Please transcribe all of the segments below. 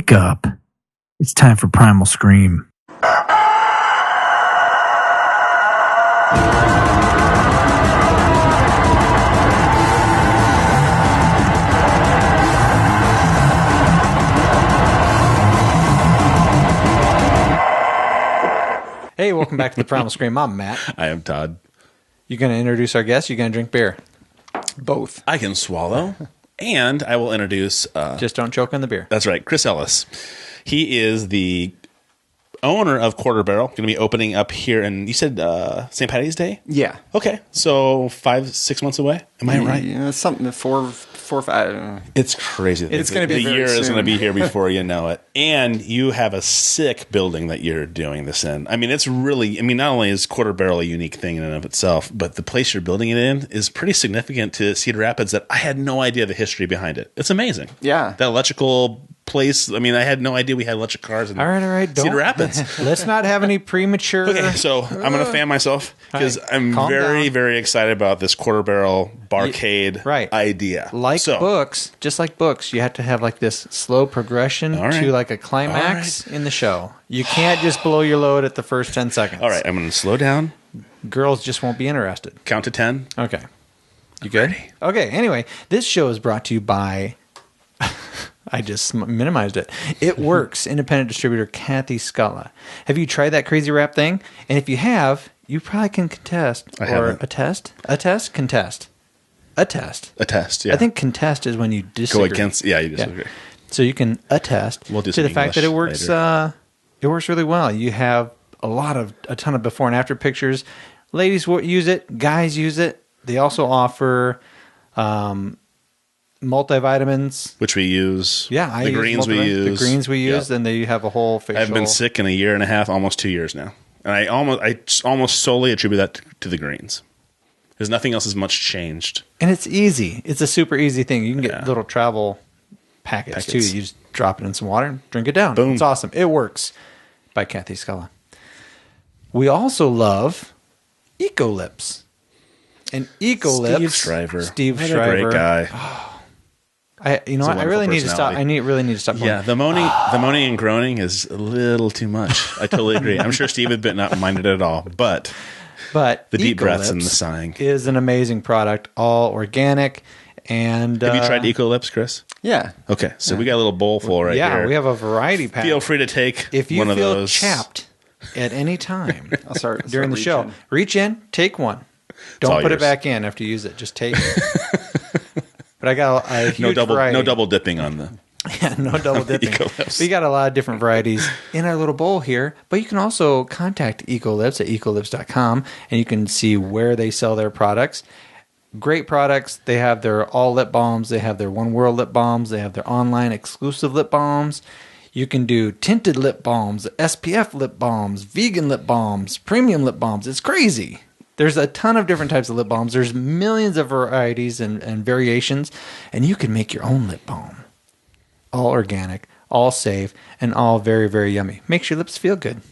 Wake up. It's time for Primal Scream. Hey, welcome back to the Primal Scream. I'm Matt. I am Todd. You going to introduce our guest? You going to drink beer? Both. I can swallow. And I will introduce... Just don't choke on the beer. That's right, Chris Ellis. He is the owner of Quarter Barrel. Going to be opening up here in, you said St. Patty's Day? Yeah. Okay, so 5-6 months away. Am I right? Yeah, something 4, 5. I don't know. It's crazy. It's going to be the very year is soon. going to be here before you know it. And you have a sick building that you're doing this in. I mean, it's really. I mean, not only is Quarter Barrel a unique thing in and of itself, but the place you're building it in is pretty significant to Cedar Rapids. That I had no idea the history behind it. It's amazing. Yeah. That electrical place. I mean, I had no idea we had electric cars in All right. Cedar Rapids. Let's not have any premature... Okay, so I'm going to fan myself because I'm calm very, down. very excited about this Quarter Barrel barcade idea. Like books, just like books, you have to have like this slow progression to like a climax in the show. You can't just blow your load at the first 10 seconds. All right, I'm going to slow down. Girls just won't be interested. Count to 10. Okay. You good? Ready? Okay, anyway, this show is brought to you by... I just minimized it. It Works independent distributor Kathy Scala. Have you tried that crazy wrap thing? And if you have, you probably can contest. I haven't. Contest. Yeah. I think contest is when you disagree. Go against, you disagree. Yeah. So you can attest We'll do to the some fact that it English works. It works really well. You have a ton of before and after pictures. Ladies use it. Guys use it. They also offer multivitamins, Which we use. Yeah, I the use greens we use. The greens we use, Yep. and they have a whole facial. I've been sick in a year and a half, almost 2 years now, and I almost solely attribute that to the greens, because nothing else has much changed. And it's easy. It's a super easy thing. You can get little travel packets too. You just drop it in some water and drink it down. Boom. It's awesome. It Works by Kathy Scala. We also love Eco Lips. And Eco Lips. Steve What Shriver. a great guy. I really need to stop. Really need to stop. Yeah, the moaning and groaning is a little too much. I totally agree. I'm sure Steve would not minded it at all, but the deep breaths and the sighing is an amazing product, all organic. And have you tried Eco Lips, Chris? Yeah. Okay, so we got a little bowl full right here. Yeah, we have a variety pack. Feel free to take if you one of feel those. chapped at any time I'll start during the show. Reach in, take one. Don't put it back in after you use it. Just take it. But I got a huge variety. No double dipping on the. Yeah, no double dipping. Eco-Lips. We got a lot of different varieties in our little bowl here, but you can also contact Ecolips at ecolips.com, and you can see where they sell their products. Great products. They have their all lip balms. They have their One World lip balms. They have their online exclusive lip balms. You can do tinted lip balms, SPF lip balms, vegan lip balms, premium lip balms. It's crazy. There's a ton of different types of lip balms. There's millions of varieties and variations, and you can make your own lip balm. All organic, all safe, and all very, very yummy. Makes your lips feel good.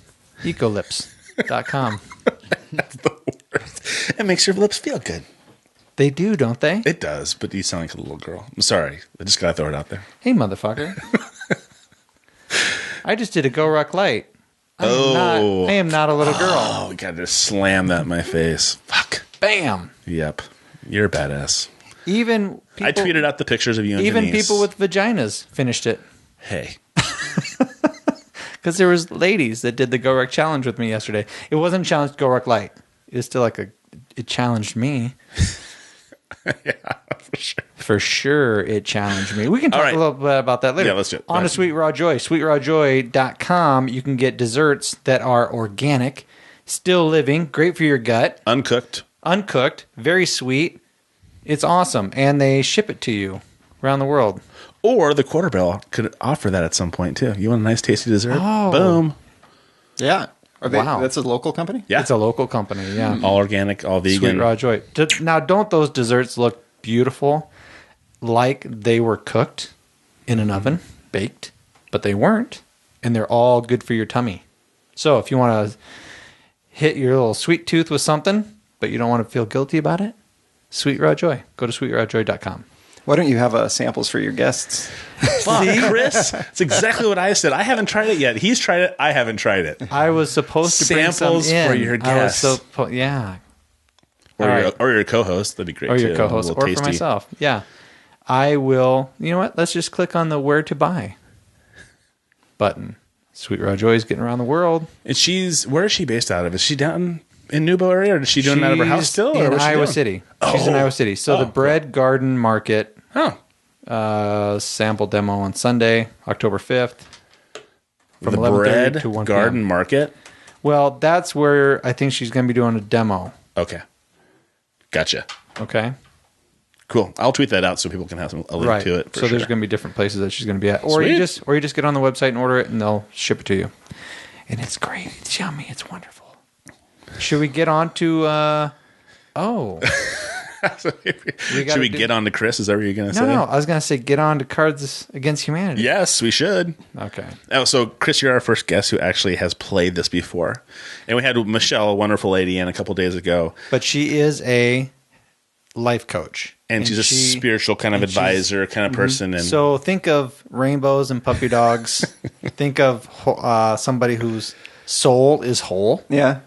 Ecolips.com. That's the worst. It makes your lips feel good. They do, don't they? It does, but you sound like a little girl. I'm sorry. I just got to throw it out there. Hey, motherfucker. I just did a GoRuck Light. I am not a little girl. Oh, we got to just slam that in my face. Fuck. Bam. Yep. You're a badass. Even people, I tweeted out the pictures of you and even Denise. people with vaginas finished it. Hey. Because there was ladies that did the GoRuck challenge with me yesterday. It wasn't challenged GoRuck Light. It was still it challenged me. Yeah, for sure. For sure it challenged me. We can talk a little bit about that later. Yeah, let's do it. On to Sweet Raw Joy. SweetRawJoy.com. You can get desserts that are organic, still living, great for your gut. Uncooked, very sweet. It's awesome. And they ship it to you around the world. Or the Quarter Barrel could offer that at some point, too. You want a nice, tasty dessert? Oh. Boom. Yeah. Wow. That's a local company? Yeah. It's a local company, yeah. All organic, all vegan. Sweet Raw Joy. Now, don't those desserts look beautiful like they were cooked in an oven, baked? But they weren't, and they're all good for your tummy. So if you want to hit your little sweet tooth with something, but you don't want to feel guilty about it, Sweet Raw Joy. Go to sweetrawjoy.com. Why don't you have samples for your guests? Fuck, Chris. It's exactly what I said. I haven't tried it yet. He's tried it. I haven't tried it. I was supposed to bring Samples some in. for your guests. Yeah. Or, All your, right. or your co-host. That'd be great, Or too. your co-host, A or little for tasty. myself. Yeah. I will. You know what? Let's just click on the where to buy button. Sweet Raw Joy's getting around the world. And where is she based out of? Is she down in Newbo area, or is she doing it out of her house still? Or In what's she Iowa doing? City. She's in Iowa City. So the Bread Garden Market sample demo on Sunday, October 5th. From The 11:30 Bread to 1 Garden p.m. Market? Well, that's where I think she's going to be doing a demo. Okay. Gotcha. Okay? Cool. I'll tweet that out so people can have a link to it. For So sure. there's going to be different places that she's going to be at. Or you just get on the website and order it, and they'll ship it to you. And it's great. It's yummy. It's wonderful. Should we get on to... Should we get on to Chris? Is that what you're going to say? No. I was going to say get on to Cards Against Humanity. Yes, we should. Okay. Oh, so Chris, you're our first guest who actually has played this before. And we had Michelle, a wonderful lady, in a couple days ago. But she is a life coach. And she's a spiritual kind of advisor kind of person. And So think of rainbows and puppy dogs. Think of somebody whose soul is whole. Yeah.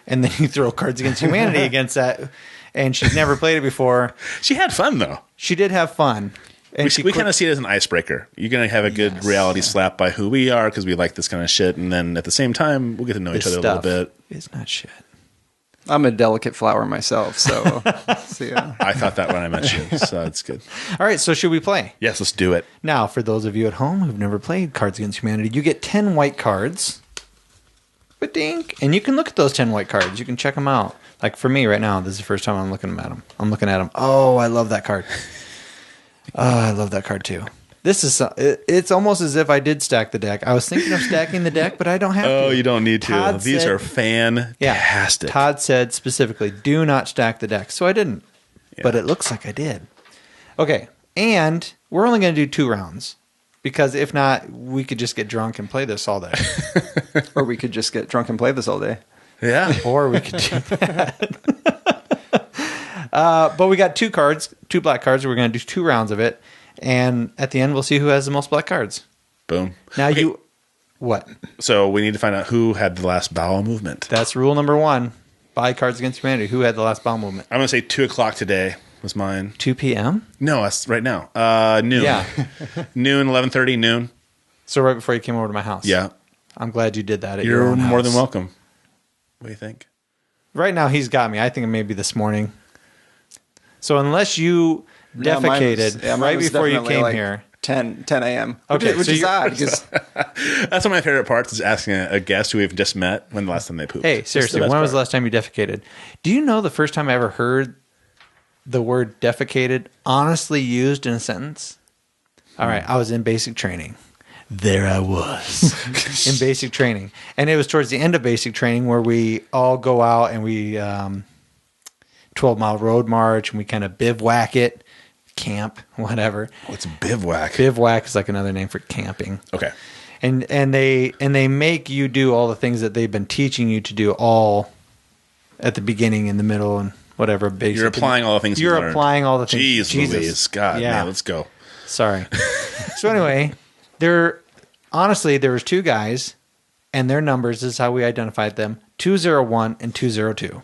And then you throw Cards Against Humanity against that. And she's never played it before. she had fun, though. She did have fun. And We kind of see it as an icebreaker. You're going to have a good reality slap by who we are because we like this kind of shit. And then at the same time, we'll get to know each other a little bit. It's not shit. I'm a delicate flower myself, so yeah. I thought that when I met you, so it's good. All right, so should we play? Yes, let's do it. Now, for those of you at home who've never played Cards Against Humanity, you get 10 white cards. Ba-dink. And you can look at those 10 white cards. You can check them out. Like for me right now, this is the first time I'm looking at them. Oh, I love that card. Oh, I love that card too. This is it's almost as if I did stack the deck. I was thinking of stacking the deck, but I don't have to. Oh, you don't need to. Todd These said- are fantastic. Todd said specifically, do not stack the deck. So I didn't. Yeah. But it looks like I did. Okay. And we're only going to do 2 rounds. Because if not, we could just get drunk and play this all day. Or we could just get drunk and play this all day. Yeah. Or we could do that. But we got 2 cards, 2 black cards. We're going to do 2 rounds of it. And at the end, we'll see who has the most black cards. Boom. Now Okay, what? So we need to find out who had the last bowel movement. That's rule number 1. Buy Cards Against Humanity. Who had the last bowel movement? I'm going to say 2 o'clock today was mine. 2 p.m.? No, that's right now. Noon. Yeah. Noon, 11:30, noon. So right before you came over to my house. Yeah. I'm glad you did that at your You're own more house. than welcome. What do you think? Right now, he's got me. I think it may be this morning. So unless you Yeah, mine was- defecated yeah, mine right was before you definitely came like here. 10 a.m. Okay, which so is you're- odd because That's one of my favorite parts is asking a guest who we've just met when the last time they pooped. Hey, It's the seriously, best when was the part. last time you defecated? Do you know the first time I ever heard the word defecated honestly used in a sentence? All right, I was in basic training. There I was in basic training. And it was towards the end of basic training where we all go out and we 12-mile road march and we kind of bivouac it, camp, whatever. What's bivouac? Bivouac is like another name for camping. Okay. And they make you do all the things that they've been teaching you to do all at the beginning, in the middle, and whatever. Basic. You're applying all the things You're you learned. applying all the things. Jeez Jesus. Louise. God, Yeah. man, let's go. Sorry. So anyway, there was 2 guys, and their numbers this is how we identified them: 201 and 202.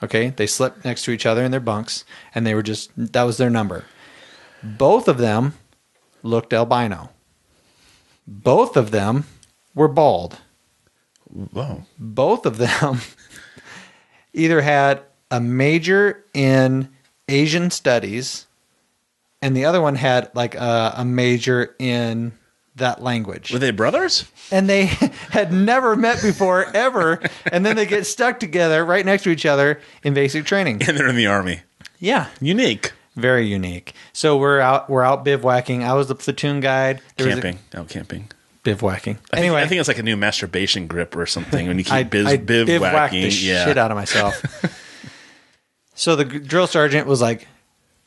Okay, they slept next to each other in their bunks, and they were that was their number. Both of them looked albino. Both of them were bald. Whoa. Both of them either had a major in Asian studies, and the other one had like a major in that language. Were they brothers? And they had never met before, ever. And then they get stuck together right next to each other in basic training. And they're in the army. Yeah. Unique. Very unique. So we're out bivouacking. I was the platoon guide. Camping. Out camping. Bivouacking. I think it's like a new masturbation grip or something when you keep I bivouacked bivouacking. the shit out of myself. So the drill sergeant was like,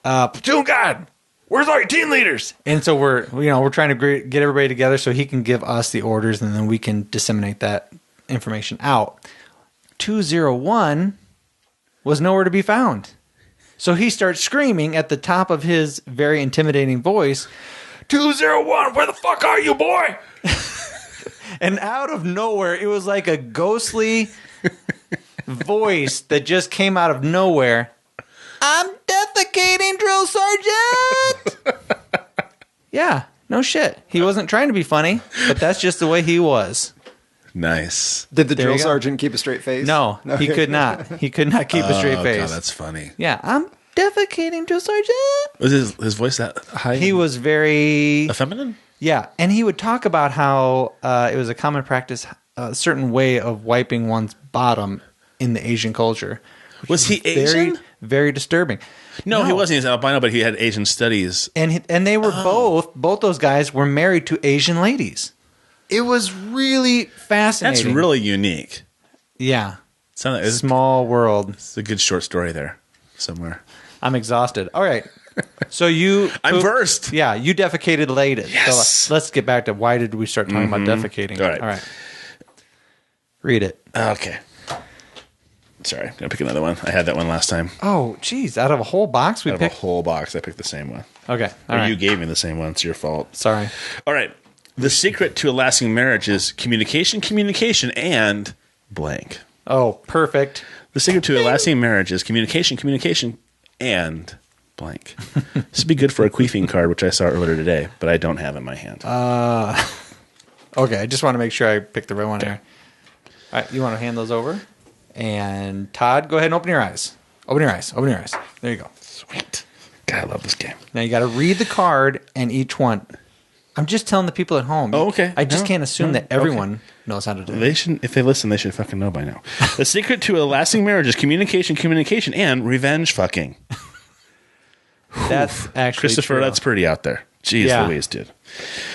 platoon guide, where's all your team leaders? And so we're trying to get everybody together so he can give us the orders and then we can disseminate that information out. 201 was nowhere to be found. So he starts screaming at the top of his very intimidating voice, 201, where the fuck are you, boy? And out of nowhere, it was like a ghostly voice that just came out of nowhere. I'm defecating, drill sergeant! Yeah, no shit. He wasn't trying to be funny, but that's just the way he was. Nice. Did the There drill you go. sergeant keep a straight face? No, he could not. He could not keep a straight face. God, that's funny. Yeah, I'm defecating, drill sergeant. Was his voice that high? He was very... effeminate? Yeah, and he would talk about how it was a common practice, a certain way of wiping one's bottom in the Asian culture. Was he Asian? Very, very disturbing. No, he wasn't. He's albino, but he had Asian studies. And they were both those guys were married to Asian ladies. It was really fascinating. That's really unique. Yeah. It's Small world. It's a good short story there somewhere. I'm exhausted. All right. So I'm versed. Yeah, you defecated late. Yes. So let's get back to why did we start talking about defecating? All right. All right. Read it. Okay. Sorry, I'm gonna pick another one. I had that one last time. Oh, geez. Out of a whole box, we Out of picked. a whole box, I picked the same one. Okay. All Or right. you gave me the same one. It's your fault. Sorry. All right. The secret to a lasting marriage is communication, and blank. Oh, perfect. The secret to a lasting marriage is communication, and blank. This would be good for a queefing card, which I saw earlier today, but I don't have in my hand. Okay, I just want to make sure I picked the right one here. All right, you want to hand those over? And Todd, go ahead and open your eyes. Open your eyes. Open your eyes. There you go. Sweet. God, I love this game. Now you got to read the card and each one. I'm just telling the people at home. Oh, okay. I just No, can't assume no, that everyone knows how to do it. They should, if they listen, they should fucking know by now. The secret to a lasting marriage is communication, and revenge fucking. That's actually Christopher, true. that's pretty out there. Jeez Yeah. Louise, dude.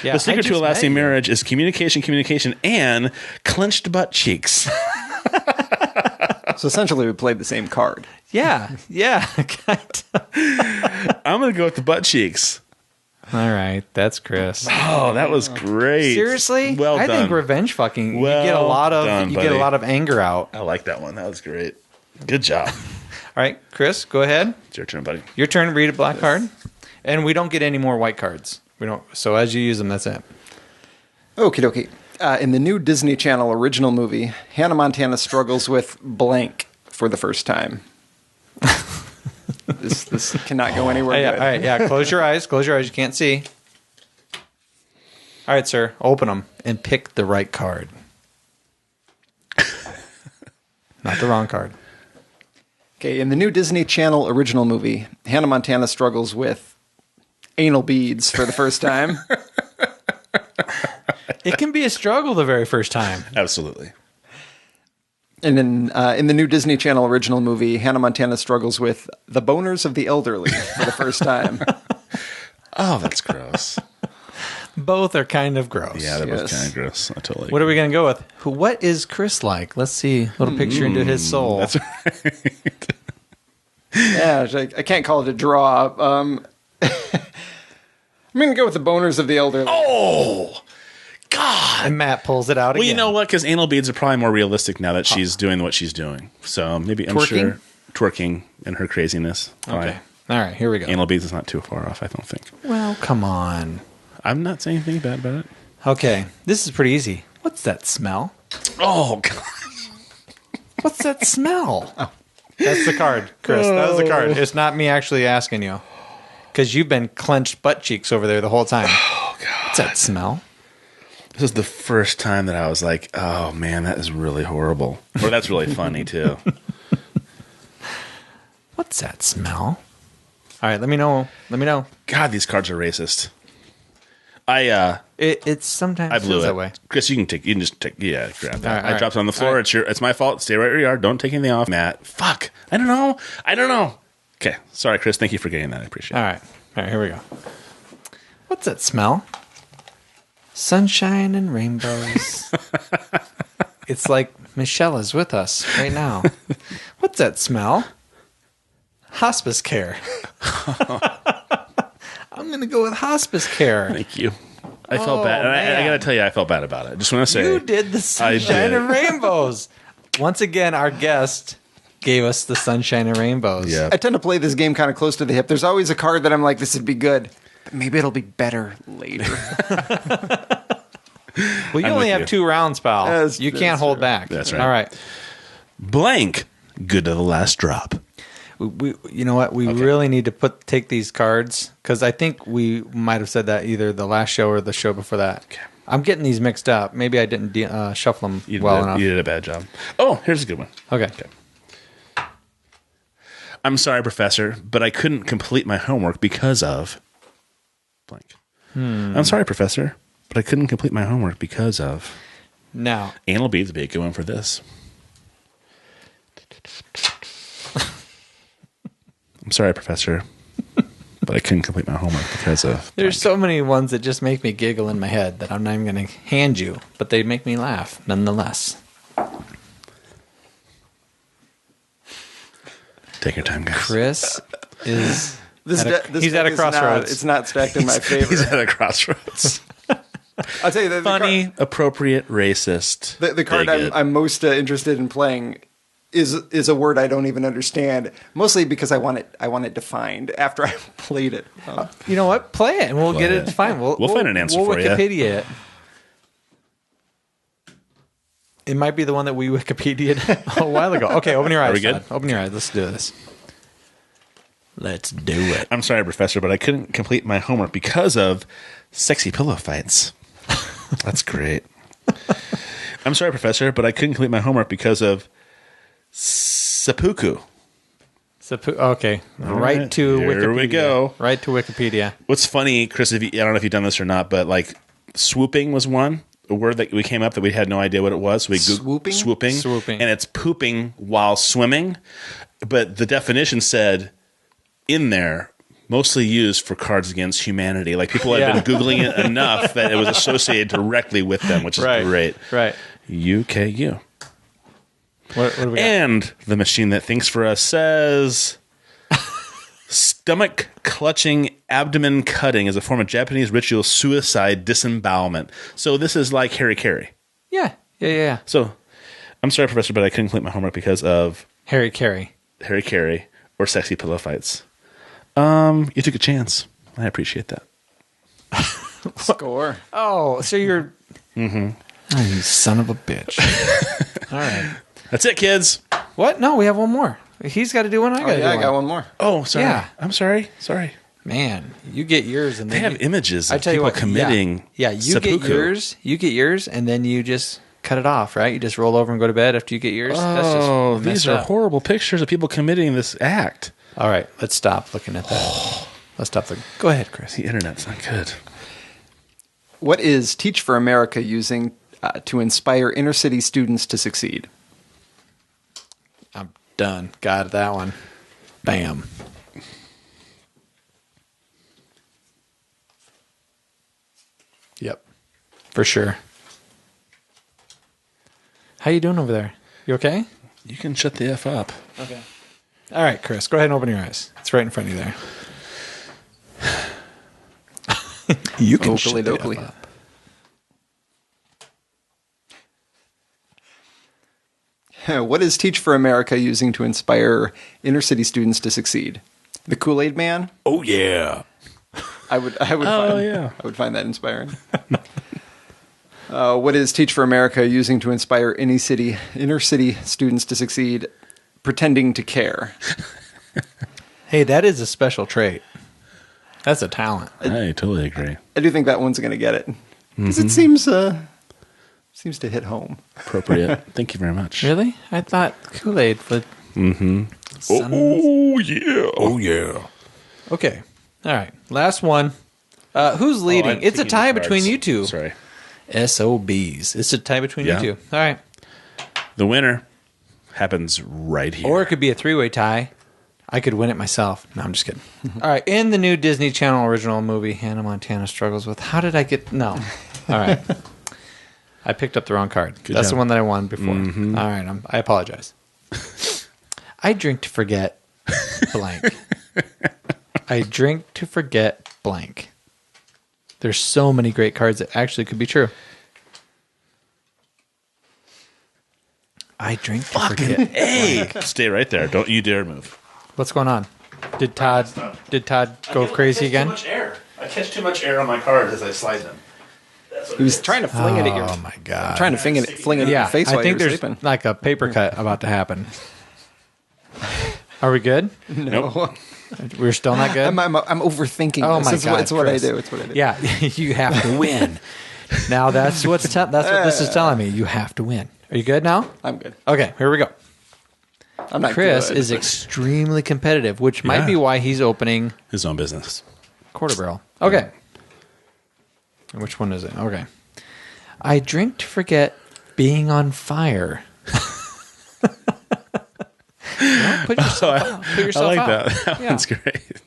Yeah, The secret I to a just lasting met you. marriage is communication, and clenched butt cheeks. So essentially, we played the same card. Yeah, kind of. I'm going to go with the butt cheeks. All right, that's Chris. Oh, that was great. Seriously? Well I done. think revenge fucking. You Well get a lot of done, you get a buddy. lot of anger out. I like that one. That was great. Good job. All right, Chris, go ahead. It's your turn, buddy. Your turn to read a black card. And we don't get any more white cards. We don't. So as you use them, that's it. Okie dokie. In the new Disney Channel original movie, Hannah Montana struggles with blank for the first time. This cannot go anywhere Yeah, good. all right, yeah. Close your eyes. Close your eyes. You can't see. All right, sir. Open them and pick the right card. Not the wrong card. Okay, in the new Disney Channel original movie, Hannah Montana struggles with anal beads for the first time. It can be a struggle the very first time. Absolutely. And in the new Disney Channel original movie, Hannah Montana struggles with the boners of the elderly for the first time. Oh, that's gross. Both are kind of gross. Yeah, they're both Yes. kind of gross. I totally What are we going to go with? What is Chris like? Let's see. A little picture into his soul. That's right. Yeah, I can't call it a draw. I'm going to go with the boners of the elderly. Oh, God. And Matt pulls it out Well, again. you know what? Because anal beads are probably more realistic now that she's doing what she's doing. So maybe I'm Twerking? sure twerking and her craziness. Probably. Okay. All right, here we go. Anal beads is not too far off, I don't think. Well, come on. I'm not saying anything bad about it. Okay, this is pretty easy. What's that smell? Oh, God. What's that smell? That's the card, Chris. That was the card. It's not me actually asking you. Because you've been clenched butt cheeks over there the whole time. Oh, God. What's that smell? This is the first time that I was like, oh, man, that is really horrible. Or that's really funny, too. What's that smell? All right, let me know. Let me know. God, these cards are racist. It's sometimes I blew feels it. that way. Chris, you can just take, grab that. All right, I dropped it on the floor. all right. It's my fault. Stay right where you are. Don't take anything off. Matt, fuck. I don't know. Okay. Sorry, Chris. Thank you for getting that. I appreciate it. All right, here we go. What's that smell? Sunshine and rainbows. It's like Michelle is with us right now. What's that smell? Hospice care. I'm going to go with hospice care. Thank you. I felt bad. And I man. got to tell you, I felt bad about it. I just want to say. You did the sunshine did. and rainbows. Once again, our guest gave us the sunshine and rainbows. Yeah. I tend to play this game kind of close to the hip. There's always a card that I'm like, this would be good, but maybe it'll be better later. Well, you I'm only with have you. 2 rounds, pal. You can't that's hold true. back. That's right. All right. Blank. Good to the last drop. You know what? We really need to take these cards because I think we might have said that either the last show or the show before that. Okay. I'm getting these mixed up. Maybe I didn't shuffle them well enough. You did a bad job. Oh, here's a good one. Okay. I'm sorry, Professor, but I couldn't complete my homework because of blank. I'm sorry, Professor, but I couldn't complete my homework because of Now, anal beads. Be a good one for this. I'm sorry, Professor, but I couldn't complete my homework because of there's so many ones that just make me giggle in my head that I'm not even going to hand you, but they make me laugh nonetheless. Take your time, guys. Chris is This he's at a crossroads. It's not stacked in my favor. He's at a crossroads. I'll tell you, the Funny, appropriate, racist. The card bigot. I'm most interested in playing is a word I don't even understand. Mostly because I want it defined after I've played it. You know what? Play it, and we'll Play get it it. fine. We'll find an answer we'll for you. Wikipedia it. It might be the one that we Wikipedia'd a while ago. Okay, open your eyes. Are we good? Todd. Open your eyes. Let's do this. Let's do it. I'm sorry, Professor, but I couldn't complete my homework because of sexy pillow fights. That's great. I'm sorry, Professor, but I couldn't complete my homework because of seppuku. Okay, right right, to here Wikipedia. we go. Right to Wikipedia. What's funny, Chris, I don't know if you've done this or not, but like swooping was one. A word that we came up that we had no idea what it was. So we Swooping? Swooping. And it's pooping while swimming. But the definition said in there, mostly used for cards against humanity. Like people had been Googling it enough that it was associated directly with them, which is great. Right. UKU. What do we got? And the machine that thinks for us says stomach clutching, abdomen cutting is a form of Japanese ritual suicide disembowelment. So this is like Harry Carey. Yeah. So I'm sorry, Professor, but I couldn't complete my homework because of Harry Carey. Harry Carey or sexy pillow fights. You took a chance. I appreciate that. Score. Oh, so you're... Oh, you son of a bitch. All right. That's it, kids. What? No, we have one more. He's got to do one. I got to do one. I got one more. Oh, sorry. Yeah. I'm sorry. Sorry. Man, you get yours, and They then have images I of tell you people what, committing Yeah, you get seppuku. yours. You get yours, and then you just cut it off, right? You just roll over and go to bed after you get yours. That's just Oh, messed these are up. horrible pictures of people committing this act. All right, let's stop looking at that. Let's stop looking. Go ahead, Chris. The internet's not good. What is Teach for America using to inspire inner city students to succeed? I'm done. Got that one. Bam. Yep, for sure. How you doing over there? You okay? You can shut the F up. Okay. All right, Chris, go ahead and open your eyes. It's right in front of you there. You can shut the F Oakley-dokley. up. What is Teach for America using to inspire inner city students to succeed? The Kool-Aid Man? Oh, yeah. I would yeah. I would find that inspiring. What is Teach for America using to inspire inner city students to succeed? Pretending to care. Hey, that is a special trait. That's a talent. I totally agree. I do think that one's going to get it because it seems to hit home. Appropriate. Thank you very much. Really? I thought Kool-Aid would... Oh, yeah. Oh, yeah. Okay. All right. Last one. Who's leading? It's a tie between you two. Sorry. SOBs. It's a tie between Yeah. you two. All right. The winner happens right here. Or it could be a three-way tie. I could win it myself. No, I'm just kidding. All right. In the new Disney Channel original movie, Hannah Montana struggles with... How did I get... No. All right. I picked up the wrong card. That's job. the one that I won before. All right. I apologize. I drink to forget blank. I drink to forget blank. There's so many great cards that actually could be true. I drink to forget. Hey, stay right there. Don't you dare move. What's going on? Did Todd go crazy again? I catch too much air on my cards as I slide them. He was trying to fling it at your. Oh my god! Trying to fling it at your face while I think you were there's sleeping. like a paper cut about to happen. Are we good? No, We're still not good. I'm overthinking. Oh this. my It's god! It's what I Chris. do. It's what I do. Yeah, you have to win. Now that's what this is telling me. You have to win. Are you good now? I'm good. Okay, here we go. I'm not Chris good, is but- extremely competitive, which might be why he's opening His own business. Quarter Barrel. Okay. Which one is it? Okay. I drink to forget being on fire. Well, put yourself out. Put I yourself like out. that. That Yeah. one's great.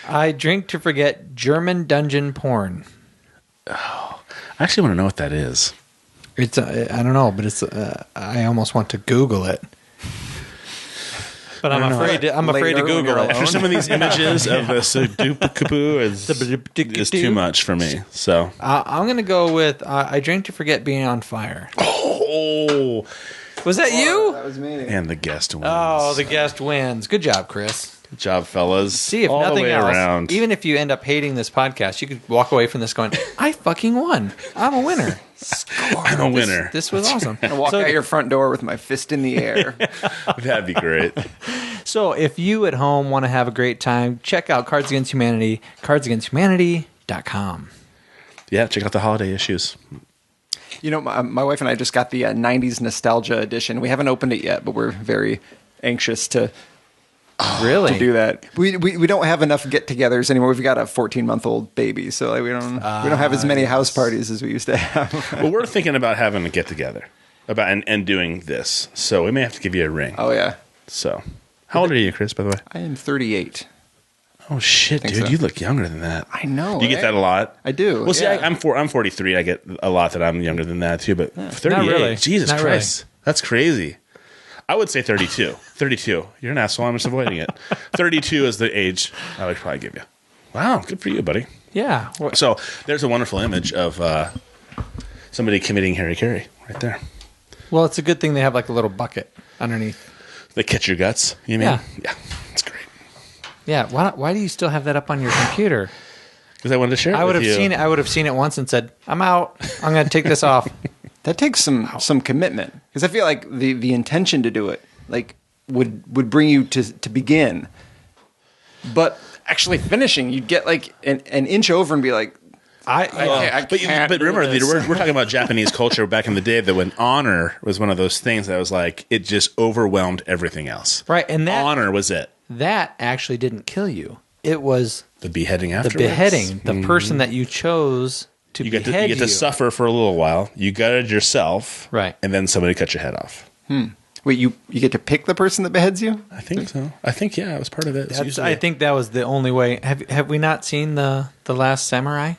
I drink to forget German dungeon porn. I actually want to know what that is. It's I don't know, but it's I almost want to Google it. But I'm afraid to Later when Google you're it. After some of these images of the Sudoku is too much for me. So, I'm going to go with I drink to forget being on fire. oh, Was that you? That was me. and the guest wins. Oh, the guest wins. Good job, Chris. Good job, fellas. See, if all nothing the way else, around. even if you end up hating this podcast, you could walk away from this going, I fucking won. I'm a winner. I'm a winner. This was awesome. I walk out your front door with my fist in the air. That'd be great. So if you at home want to have a great time, check out Cards Against Humanity, cardsagainsthumanity.com. Yeah, check out the holiday issues. You know, my wife and I just got the 90s nostalgia edition. We haven't opened it yet, but we're very anxious to Really? do that. We don't have enough get-togethers anymore. We've got a 14-month-old baby, so like, we don't have as many house parties as we used to have. Well, we're thinking about having a get together and doing this, so we may have to give you a ring. Oh yeah, So, how old are you, Chris? By the way. I am 38. Oh shit, dude! so. You look younger than that. I know. Do you get that a lot? I do. Well, see, yeah. I'm 43. I get a lot that I'm younger than that too. But 38, Not really. Jesus Not Christ, that's crazy. I would say 32. 32. You're an asshole. I'm just avoiding it. 32 is the age I would probably give you. Wow, good for you, buddy. Yeah. So there's a wonderful image of somebody committing Harry Carey right there. Well, it's a good thing they have like a little bucket underneath. They catch your guts. You mean? Yeah. Yeah, it's great. Yeah. Why do you still have that up on your computer? Because I wanted to share it I would with have you. seen it. I would have seen it once and said, "I'm out. I'm going to take this off." That takes some commitment, because I feel like the intention to do it like would bring you to begin, but actually finishing, you'd get like an inch over and be like, I can't. But do remember, this. we're talking about Japanese culture back in the day that when honor was one of those things that was like, it just overwhelmed everything else. Right, and that honor was it. that actually didn't kill you. It was The beheading the afterwards. beheading. The person that you chose to You behead get to suffer for a little while. You gutted yourself. Right. And then somebody cut your head off. Wait, you get to pick the person that beheads you? I think so. I think, yeah, it was part of it. It's That's, usually- I think that was the only way. Have we not seen the Last Samurai?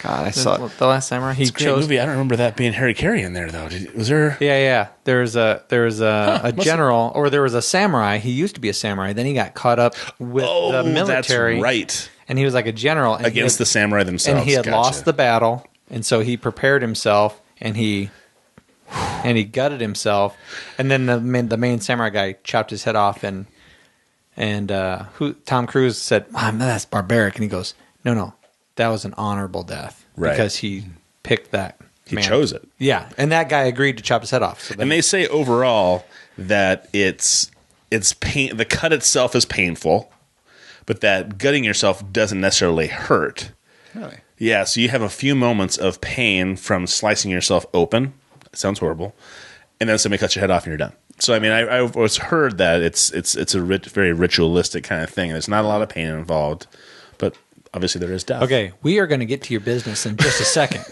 God, I saw it. The Last Samurai. He It's a great chose. movie. I don't remember that being Harry Carey in there, though. Was there? Yeah. There was a general, or there was a samurai. He used to be a samurai. Then he got caught up with the military. That's right. And he was like a general and Against the samurai themselves. And he had Gotcha. lost the battle, and so he prepared himself, and he gutted himself, and then the main samurai guy chopped his head off, and Tom Cruise said, "That's barbaric," and he goes, "No, that was an honorable death, Right. because he picked that. He man." chose it. Yeah, and that guy agreed to chop his head off. So then And they say overall that it's pain. The cut itself is painful, but that gutting yourself doesn't necessarily hurt. Really? Yeah, so you have a few moments of pain from slicing yourself open. It sounds horrible, and then somebody cuts your head off and you're done. So I mean, I was heard that it's a very ritualistic kind of thing. There's not a lot of pain involved, but obviously there is death. okay, we are going to get to your business in just a second.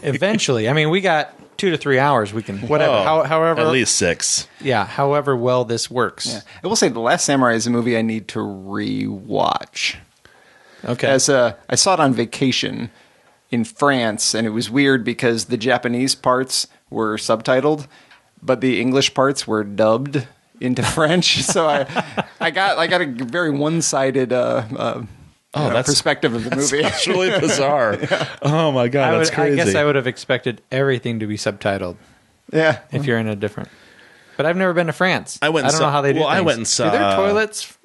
Eventually, I mean, we got 2 to 3 hours. We can whatever, however, at least 6. yeah, however well this works. Yeah. I will say The Last Samurai is a movie I need to rewatch. Okay. I saw it on vacation in France, and it was weird because the Japanese parts were subtitled, but the English parts were dubbed into French. So I got a very one-sided perspective of the movie. That's really bizarre. Oh my god, that's crazy. I guess I would have expected everything to be subtitled. Yeah. if you're in a different. But I've never been to France. I went and don't know saw- how they do well, I things. went and saw- Do their toilets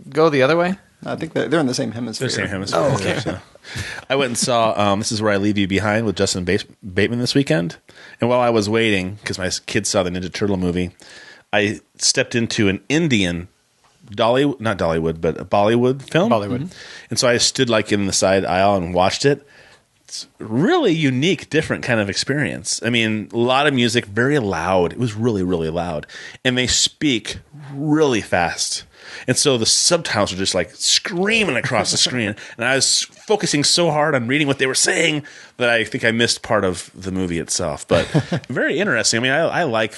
go the other way? I think they're in the same hemisphere. They're same hemisphere. Oh, okay. So. I went and saw This Is Where I Leave You Behind with Justin Bateman this weekend. And while I was waiting, because my kids saw the Ninja Turtle movie, I stepped into an Indian not Dollywood, but a Bollywood film. Bollywood. And so I stood like in the side aisle and watched it. It's a really unique, different kind of experience. I mean, a lot of music, very loud. It was really, really loud. And they speak really fast. And so the subtitles are just like screaming across the screen. And I was focusing so hard on reading what they were saying that I think I missed part of the movie itself. But very interesting. I mean, I like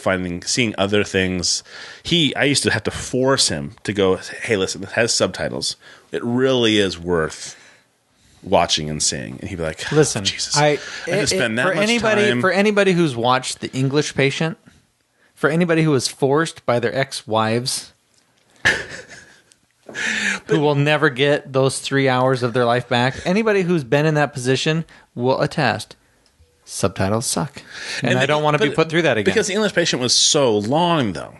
seeing other things. I used to have to force him to go, hey, listen, it has subtitles. It really is worth watching and seeing. And he'd be like, listen, Jesus, I just spend that for much anybody, time. For anybody who's watched The English Patient, for anybody who was forced by their ex-wives, who will never get those 3 hours of their life back, anybody who's been in that position will attest. Subtitles suck. And I don't want to be put through that again. Because The English Patient was so long, though.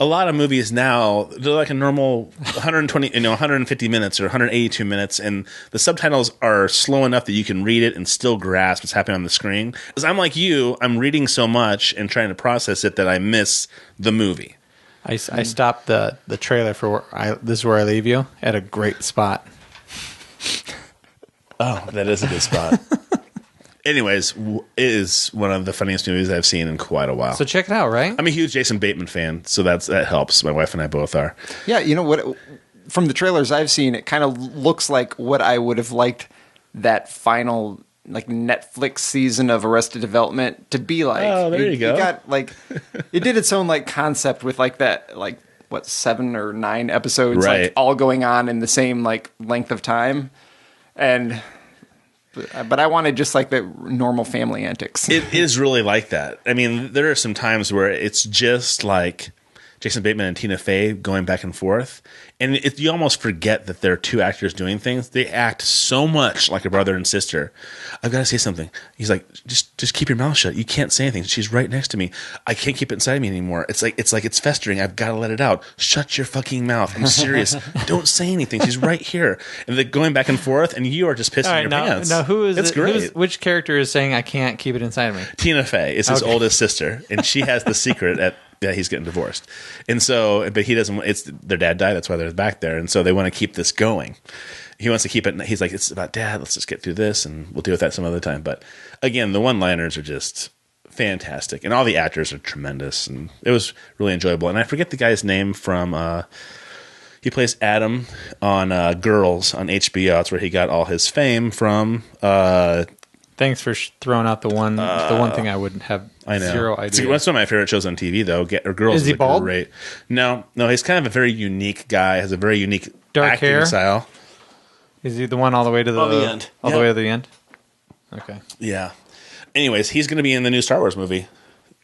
A lot of movies now, they're like a normal 150 minutes or 182 minutes, and the subtitles are slow enough that you can read it and still grasp what's happening on the screen. Because I'm like you, I'm reading so much and trying to process it that I miss the movie. I stopped the trailer for This Is Where I Leave You at a great spot. Oh, that is a good spot. Anyways, it is one of the funniest movies I've seen in quite a while. So check it out, right? I'm a huge Jason Bateman fan, so that helps. My wife and I both are. Yeah, you know what? From the trailers I've seen, it kind of looks like what I would have liked that final like Netflix season of Arrested Development to be like. Oh, there you go. It got like it did its own like concept with like that like what 7 or 9 episodes Right. like all going on in the same like length of time, but I wanted just like the normal family antics. It is really like that. I mean, there are some times where it's just like Jason Bateman and Tina Fey going back and forth. And you almost forget that they're two actors doing things. They act so much like a brother and sister. I've got to say something. He's like, just keep your mouth shut. You can't say anything. She's right next to me. I can't keep it inside me anymore. It's like it's festering. I've got to let it out. Shut your fucking mouth. I'm serious. Don't say anything. She's right here. And they're going back and forth, and you are just pissing your pants. Now, who is it's it? great. Which character is saying I can't keep it inside me? Tina Fey is his oldest sister, and she has the secret that he's getting divorced. And so, but he doesn't, their dad died. That's why they're back there. And so they want to keep this going. He wants to keep it. He's like, it's about Dad. Let's just get through this and we'll deal with that some other time. But again, the one-liners are just fantastic. And all the actors are tremendous. And it was really enjoyable. And I forget the guy's name from, he plays Adam on Girls on HBO. That's where he got all his fame from. Thanks for throwing out the one thing I wouldn't have zero idea. That's one of my favorite shows on TV, though. Girls is he bald? Great. No, he's kind of a very unique guy. Has a very unique dark acting hair style. Is he the one all the way to the end? All the way to the end. Okay. Yeah. Anyways, he's going to be in the new Star Wars movie.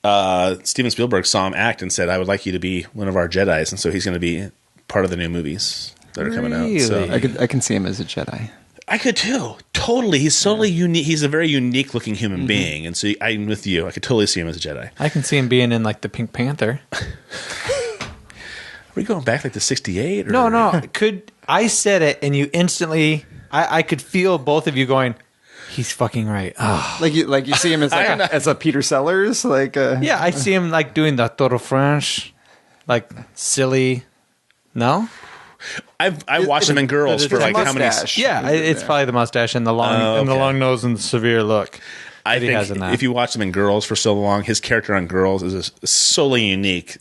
Steven Spielberg saw him act and said, "I would like you to be one of our Jedis," and so he's going to be part of the new movies that are coming out. So I can see him as a Jedi. I could too. Totally. He's totally unique. He's a very unique looking human being. And so I'm with you. I could totally see him as a Jedi. I can see him being in like the Pink Panther. Are we going back like to 68? Or? No. I said it and you instantly, I could feel both of you going, he's fucking right. Oh. Like you see him as as a Peter Sellers, like Yeah, I see him like doing the Toro French, like silly. No? I watched him in Girls for like how many? Yeah, it's probably the mustache and the long and the long nose and the severe look. I he has in think that. if you watch him in Girls for so long, his character on Girls is a solely unique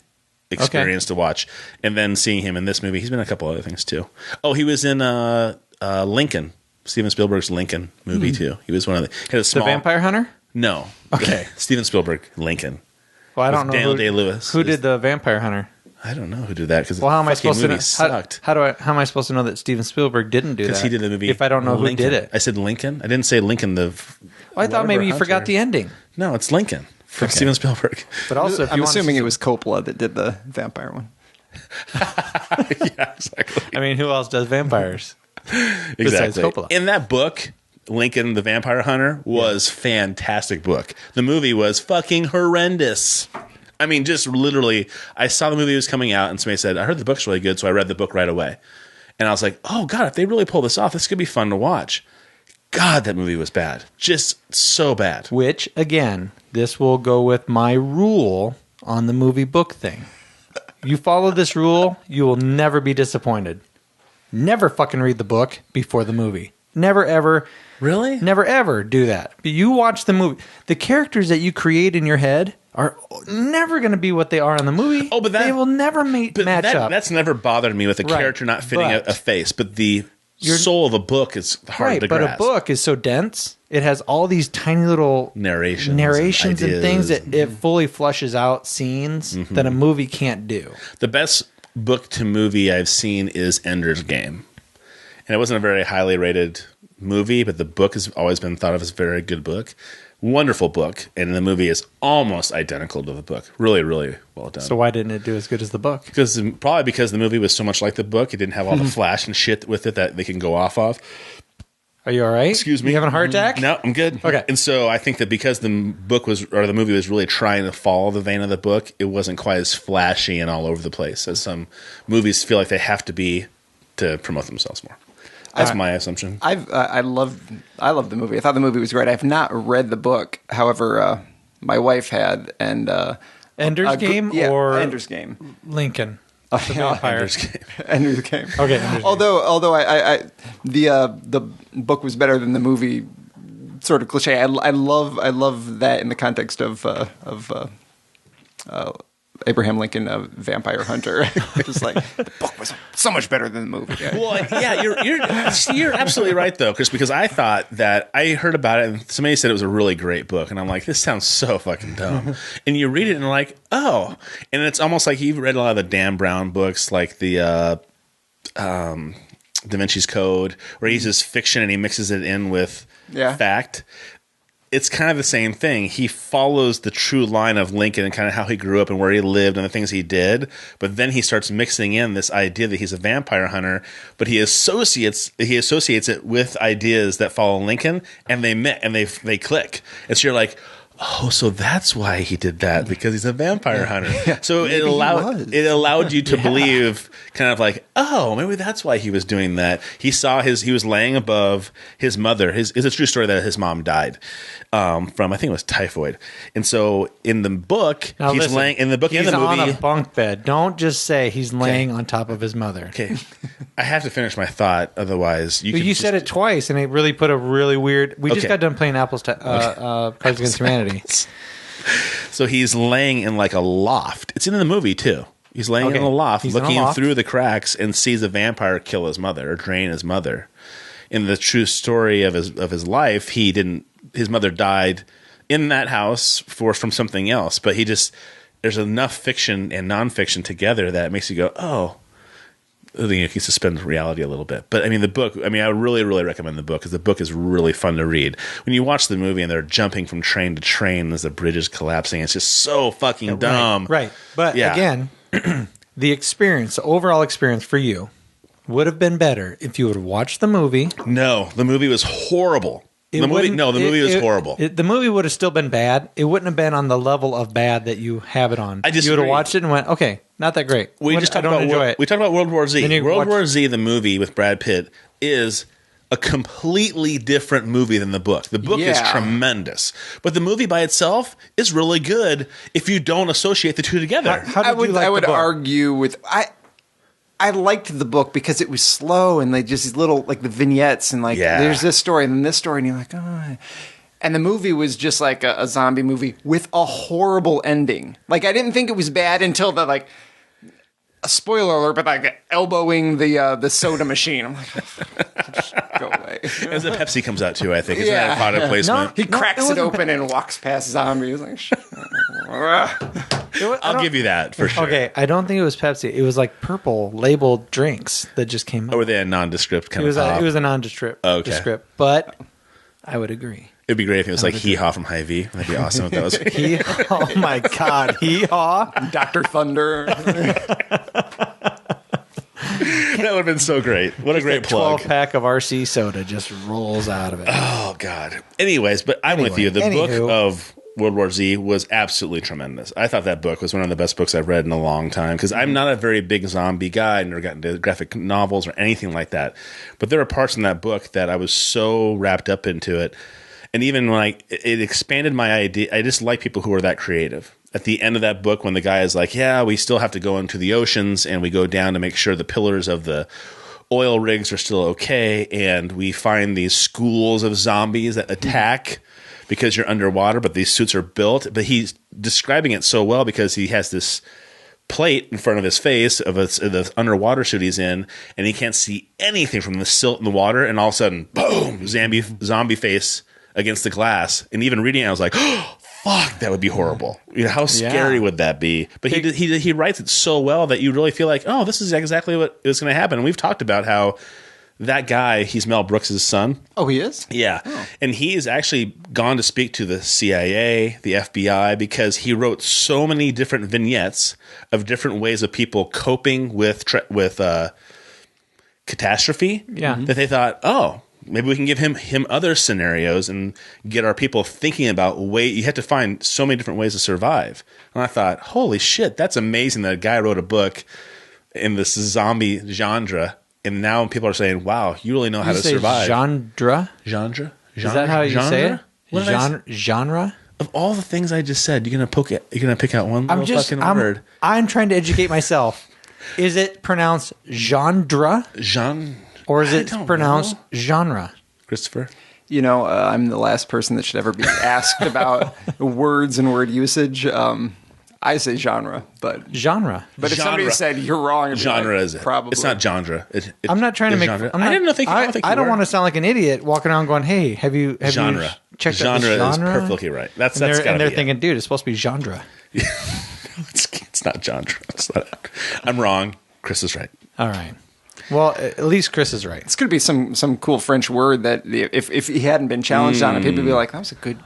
experience to watch. And then seeing him in this movie, he's been in a couple other things too. Oh, he was in Lincoln, Steven Spielberg's Lincoln movie too. He was one of the Vampire Hunter. No, Okay, Steven Spielberg Lincoln. Well, I don't know Daniel Day-Lewis. Who did the Vampire Hunter. I don't know who did that because Well, how am I supposed to know? Sucked. How am I supposed to know that Steven Spielberg didn't do that? Because he did the movie. If I don't know Lincoln. who did it, I said Lincoln. I didn't say Lincoln. I thought maybe you forgot the ending. No, it's Lincoln from Steven Spielberg. But also, if I'm you assuming it was Coppola that did the vampire one. Yeah, exactly. I mean, who else does vampires? Besides Exactly. Coppola. In that book, Lincoln the Vampire Hunter was fantastic book. The movie was fucking horrendous. I mean, just literally, I saw the movie was coming out, and somebody said, I heard the book's really good, so I read the book right away. And I was like, oh, God, if they really pull this off, this could be fun to watch. God, that movie was bad. Just so bad. Which, again, this will go with my rule on the movie book thing. You follow this rule, you will never be disappointed. Never fucking read the book before the movie. Never, ever. Really? Never, ever do that. But you watch the movie. The characters that you create in your head are never going to be what they are in the movie. Oh, but they will never match up. That's never bothered me with a character not fitting a face. But the soul of a book is hard to grasp. But a book is so dense. It has all these tiny little narrations and things that it fully flushes out scenes that a movie can't do. The best book to movie I've seen is Ender's Game. And it wasn't a very highly rated movie, but the book has always been thought of as a very good book. Wonderful book. And the movie is almost identical to the book. Really, really well done. So why didn't it do as good as the book? Probably because the movie was so much like the book. It didn't have all the flash and shit with it that they can go off of. Are you all right? Excuse me. You having a heart attack? No, I'm good. Okay. And so I think that because the movie was really trying to follow the vein of the book, it wasn't quite as flashy and all over the place as some movies feel like they have to be to promote themselves more. That's my assumption. I love the movie. I thought the movie was great. I have not read the book. However, my wife had, and Ender's Game or Ender's Game. Lincoln. The vampire. Ender's Game. Ender's Game. Okay. Ender's Game. Although the book was better than the movie, sort of cliche. I love that in the context of Abraham Lincoln, a vampire hunter. Just like the book was so much better than the movie. Yeah. Well, yeah, you're absolutely right though, Chris. Because I thought that I heard about it and somebody said it was a really great book, and I'm like, this sounds so fucking dumb. And you read it and you're like, oh, and it's almost like you've read a lot of the Dan Brown books, like the Da Vinci's Code, where he uses fiction and he mixes it in with fact. It's kind of the same thing. He follows the true line of Lincoln and kind of how he grew up and where he lived and the things he did. But then he starts mixing in this idea that he's a vampire hunter, but he associates it with ideas that follow Lincoln, and they click. And so you're like, oh, so that's why he did that, because he's a vampire hunter. Yeah, so it allowed you to believe, kind of like, oh, maybe that's why he was doing that. He was laying above his mother. It's a true story that his mom died from, I think it was typhoid. And so in the book, he's laying in the book and the movie. He's on a bunk bed. Don't just say he's laying on top of his mother. Okay, I have to finish my thought, otherwise you said it twice, and it really put a really weird. We just got done playing Cards Against Humanity. So he's laying in like a loft. It's in the movie too. He's laying in a loft, looking through the cracks, and sees a vampire kill his mother or drain his mother. In the true story of his life, his mother died in that house from something else. But there's enough fiction and nonfiction together that it makes you go, oh. You can suspend reality a little bit. But I mean, the book, I would really, really recommend the book, because the book is really fun to read. When you watch the movie and they're jumping from train to train as the bridge is collapsing, it's just so fucking dumb. Right. But again, the overall experience for you would have been better if you would have watched the movie. No, the movie was horrible. The movie was horrible. The movie would have still been bad. It wouldn't have been on the level of bad that you have it on. You would have watched it and went, okay, not that great. We talked about World War Z. World War Z, the movie with Brad Pitt, is a completely different movie than the book. The book is tremendous, but the movie by itself is really good if you don't associate the two together. I would argue with I liked the book because it was slow, and like just these little, like the vignettes, and like there's this story and then this story, and you're like, oh. And the movie was just like a zombie movie with a horrible ending. Like I didn't think it was bad until a spoiler alert, but like elbowing the soda machine. I'm like, just go away. As the Pepsi comes out too, I think. Isn't that a product placement? He cracks it open and walks past zombies. Like, I'll give you that for sure. Okay, I don't think it was Pepsi. It was like purple labeled drinks that just came out. Or were they a nondescript kind of? It was a nondescript. Okay. But I would agree. It'd be great if it was like Hee Haw from Hy-Vee. That'd be awesome if that was. Oh my God, Hee Haw, Dr. Thunder. That would have been so great. What a great plug. 12-pack of RC soda just rolls out of it. Oh, God. Anyways, but I'm with you. The book of World War Z was absolutely tremendous. I thought that book was one of the best books I've read in a long time because I'm not a very big zombie guy. I've never gotten into graphic novels or anything like that. But there were parts in that book that I was so wrapped up into it. And even like it expanded my idea. I just like people who are that creative. At the end of that book, when the guy is like, yeah, we still have to go into the oceans and we go down to make sure the pillars of the oil rigs are still okay. And we find these schools of zombies that attack because you're underwater, but these suits are built. But he's describing it so well because he has this plate in front of his face of the underwater suit he's in, and he can't see anything from the silt in the water. And all of a sudden, boom, zombie face against the glass. And even reading it, I was like, oh, fuck, that would be horrible. You know, how scary would that be? But he writes it so well that you really feel like, oh, this is exactly what is going to happen. And we've talked about how that guy, he's Mel Brooks' son. Oh, he is? Yeah. Oh. And he's actually gone to speak to the CIA, the FBI, because he wrote so many different vignettes of different ways of people coping with catastrophe that they thought, oh, maybe we can give him other scenarios and get our people thinking about you have to find so many different ways to survive. And I thought, holy shit, that's amazing that a guy wrote a book in this zombie genre. And now people are saying, wow, you really know how to survive. Genre? Is that how you say it? Genre? Of all the things I just said, you're gonna pick out one fucking word. I'm trying to educate myself. Is it pronounced genre? Or is it pronounced genre? Christopher? You know, I'm the last person that should ever be asked about words and word usage. I say genre, but genre. But if somebody said you're wrong, genre like, is it? Probably. It's not genre. I'm not trying to make. Genre. I didn't think. I don't want to sound like an idiot walking around going, "Hey, have you genre? Checked genre out the genre?" Is perfectly right. That's and they're be thinking, dude, it's supposed to be genre. It's not genre. I'm wrong. Chris is right. All right. Well, at least Chris is right. It's going to be some cool French word that if he hadn't been challenged on it, people would be like, that was a good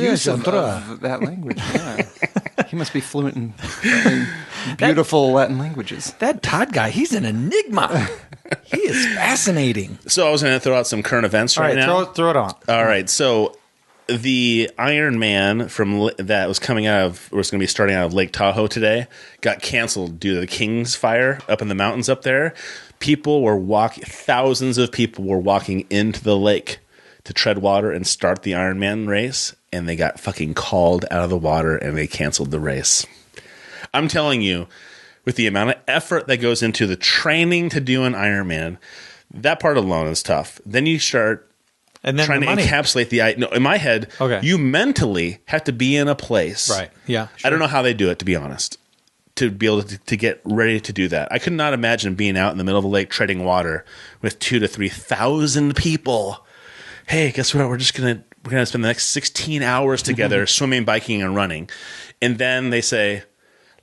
use of that language. Yeah. He must be fluent in beautiful Latin languages. That Todd guy, he's an enigma. He is fascinating. So I was going to throw out some current events right now. Throw it on. All right. So the Ironman that was coming out of, was going to be starting out of Lake Tahoe today, got canceled due to the King's fire up in the mountains up there. Thousands of people were walking into the lake to tread water and start the Ironman race, and they got fucking called out of the water and they canceled the race. I'm telling you, with the amount of effort that goes into the training to do an Ironman, that part alone is tough. Then you start trying to encapsulate no, in my head, you mentally have to be in a place. Right. Yeah. Sure. I don't know how they do it, to be honest, to be able to get ready to do that. I could not imagine being out in the middle of a lake treading water with 2,000 to 3,000 people. Hey, guess what? We're going to spend the next 16 hours together swimming, biking, and running. And then they say,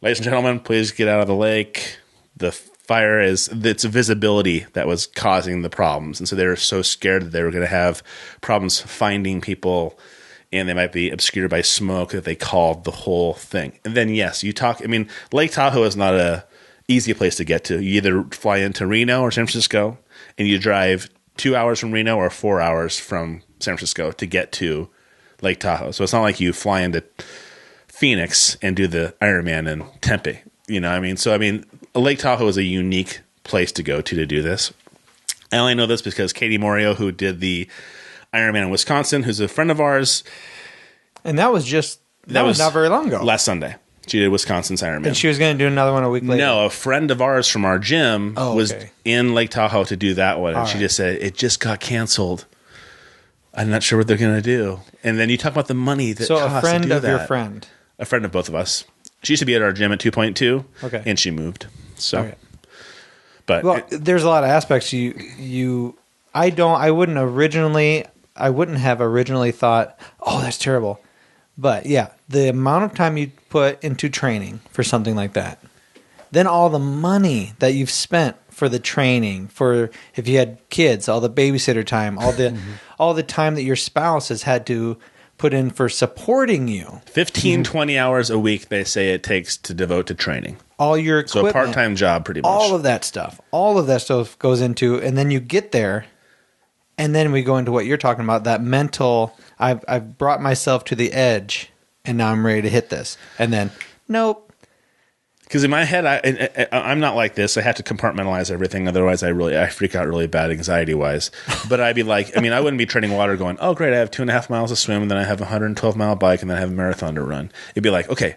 ladies and gentlemen, please get out of the lake. The fire it's visibility that was causing the problems. And so they were so scared that they were going to have problems finding people, and they might be obscured by smoke, that they called the whole thing. And then, yes, Lake Tahoe is not a easy place to get to. You either fly into Reno or San Francisco, and you drive 2 hours from Reno or 4 hours from San Francisco to get to Lake Tahoe. So it's not like you fly into Phoenix and do the Ironman in Tempe. You know what I mean? So, Lake Tahoe is a unique place to go to do this. I only know this because Katie Morio, who did the Ironman in Wisconsin, who's a friend of ours. And that was not very long ago. Last Sunday. She did Wisconsin's Ironman. And she was going to do another one a week later. No, a friend of ours from our gym was in Lake Tahoe to do that one. And she just said, it just got canceled. I'm not sure what they're going to do. And then you talk about the money that costs to do that. So a friend of your friend. A friend of both of us. She used to be at our gym at 2.2, and she moved. So, but there's a lot of aspects. I wouldn't have originally thought, oh, that's terrible. But yeah, the amount of time you put into training for something like that, then all the money that you've spent for the training, for if you had kids, all the babysitter time, all the all the time that your spouse has had to put in for supporting you. 15, 20 hours a week, they say it takes to devote to training. All your So equipment. a part-time job, pretty much. All of that stuff. All of that stuff goes into, and then you get there, and then we go into what you're talking about, that mental, I've brought myself to the edge, and now I'm ready to hit this. And then, nope. Because in my head, I'm not like this. I have to compartmentalize everything. Otherwise, I freak out really bad anxiety-wise. But I'd be like, I wouldn't be treading water going, oh, great, I have 2.5 miles to swim, and then I have a 112-mile bike, and then I have a marathon to run. It'd be like, okay,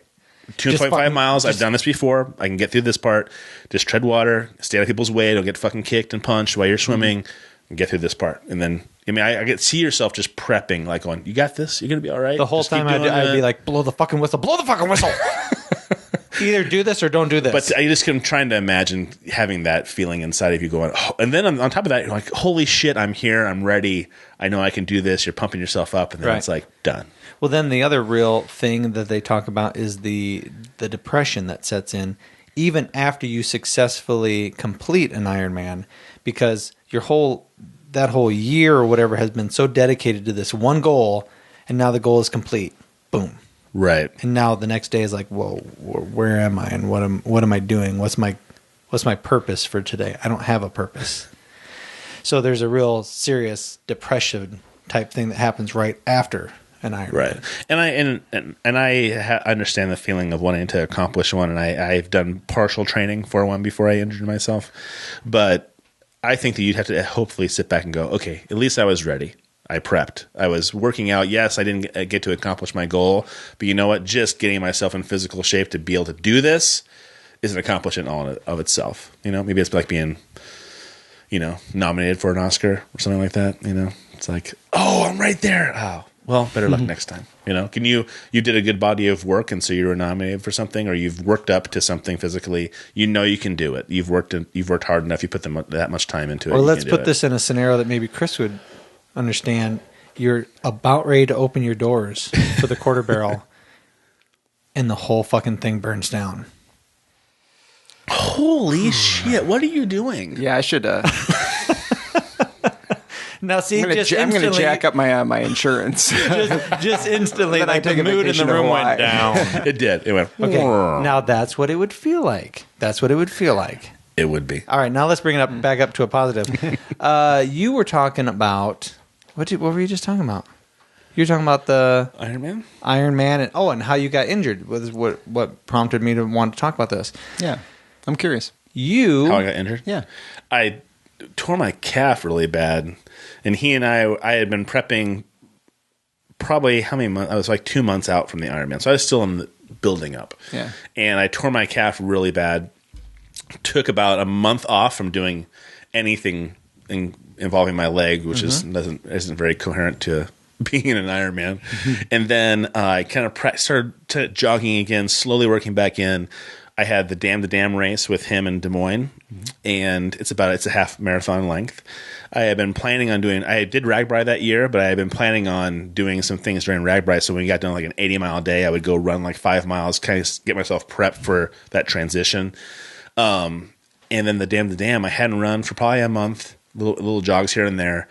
2.5 miles, I've done this before. I can get through this part. Just tread water, stay out of people's way. Don't get fucking kicked and punched while you're swimming, and get through this part. And then, I get see yourself just prepping, like going, you got this? You're going to be all right? The whole just time I'd be like, blow the fucking whistle. Blow the fucking whistle. Either do this or don't do this. But I just am trying to imagine having that feeling inside of you going, oh, and then on top of that, you're like, holy shit, I'm here, I'm ready, I know I can do this. You're pumping yourself up, and then it's like, done. Well, then the other real thing that they talk about is the depression that sets in even after you successfully complete an Ironman, because that whole year or whatever has been so dedicated to this one goal, and now the goal is complete. Boom. Right. And now the next day is like, whoa, where am I, and what am I doing? What's my purpose for today? I don't have a purpose. So there's a real serious depression type thing that happens right after an Ironman. Right. And I understand the feeling of wanting to accomplish one, and I've done partial training for one before I injured myself. But I think that you'd have to hopefully sit back and go, okay, at least I was ready. I prepped. I was working out. Yes, I didn't get to accomplish my goal, but you know what? Just getting myself in physical shape to be able to do this is an accomplishment all of itself. Maybe it's like being, nominated for an Oscar or something like that. It's like, oh, I'm right there. Oh, well, better luck next time. You did a good body of work, and so you were nominated for something, or you've worked up to something physically. You can do it. You've worked hard enough. You put that much time into it. Or let's put this in a scenario that maybe Chris would understand. You're about ready to open your doors for the quarter barrel, and the whole fucking thing burns down. Holy shit! What are you doing? Yeah, I should. Now, see, I'm going to jack up my insurance. just instantly, Then I like take the a mood in the vacation to room Hawaii. went down. It did. It went. Okay, now that's what it would feel like. It would be. All right, now let's bring it back up to a positive. You were talking about what were you just talking about? You were talking about the Ironman, and how you got injured was what prompted me to want to talk about this. Yeah, I'm curious. How I got injured? Yeah, I tore my calf really bad, and he and I had been prepping. Probably how many months? I was like 2 months out from the Ironman, so I was still in the building up. Yeah, and I tore my calf really bad. Took about a month off from doing anything involving my leg, which isn't very coherent to being in an Ironman. And then I kind of started jogging again, slowly working back in. I had the Dam to Dam race with him in Des Moines, and it's a half marathon length. I had been planning on I did Ragbri that year, but I had been planning on doing some things during Ragbri. So when we got done like an 80-mile day, I would go run like 5 miles, kind of get myself prepped for that transition. And then the Dam to Dam, I hadn't run for probably a month, little jogs here and there.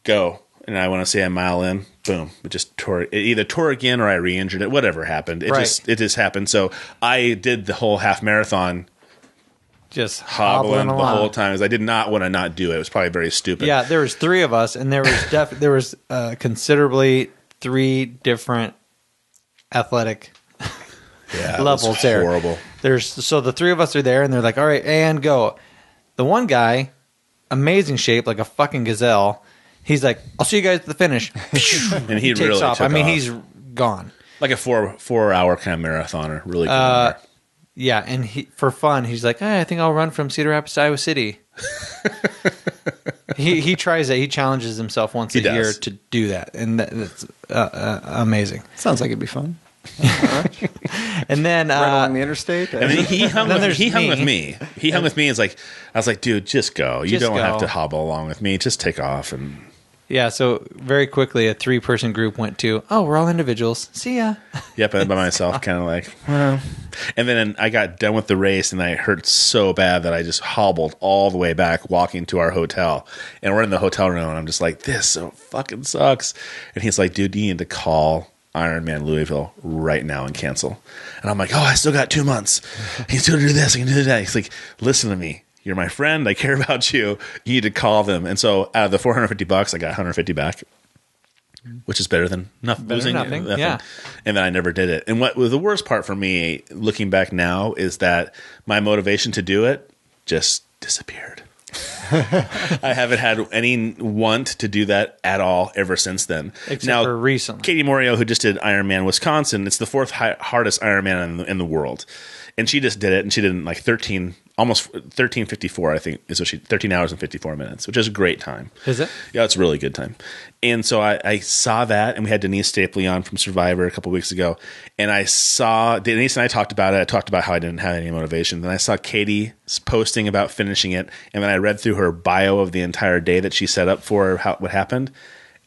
Go. And I want to say a mile in, boom, it just tore. It either tore again or I re-injured it. Whatever happened, it just happened. So I did the whole half marathon, just hobbling the whole time. Because I did not want to not do it. It was probably very stupid. Yeah, there was 3 of us, and there was considerably 3 different athletic levels there. Horrible. So the 3 of us are there, and they're like, all right, and go. The one guy, amazing shape, like a fucking gazelle. He's like, I'll see you guys at the finish. And he takes really off. took off. He's gone. Like a 4-hour kind of marathoner. Really good. Yeah, and for fun, he's like, I think I'll run from Cedar Rapids to Iowa City. He tries that. He challenges himself once a year to do that, and that's amazing. sounds like it'd be fun. And then Right along the interstate. And then he hung with me. I was like, dude, just go. You don't have go. to hobble along with me. Just take off. And Yeah, so very quickly, a 3-person group went to, oh, we're all individuals. See ya. Yep, by myself, kind of like, well. And then I got done with the race, and I hurt so bad that I just hobbled all the way back, walking to our hotel. And we're in the hotel room, and I'm just like, this so fucking sucks. And he's like, dude, you need to call Ironman Louisville right now and cancel. And I'm like, oh, I still got 2 months. I can still do this. I can do that. He's like, listen to me. You're my friend. I care about you. You need to call them. And so out of the $450, I got $150 back, which is better than losing nothing. nothing. Yeah. And then I never did it. And what was the worst part for me, looking back now, is that my motivation to do it just disappeared. I haven't had any want to do that at all ever since then. Except for recently. Katie Morio, who just did Ironman Wisconsin, it's the 4th hardest Ironman in the world. And she just did it, and she did it in like 13:54, I think, is what 13 hours and 54 minutes, which is a great time. Is it? Yeah, it's a really good time. And so I saw that, and we had Denise Stapley on from Survivor a couple weeks ago, and I saw Denise and I talked about it. I talked about how I didn't have any motivation. Then I saw Katie posting about finishing it, and then I read through her bio of the entire day that she set up for what happened,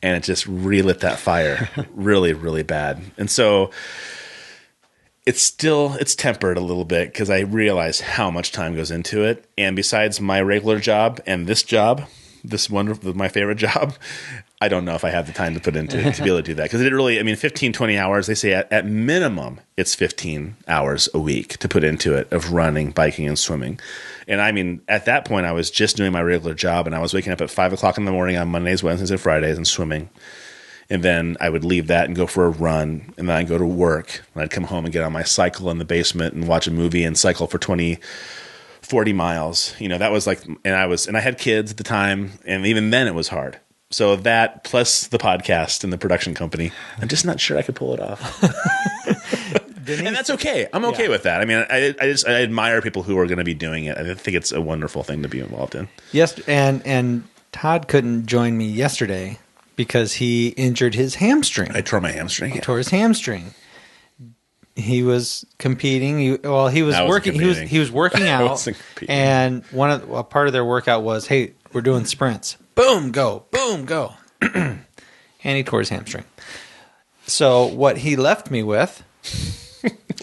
and it just relit that fire really, really bad. And so it's tempered a little bit because I realize how much time goes into it. And besides my regular job and this job, my favorite job, I don't know if I have the time to put into it to be able to do that. Because it really, 15, 20 hours, they say at minimum, it's 15 hours a week to put into it of running, biking, and swimming. And at that point, I was just doing my regular job, and I was waking up at 5 o'clock in the morning on Mondays, Wednesdays, and Fridays and swimming. And then I would leave that and go for a run, and then I'd go to work, and I'd come home and get on my cycle in the basement and watch a movie and cycle for 40 miles. That was like, and I had kids at the time, and even then it was hard. So that plus the podcast and the production company, I'm just not sure I could pull it off. And that's okay. I'm okay with that. I admire people who are going to be doing it. I think it's a wonderful thing to be involved in. Yes, and Todd couldn't join me yesterday because he injured his hamstring. I tore my hamstring. He tore his hamstring. He was competing. He was working. He was working out, and a part of their workout was, hey, we're doing sprints. Boom, go. Boom, go. And he tore his hamstring. So what he left me with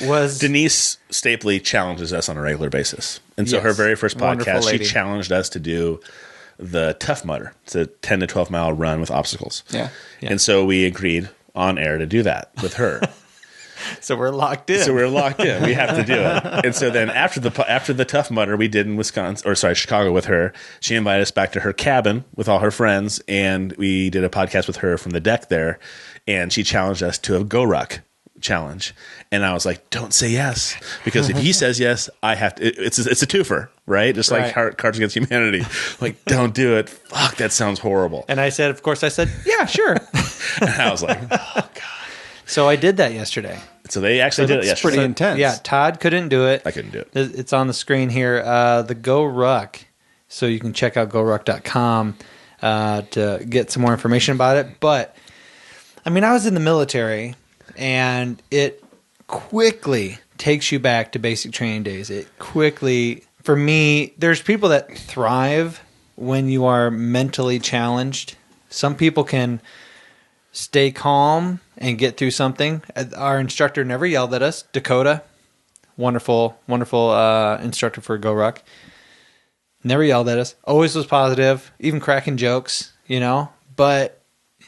was Denise Stapley challenges us on a regular basis, and so her very first podcast, she challenged us to do the Tough Mudder. It's a 10 to 12 mile run with obstacles. Yeah. And so we agreed on air to do that with her. So we're locked in. We have to do it. And so then after the Tough Mudder we did in Chicago with her, she invited us back to her cabin with all her friends, and we did a podcast with her from the deck there, and she challenged us to a GoRuck challenge. And I was like, don't say yes, because if he says yes, I have to. It's a twofer, right? Just like Cards Against Humanity. Like, don't do it. Fuck, that sounds horrible. And I said, yeah, sure. And I was like, oh God. So I did that yesterday. So they actually did it yesterday. It's pretty intense. Yeah, Todd couldn't do it. I couldn't do it. It's on the screen here. The GoRuck. So you can check out GoRuck.com to get some more information about it. But, I was in the military, and it quickly takes you back to basic training days. It quickly, for me, there's people that thrive when you are mentally challenged. Some people can stay calm and get through something. Our instructor never yelled at us. Dakota, wonderful instructor for GoRuck, never yelled at us. Always was positive, even cracking jokes, But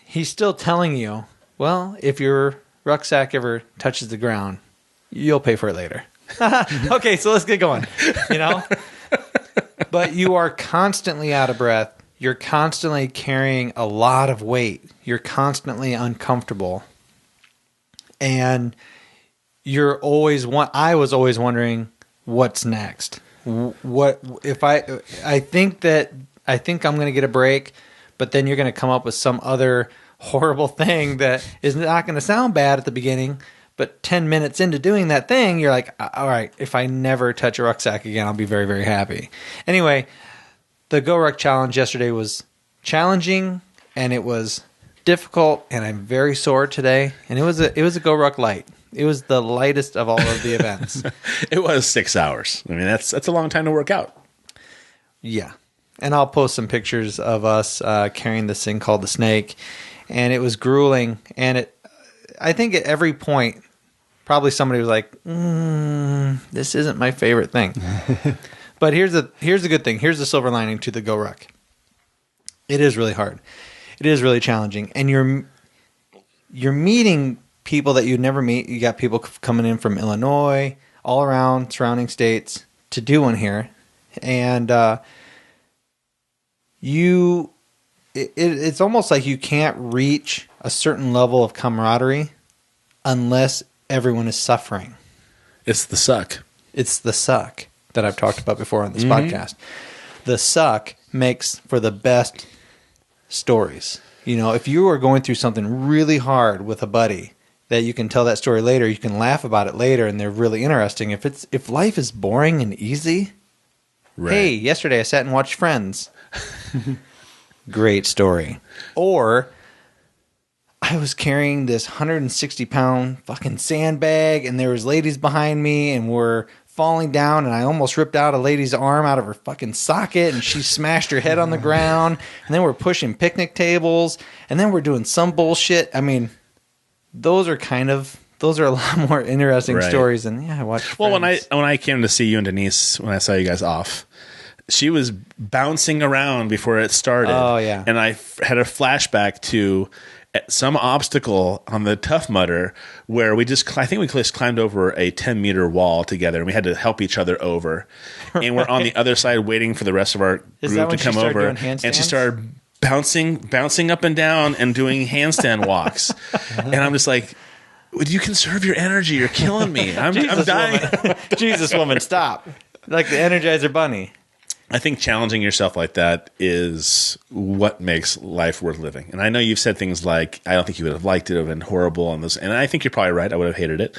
he's still telling you, well, if your rucksack ever touches the ground, you'll pay for it later. Okay, so let's get going, But you are constantly out of breath. You're constantly carrying a lot of weight. You're constantly uncomfortable. And I was always wondering, what's next? What if I think I'm going to get a break, but then you're going to come up with some other horrible thing that is not going to sound bad at the beginning, but 10 minutes into doing that thing, you're like, all right, if I never touch a rucksack again, I'll be very, very happy. Anyway, the GoRuck challenge yesterday was challenging, and it was difficult, and I'm very sore today. And it was a GoRuck light. It was the lightest of all of the events. It was 6 hours. That's a long time to work out. Yeah. And I'll post some pictures of us carrying this thing called the Snake. And it was grueling. And I think at every point, probably somebody was like, this isn't my favorite thing. But here's the good thing. Here's the silver lining to the GoRuck. It is really hard. It is really challenging. And you're meeting people that you'd never meet. You got people coming in from Illinois, all around surrounding states to do one here. And it's almost like you can't reach a certain level of camaraderie unless everyone is suffering. It's the suck. It's the suck that I've talked about before on this podcast. The suck makes for the best stories. You know, if you are going through something really hard with a buddy that you can tell that story later, you can laugh about it later, and they're really interesting. If life is boring and easy, Right. hey, yesterday I sat and watched Friends. Great story. Or I was carrying this 160-pound fucking sandbag, and there was ladies behind me, and we're falling down, and I almost ripped out a lady's arm out of her fucking socket, and she smashed her head on the ground. And then we're pushing picnic tables, and then we're doing some bullshit. I mean, those are a lot more interesting stories than I watched. Well, Friends. when I came to see you and Denise, when I saw you guys off, she was bouncing around before it started. Oh, yeah. And I had a flashback to some obstacle on the Tough Mudder where I think we just climbed over a 10-meter wall together, and we had to help each other over. And we're on the other side waiting for the rest of our group to come over. And she started bouncing up and down and doing handstand walks. And I'm just like, would you conserve your energy? You're killing me. I'm dying. Jesus, woman, stop. Like the Energizer Bunny. I think challenging yourself like that is what makes life worth living. And I know you've said things like, I don't think you would have liked it, it would have been horrible. And I think you're probably right. I would have hated it.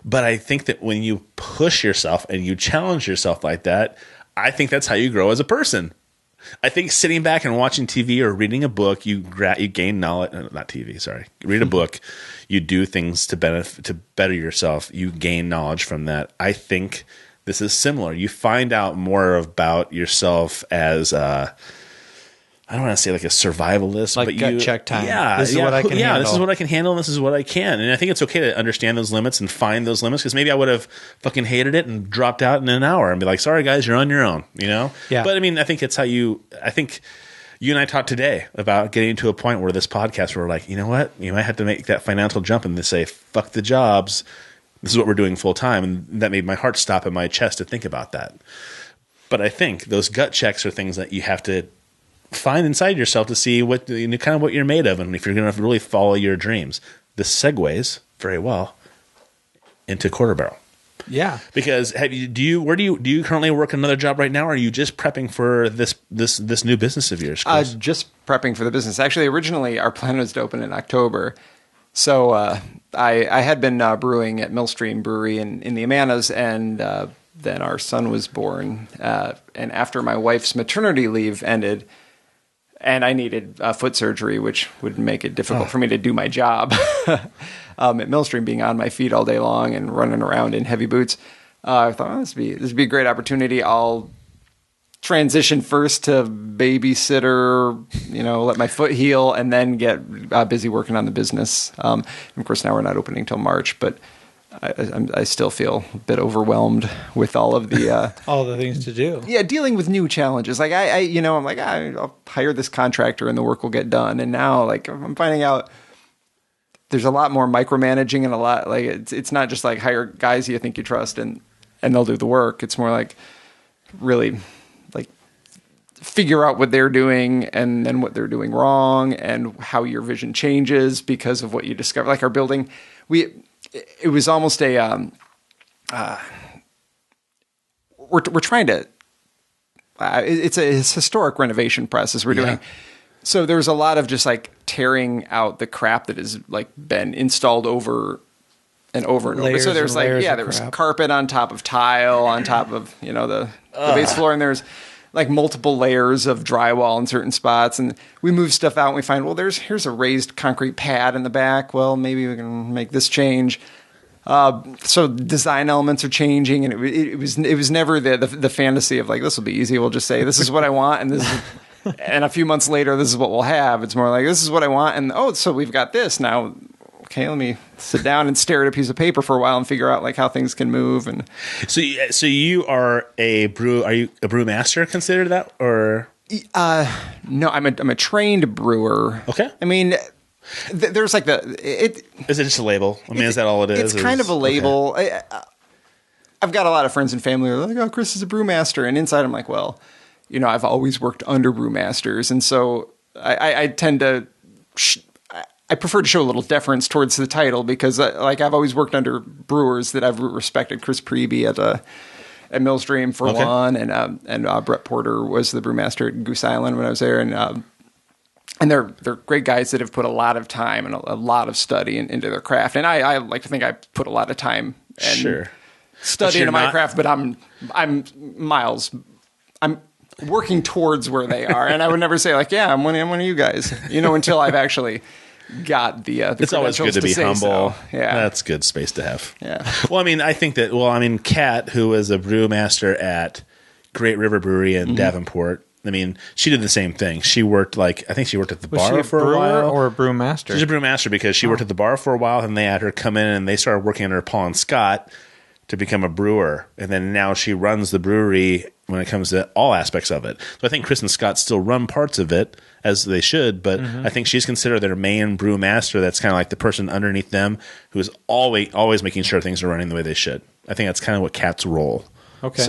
But I think that when you push yourself and you challenge yourself like that, I think that's how you grow as a person. I think sitting back and watching TV or reading a book, you gain knowledge. Not TV, sorry. Read a book. You do things to better yourself. You gain knowledge from that. I think this is similar. You find out more about yourself as I don't want to say like a survivalist, like but gut check time. This is what I can handle. This is what I can handle. And this is what I can. And I think it's okay to understand those limits and find those limits, because maybe I would have fucking hated it and dropped out in an hour and be like, sorry guys, you're on your own, you know? Yeah. But I mean, I think it's how you and I talked today about getting to a point where this podcast, we're like, you know what? You might have to make that financial jump and say, fuck the jobs. This is what we're doing full time. And that made my heart stop in my chest to think about that. But I think those gut checks are things that you have to find inside yourself to see what kind of what you're made of, and if you're going to really follow your dreams. This segues very well into Quarter Barrel. Yeah, because do you currently work another job right now, or are you just prepping for this new business of yours, Chris? Just prepping for the business. Actually, originally our plan was to open in October. So I had been brewing at Millstream Brewery in the Amanas, and then our son was born. And after my wife's maternity leave ended, and I needed foot surgery, which would make it difficult for me to do my job at Millstream, being on my feet all day long and running around in heavy boots. I thought, this would be a great opportunity. I'll transition first to babysitter, let my foot heal, and then get busy working on the business. Of course, now we're not opening till March, but I still feel a bit overwhelmed with all of the all the things to do. Yeah, dealing with new challenges. Like I'm like, I'll hire this contractor and the work will get done. And now, like, I'm finding out there's a lot more micromanaging, and a lot like it's not just like hire guys you think you trust and they'll do the work. It's more like really like figure out what they're doing and then what they're doing wrong and how your vision changes because of what you discover. Like our building, it was almost a we're trying to it's a historic renovation process we're doing. So there was a lot of just like tearing out the crap that has like been installed over and over and over. So there's there was carpet on top of tile on top of the base floor, and there's like multiple layers of drywall in certain spots, and we move stuff out and we find, well, here's a raised concrete pad in the back. Well, maybe we can make this change. So design elements are changing, and it was never the fantasy of like, this will be easy. We'll just say, this is what I want, and this is, and a few months later, this is what we'll have. It's more like, this is what I want, and so we've got this now. Okay, let me sit down and stare at a piece of paper for a while and figure out like how things can move. And so you are a brew? Are you a brewmaster considered that, or? No, I'm a trained brewer. Okay, I mean, there's like Is it just a label? I mean, is that all it is? It's kind of a label. Okay. I've got a lot of friends and family who are like, "Oh, Chris is a brewmaster," and inside I'm like, well, I've always worked under brewmasters, and so I tend to. I prefer to show a little deference towards the title because, I've always worked under brewers that I've respected. Chris Preby at Mill's Dream for one, and Brett Porter was the brewmaster at Goose Island when I was there, and they're great guys that have put a lot of time and a lot of study into their craft. And I like to think I put a lot of time and study into my craft, but I'm working towards where they are, and I would never say like, yeah, I'm one of you guys, until I've actually got the it's always good to be humble. So. Yeah, that's good space to have. Yeah. Well, I mean, I think that. Well, I mean, Kat, who was a brewmaster at Great River Brewery in Davenport. I mean, she did the same thing. She worked I think she worked at the bar for a while, or a brewmaster. She's a brewmaster because she worked at the bar for a while, and they had her come in and they started working under Paul and Scott to become a brewer, and then now she runs the brewery when it comes to all aspects of it. So I think Chris and Scott still run parts of it as they should, but I think she's considered their main brewmaster. That's kind of like the person underneath them who is always making sure things are running the way they should. I think that's kind of what Kat's role. Okay.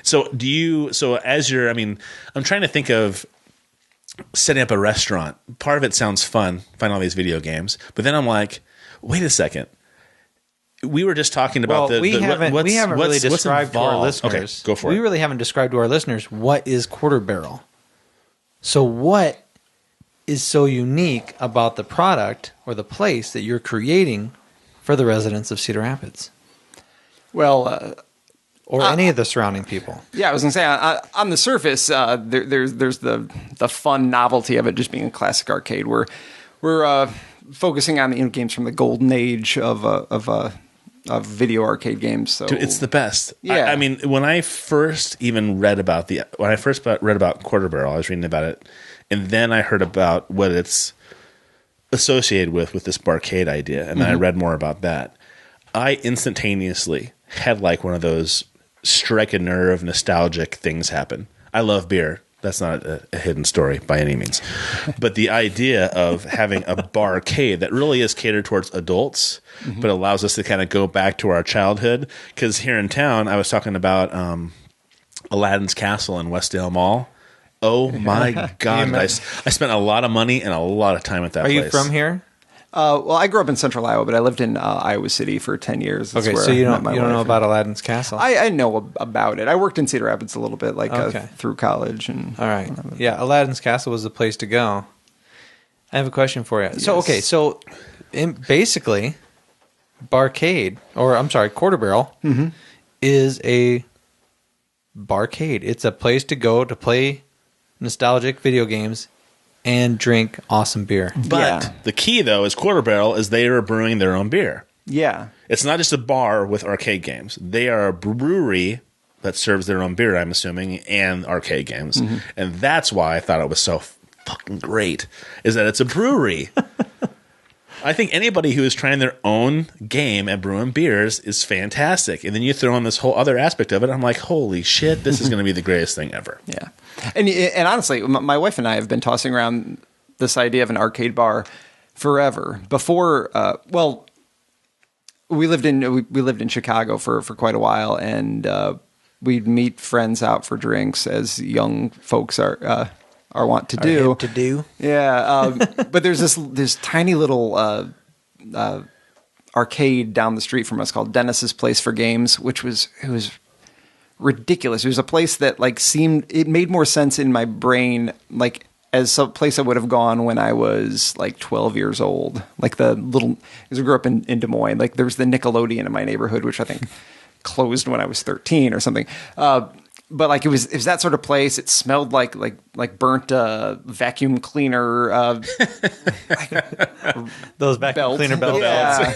So as you're, I mean, I'm trying to think of setting up a restaurant. Part of it sounds fun, find all these video games, but then I'm like, wait a second. We were just talking about we haven't really described to our listeners. Okay, go for it. We really haven't described to our listeners what is Quarter Barrel. So what is so unique about the product or the place that you're creating for the residents of Cedar Rapids? Well, or any of the surrounding people. Yeah, I was going to say, on the surface, there's the fun novelty of it just being a classic arcade. We're focusing on games from the golden age of video arcade games. So dude, it's the best. Yeah. I mean, when I first read about Quarter Barrel, I was reading about it, and then I heard about what it's associated with this barcade idea, and then I read more about that. I instantaneously had like one of those strike a nerve nostalgic things happen. I love beer. That's not a hidden story by any means. But the idea of having a barcade that really is catered towards adults, but allows us to kind of go back to our childhood. Because here in town, I was talking about Aladdin's Castle in Westdale Mall. Oh, my God. I spent a lot of money and a lot of time at that place. Are you from here? Well, I grew up in Central Iowa, but I lived in Iowa City for 10 years. That's okay, so you don't know about Aladdin's Castle? I know about it. I worked in Cedar Rapids a little bit, through college. And all right, yeah, Aladdin's Castle was the place to go. I have a question for you. Yes. So basically, Quarter Barrel is a barcade. It's a place to go to play nostalgic video games and drink awesome beer. But the key, though, is Quarter Barrel is they are brewing their own beer. Yeah. It's not just a bar with arcade games. They are a brewery that serves their own beer, I'm assuming, and arcade games. And that's why I thought it was so fucking great, is that it's a brewery. I think anybody who is trying their own game at brewing beers is fantastic. And then you throw in this whole other aspect of it. I'm like, holy shit, this is going to be the greatest thing ever. Yeah. And honestly, my wife and I have been tossing around this idea of an arcade bar forever. Before, we lived in Chicago for quite a while, and we'd meet friends out for drinks, as young folks are wont to do. Yeah, but there's this tiny little arcade down the street from us called Dennis's Place for Games, which was ridiculous. It was a place that it made more sense in my brain as a place I would have gone when I was 12 years old. As I grew up in Des Moines, there was the Nickelodeon in my neighborhood, which I think closed when I was 13 or something. but like it was that sort of place. It smelled like burnt vacuum cleaner, Those vacuum cleaner belts. Yeah,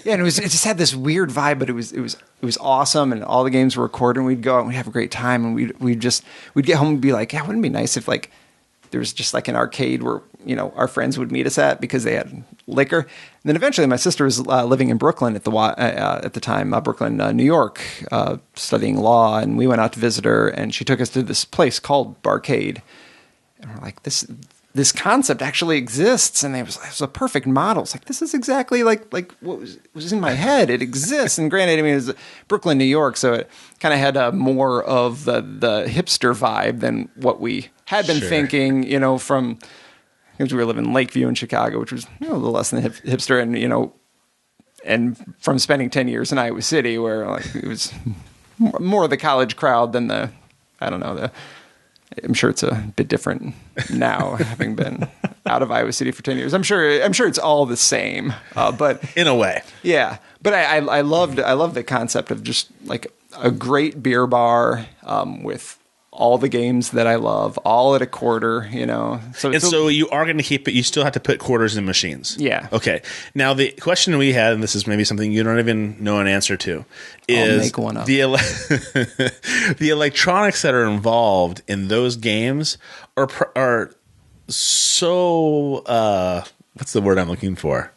yeah, and it just had this weird vibe, but it was awesome, and all the games were recorded. And we'd go out and we'd have a great time, and we'd get home and be like, yeah, wouldn't it be nice if like there was just like an arcade where our friends would meet us at because they had liquor. And then eventually, my sister was living in Brooklyn at the time, Brooklyn, New York, studying law, and we went out to visit her, and she took us to this place called Barcade, and we're like, this concept actually exists, and it was a perfect model. It's like, this is exactly like what was in my head. It exists, and granted, I mean, it was Brooklyn, New York, so it kind of had more of the hipster vibe than what we had been thinking, from. Because we were living in Lakeview in Chicago, which was a little less than hipster, and from spending 10 years in Iowa City, where like it was more of the college crowd than I'm sure it's a bit different now, having been out of Iowa City for 10 years. I'm sure it's all the same, but in a way, yeah. But I loved the concept of just like a great beer bar with all the games that I love, all at a quarter, So you are going to keep it. You still have to put quarters in machines. Yeah. Okay. Now the question we had, and this is maybe something you don't even know an answer to, is I'll make one up. The electronics that are involved in those games are so what's the word I'm looking for?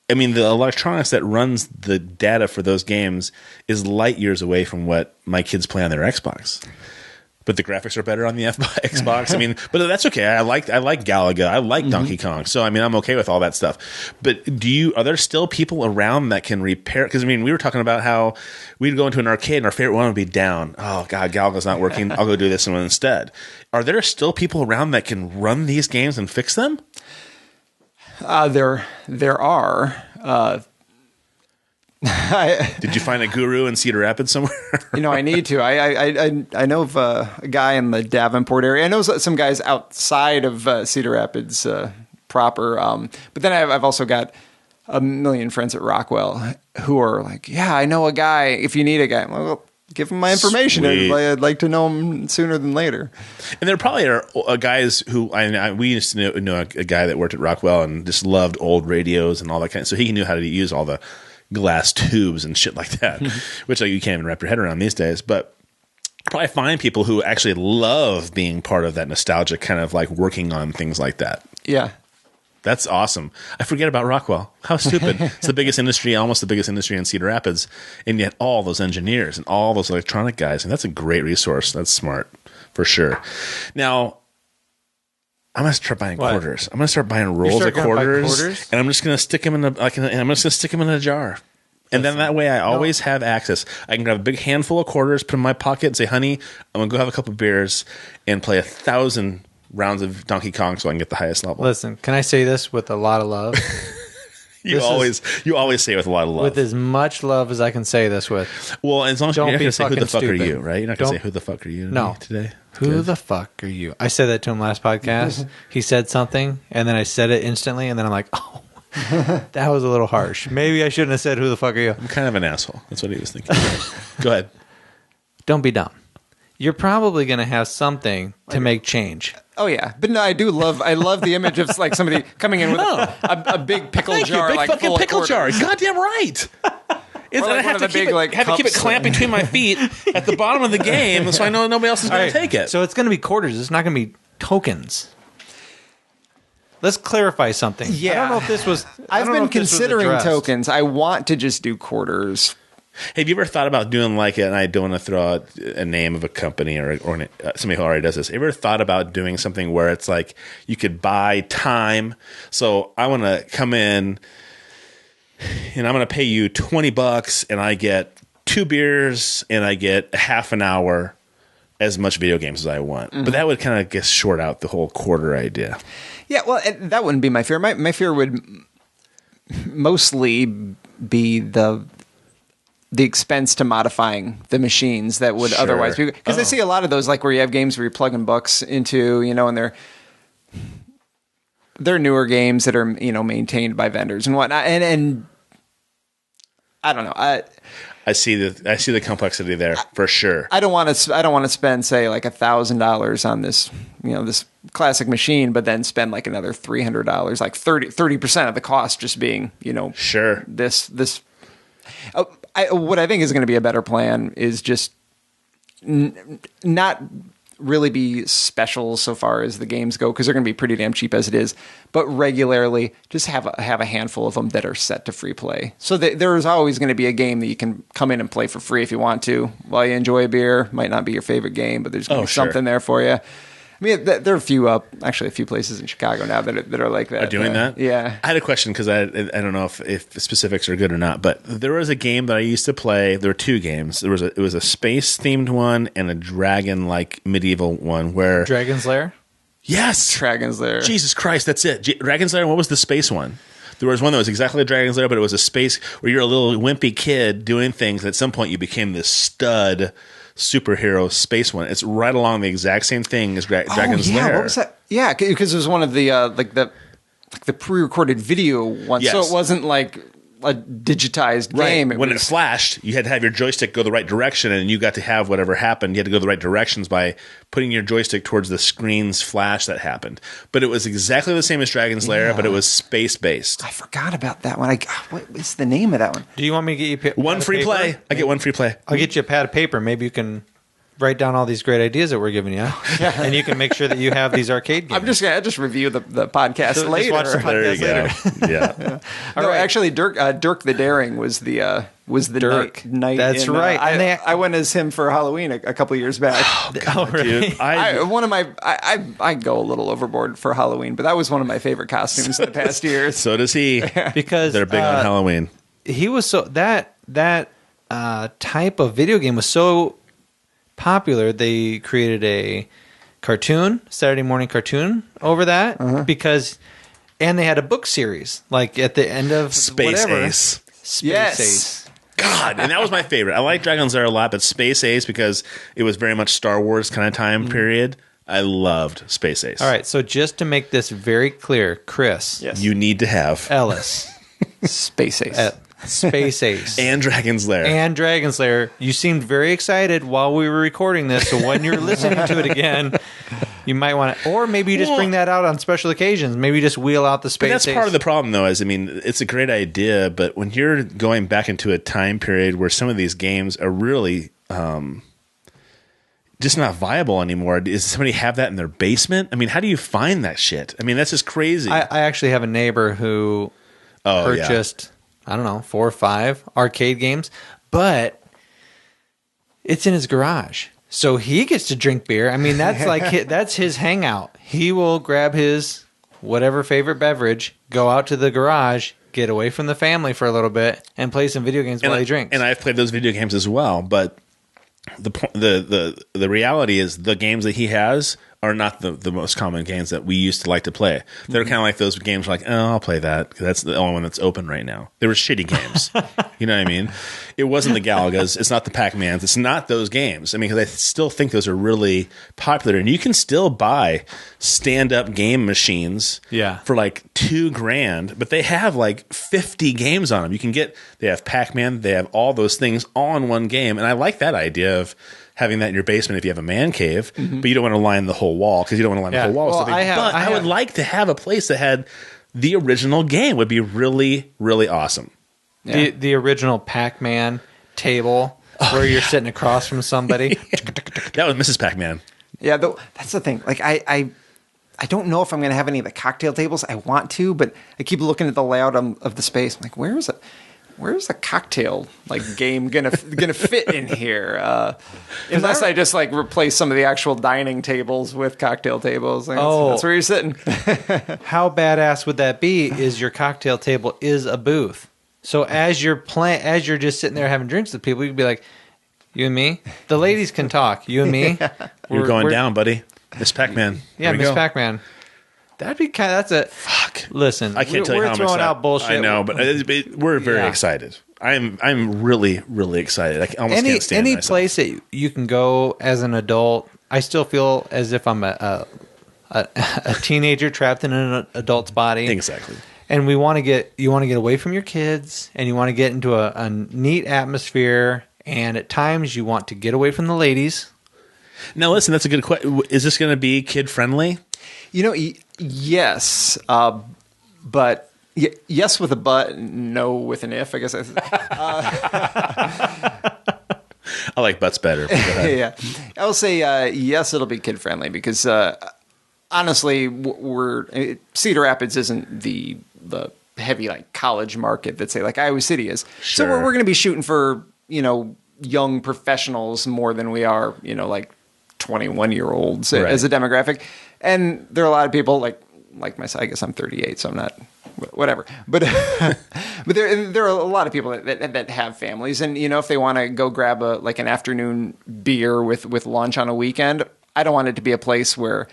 I mean, the electronics that runs the data for those games is light years away from what my kids play on their Xbox. But the graphics are better on the Xbox. I mean, but that's okay. I like Galaga. I like Donkey Kong. So I mean, I'm okay with all that stuff. But are there still people around that can repair? Because I mean, we were talking about how we'd go into an arcade and our favorite one would be down. Oh God, Galaga's not working. I'll go do this one instead. Are there still people around that can run these games and fix them? There are. Did you find a guru in Cedar Rapids somewhere? I need to. I know of a guy in the Davenport area. I know some guys outside of Cedar Rapids proper. But then I've also got a million friends at Rockwell who are like, yeah, I know a guy. If you need a guy, well, give him my information. I'd like to know him sooner than later. And there probably are guys who we used to know a guy that worked at Rockwell and just loved old radios and all that kind of. So he knew how to use all the glass tubes and shit like that, which you can't even wrap your head around these days. But probably find people who actually love being part of that nostalgic kind of like working on things like that. Yeah. That's awesome. I forget about Rockwell. How stupid. It's the biggest industry, almost the biggest industry in Cedar Rapids. And yet all those engineers and all those electronic guys. And that's a great resource. That's smart for sure. Now, I'm going to start buying quarters. I'm going to start buying rolls of quarters. And I'm just going to stick them in a jar. And then that way I always have access. I can grab a big handful of quarters, put them in my pocket and say, honey, I'm going to go have a couple of beers and play 1,000 rounds of Donkey Kong so I can get the highest level. Listen, can I say this with a lot of love? You always say it with a lot of love. With as much love as I can say this with. Well, as long as you're not going to say who the fuck stupid. are you, right? You're not going to say who the fuck are you today? Who the fuck are you? I said that to him last podcast. He said something, and then I said it instantly, and then I'm like, oh, that was a little harsh. Maybe I shouldn't have said who the fuck are you. I'm kind of an asshole. That's what he was thinking. Go ahead. Don't be dumb. You're probably going to have something to make change. Oh yeah, but no, I love the image of like somebody coming in with a big pickle jar, big like fucking full pickle of jar. Goddamn right. I have to keep it clamped between my feet at the bottom of the game, so I know nobody else is going to take it. So it's going to be quarters. It's not going to be tokens. Let's clarify something. Yeah. I don't know if this was. I've been considering tokens. I want to just do quarters. Have you ever thought about doing like it? And I don't want to throw out a name of a company or somebody who already does this. Have you ever thought about doing something where it's like you could buy time? So I want to come in and I'm going to pay you $20 and I get 2 beers and I get half an hour as much video games as I want. Mm-hmm. But that would kind of get short out the whole quarter idea. Yeah, well, that wouldn't be my fear. My fear would mostly be the expense to modifying the machines that would otherwise be, because I see a lot of those, like where you have games where you're plugging bucks into, and they're newer games that are, maintained by vendors and whatnot. And I don't know. I see the complexity there for sure. I don't want to spend, say, like $1,000 on this, this classic machine, but then spend like another $300, like 30% of the cost just being, Sure. This. What I think is going to be a better plan is just not really be special so far as the games go, because they're going to be pretty damn cheap as it is, but regularly just have a handful of them that are set to free play. So there's always going to be a game that you can come in and play for free if you want to while you enjoy a beer. Might not be your favorite game, but there's going to be something there for you. I mean, there are a few places in Chicago now that are like that. Are doing that? Yeah. I had a question because I don't know if specifics are good or not, but there was a game that I used to play. There were two games. It was a space themed one and a dragon like medieval one where Dragon's Lair. Yes, Dragon's Lair. Jesus Christ, that's it. Dragon's Lair. What was the space one? There was one that was exactly a Dragon's Lair, but it was a space where you're a little wimpy kid doing things. At some point, you became this stud superhero space one. It's right along the exact same thing as Dragon's Lair. What was that? Yeah, because it was one of the the pre-recorded video ones, Yes. so it wasn't like a digitized game. When it flashed, you had to have your joystick go the right direction, and you got to have whatever happened. You had to go the right directions by putting your joystick towards the screen's flash that happened. But it was exactly the same as Dragon's Lair, but it was space-based. I forgot about that one. What is the name of that one? Do you want me to get you One free play. I get one free play. I'll get you a pad of paper. Maybe you can write down all these great ideas that we're giving you, and you can make sure that you have these arcade games. I'm just gonna review the podcast later. Just watch the There you podcast go. later. Yeah. No, actually, Dirk the Daring was the Dirk. knight. That's right. And I went as him for Halloween a couple years back. Oh, really? Dude, I go a little overboard for Halloween, but that was one of my favorite costumes in the past years. so does he. Because They're big on Halloween. he was so that type of video game was so popular. They created a Saturday morning cartoon over that and they had a book series like at the end of Space whatever. Ace. Space Ace. God, and that was my favorite. I like Dragon's Lair a lot, but Space Ace, because it was very much Star Wars kind of time period, I loved Space Ace. All right, so just to make this very clear, Chris You need to have Ellis Space Ace. at Space Ace and Dragon's Lair. and Dragon's Lair. You seemed very excited while we were recording this, so when you're listening to it again, you might want to, or maybe you just bring that out on special occasions. Maybe you just wheel out the Space But that's Ace. part of the problem, though. It's a great idea, but when you're going back into a time period where some of these games are really just not viable anymore, does somebody have that in their basement? I mean, how do you find that shit? I mean, that's just crazy. I actually have a neighbor who purchased, I don't know, 4 or 5 arcade games, but it's in his garage. So he gets to drink beer. I mean, that's like that's his hangout. He will grab his whatever favorite beverage, go out to the garage, get away from the family for a little bit, and play some video games while he drinks. And I've played those video games as well, but the reality is the games that he has are not the most common games that we used to like to play. They're kind of like those games like, oh, I'll play that because that's the only one that's open right now. They were shitty games. You know what I mean? It wasn't the Galagas. It's not the Pac-Mans. It's not those games. I mean, because I still think those are really popular. And you can still buy stand-up game machines for like $2,000, but they have like 50 games on them. They have Pac-Man. They have all those things all in one game. And I like that idea of having that in your basement if you have a man cave, but you don't want to line the whole wall because you don't want to line the whole wall. Well, But I would like to have a place that had the original game. Would be really, really awesome. Yeah. The original Pac-Man table where you're sitting across from somebody. That was Mrs. Pac-Man. Yeah, that's the thing. Like I don't know if I'm going to have any of the cocktail tables. I want to, but I keep looking at the layout of the space. I'm like, where's a cocktail game gonna fit in here? Unless I just like replace some of the actual dining tables with cocktail tables. Like, that's where you're sitting. How badass would that be? Is your cocktail table is a booth? So as you're just sitting there having drinks with people, you can be like, "You and me." The ladies can talk. You and me. You're going down, buddy. Miss Pac-Man. Yeah, Miss Pac-Man. That'd be kind of, that's a fuck. Listen, I can't tell you how much we're throwing out bullshit. I know, but we're very excited. I'm really, really excited. I almost can't stand any myself. place that you can go as an adult. I still feel as if I'm a teenager trapped in an adult's body. Exactly. And you want to get away from your kids, and you want to get into a neat atmosphere. And at times, you want to get away from the ladies. Now, listen, that's a good question. Is this going to be kid friendly? Yes, but yes with a but, no with an if. I guess. I like butts better. Yeah, I will say yes. It'll be kid friendly because honestly, Cedar Rapids isn't the heavy like college market that say like Iowa City is. Sure. So we're going to be shooting for young professionals more than we are like 21-year-olds as a demographic. And there are a lot of people like myself. I guess I'm 38, so I'm not whatever. But but there are a lot of people that have families, and if they want to go grab an afternoon beer with lunch on a weekend, I don't want it to be a place where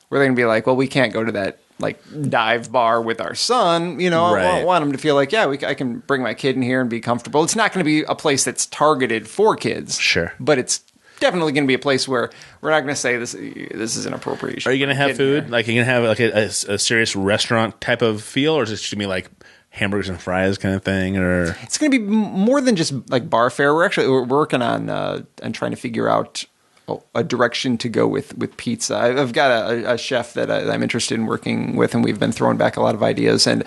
they're going to be like, well, we can't go to that like dive bar with our son. Right. I want them to feel like, I can bring my kid in here and be comfortable. It's not going to be a place that's targeted for kids. Sure. But it's definitely going to be a place where we're not going to say this is an appropriation. Are you going to have food? Like, are you going to have like a serious restaurant type of feel, or is it just going to be like hamburgers and fries kind of thing? Or it's going to be more than just like bar fare. We're working on trying to figure out a direction to go with pizza. I've got a chef that I'm interested in working with, and we've been throwing back a lot of ideas. And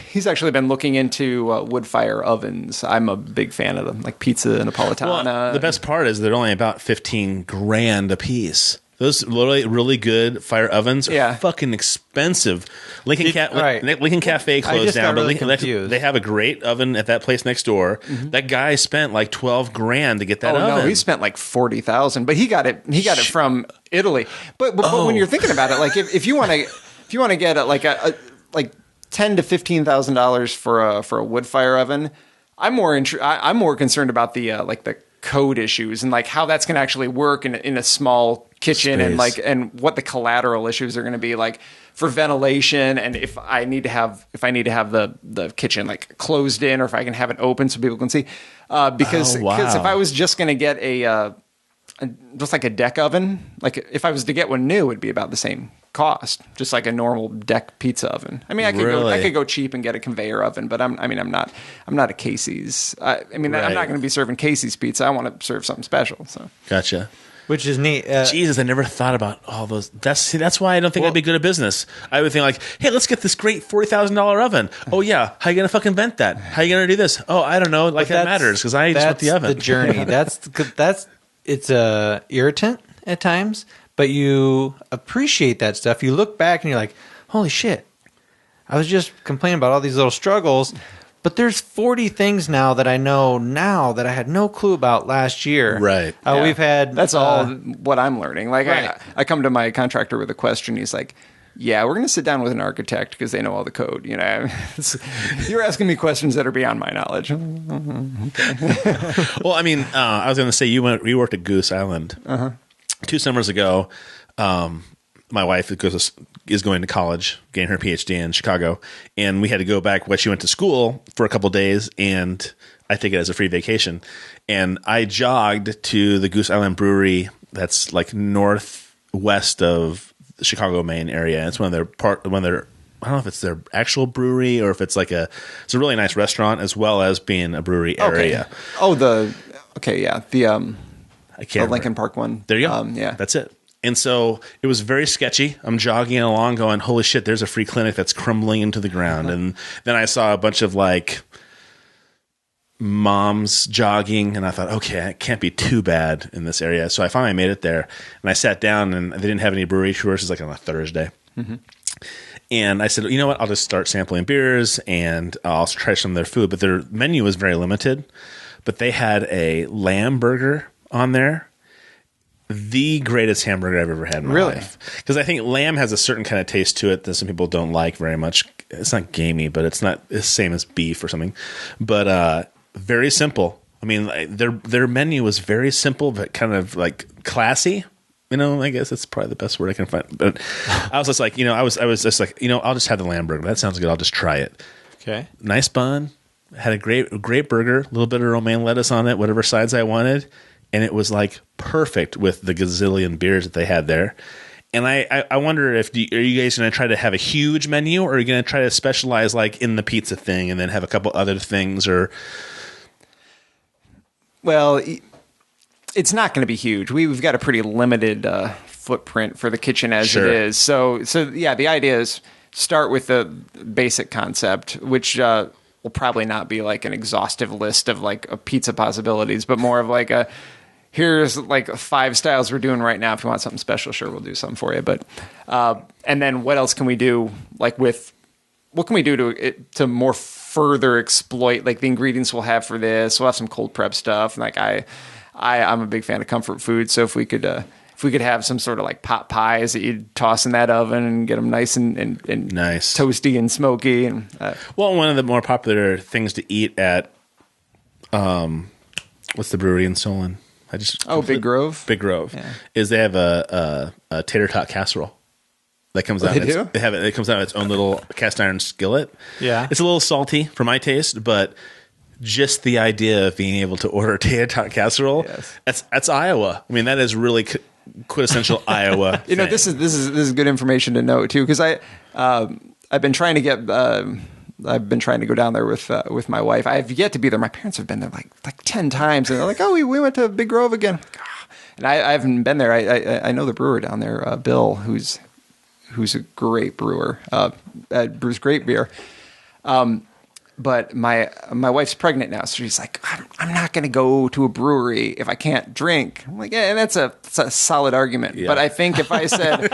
he's actually been looking into wood fire ovens. I'm a big fan of them, like pizza Napolitana. Well, the best part is they're only about $15,000 a piece. Those really good fire ovens are fucking expensive. Lincoln Cafe closed down, but they have a great oven at that place next door. Mm-hmm. That guy spent like $12,000 to get that oven. No, he spent like $40,000, but he got it from Italy. But when you're thinking about it, like if you want to get like $10,000 to $15,000 for a wood fire oven, I'm more concerned about the code issues and like how that's going to actually work in a small kitchen space. and what the collateral issues are going to be like for ventilation, and if I need to have the kitchen like closed in, or if I can have it open so people can see, because if I was just going to get just like a deck oven, like if I was to get one new, it'd be about the same cost, just like a normal deck pizza oven. I mean, I could go cheap and get a conveyor oven, but I'm not a Casey's. I'm not going to be serving Casey's pizza. I want to serve something special. So gotcha. Which is neat. Jesus, I never thought about all those. That's why I don't think I'd be good at business. I would think like, hey, let's get this great $40,000 oven. Oh yeah, how are you gonna fucking vent that? How are you gonna do this? Oh, I don't know. Like that matters because I just want the oven. The journey. It's a irritant at times, but you appreciate that stuff. You look back and you're like, holy shit, I was just complaining about all these little struggles. But there's 40 things now that I know now that I had no clue about last year. Right. We've had... That's all what I'm learning. Like, right. I come to my contractor with a question. He's like, yeah, we're going to sit down with an architect because they know all the code. You're asking me questions that are beyond my knowledge. Okay. Well, I mean, I was going to say, you worked at Goose Island 2 summers ago. My wife is going to college, getting her PhD in Chicago, and we had to go back when she went to school for a couple of days, and I take it as a free vacation. And I jogged to the Goose Island Brewery that's like northwest of the Chicago, Maine area. It's one of their I don't know if it's their actual brewery or if it's it's a really nice restaurant as well as being a brewery area. Oh, the Lincoln Park one. There you go. Yeah, that's it. And so it was very sketchy. I'm jogging along going, holy shit, there's a free clinic that's crumbling into the ground. And then I saw a bunch of like moms jogging, and I thought, okay, it can't be too bad in this area. So I finally made it there, and I sat down, and they didn't have any brewery tours. It was like on a Thursday. Mm-hmm. And I said, you know what, I'll just start sampling beers, and I'll try some of their food. But their menu was very limited. But they had a lamb burger on there. The greatest hamburger I've ever had in my life. Because I think lamb has a certain kind of taste to it that some people don't like very much. It's not gamey, but it's not the same as beef or something. But very simple. I mean, their menu was very simple, but kind of like classy. I guess that's probably the best word I can find. But I was just like, I was just like, I'll just have the lamb burger. That sounds good. I'll just try it. Okay. Nice bun. Had a great burger. A little bit of romaine lettuce on it, whatever sides I wanted. And it was like perfect with the gazillion beers that they had there. And I wonder if are you guys going to try to have a huge menu, or are you going to try to specialize like in the pizza thing and then have a couple other things? Or well, it's not going to be huge. We've got a pretty limited footprint for the kitchen as it is. So yeah, the idea is start with the basic concept, which will probably not be like an exhaustive list of like pizza possibilities, but more of like here's like 5 styles we're doing right now. If you want something special, sure, we'll do something for you. But and then what else can we do? Like what can we do to more further exploit like the ingredients we'll have for this? We'll have some cold prep stuff. And like I'm a big fan of comfort food, so if we could have some sort of like pot pies that you'd toss in that oven and get them nice and nice, toasty and smoky. And well, one of the more popular things to eat at what's the brewery in Solon? Big Grove. Big Grove is they have a tater tot casserole that comes out. It comes out of its own little cast iron skillet. Yeah, it's a little salty for my taste, but just the idea of being able to order tater tot casserole, that's Iowa. I mean, that is really quintessential Iowa. You know, this is good information to know too, because I've been trying to get. I've been trying to go down there with my wife. I have yet to be there. My parents have been there like 10 times, and they're like, "Oh, we went to Big Grove again." And I haven't been there. I know the brewer down there, Bill, who's a great brewer, brews great beer. But my wife's pregnant now, so she's like, I'm not going to go to a brewery if I can't drink. I'm like, yeah, and that's a solid argument. Yeah. But I think if I said,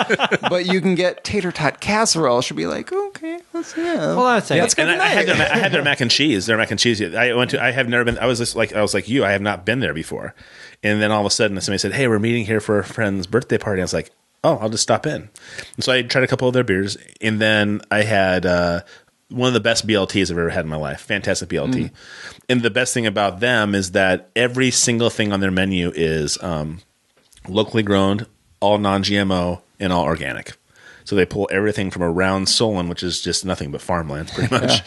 but you can get tater tot casserole, she'll be like, okay, let's Well, that's good. And I had their mac and cheese. Their mac and cheese. I have never been. I was like you. I have not been there before. And then all of a sudden, somebody said, "Hey, we're meeting here for a friend's birthday party." I was like, "Oh, I'll just stop in." And so I tried a couple of their beers, and then I had one of the best BLTs I've ever had in my life. Fantastic BLT. And the best thing about them is that every single thing on their menu is locally grown, all non-GMO, and all organic. So they pull everything from around Solon, which is just nothing but farmland, pretty much,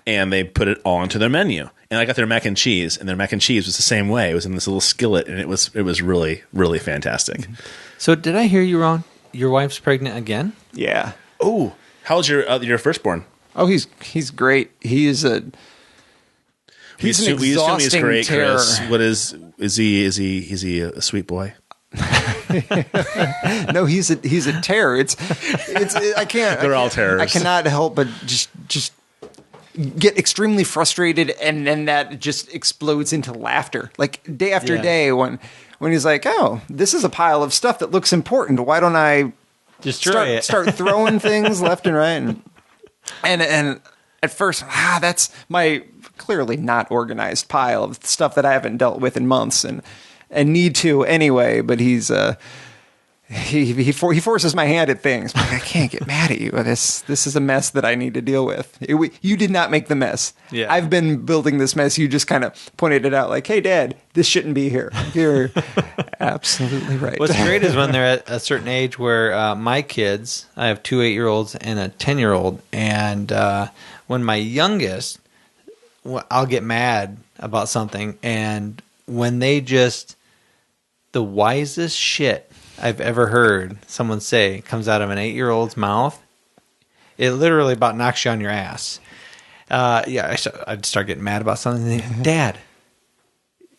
and they put it all into their menu. And I got their mac and cheese, and their mac and cheese was the same way. It was in this little skillet, and it was really, really fantastic. So did I hear you wrong? Your wife's pregnant again? Yeah. Oh, how's your firstborn? Oh, he's great. He's an exhausting great, terror. Chris. What is he a sweet boy? No, he's a terror. It's I can't. They're all terrors. I cannot help but just get extremely frustrated, and then that just explodes into laughter. Like day after day when he's like, "Oh, this is a pile of stuff that looks important. Why don't I just start throwing things left and right?" And at first, that's my clearly not organized pile of stuff that I haven't dealt with in months and need to anyway. But he forces my hand at things. But I can't get mad at you. This is a mess that I need to deal with. You did not make the mess. Yeah. I've been building this mess. You just kind of pointed it out like, "Hey, Dad, this shouldn't be here." You're absolutely right. What's great is when they're at a certain age where my kids, I have 2 8-year-olds and a 10-year-old, and when my youngest, I'll get mad about something, and when they just, the wisest shit I've ever heard someone say comes out of an 8-year-old's mouth, it literally about knocks you on your ass. I'd start getting mad about something. And think, "Dad,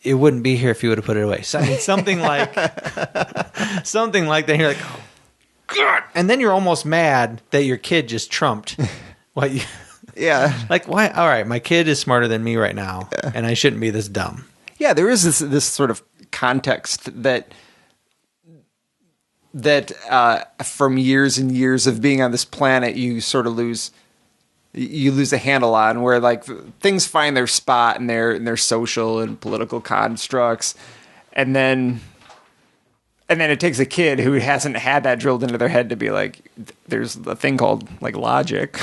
it wouldn't be here if you would have put it away." So, I mean, something like that. You're like, "Oh, God!" And then you're almost mad that your kid just trumped what you. Yeah. Like, why? All right, my kid is smarter than me right now, and I shouldn't be this dumb. Yeah, there is this sort of context that from years and years of being on this planet, you sort of lose a handle on, where like things find their spot in their social and political constructs, and then it takes a kid who hasn't had that drilled into their head to be like, there's a thing called like logic.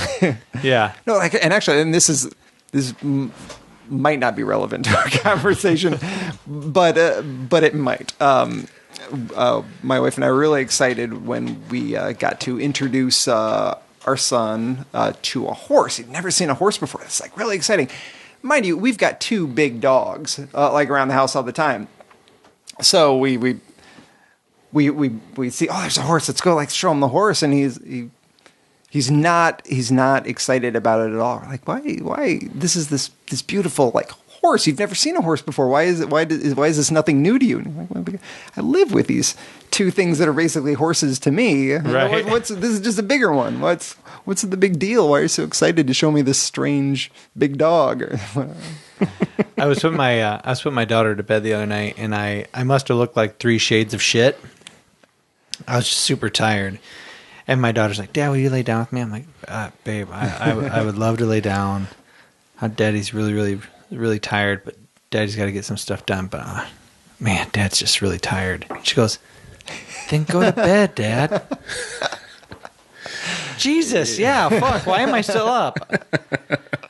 Yeah. No, like, and actually, and this might not be relevant to our conversation, but it might. My wife and I were really excited when we got to introduce our son to a horse. He'd never seen a horse before. It's like really exciting. Mind you, we've got 2 big dogs like around the house all the time. So we we see, oh, there's a horse. Let's go, like, show him the horse, and he's not excited about it at all. We're like, why? This is this beautiful, like, horse. You've never seen a horse before. Why is this nothing new to you? And he's like, well, I live with these two things that are basically horses to me. Right. This is just a bigger one. What's the big deal? Why are you so excited to show me this strange big dog? I was putting my daughter to bed the other night, and I must have looked like 3 shades of shit. I was just super tired. And my daughter's like, Dad, will you lay down with me? I'm like, babe, I would love to lay down. Daddy's really, really, really tired, but Daddy's got to get some stuff done. But, man, Dad's just really tired. She goes, then go to bed, Dad. Jesus, yeah, fuck. Why am I still up?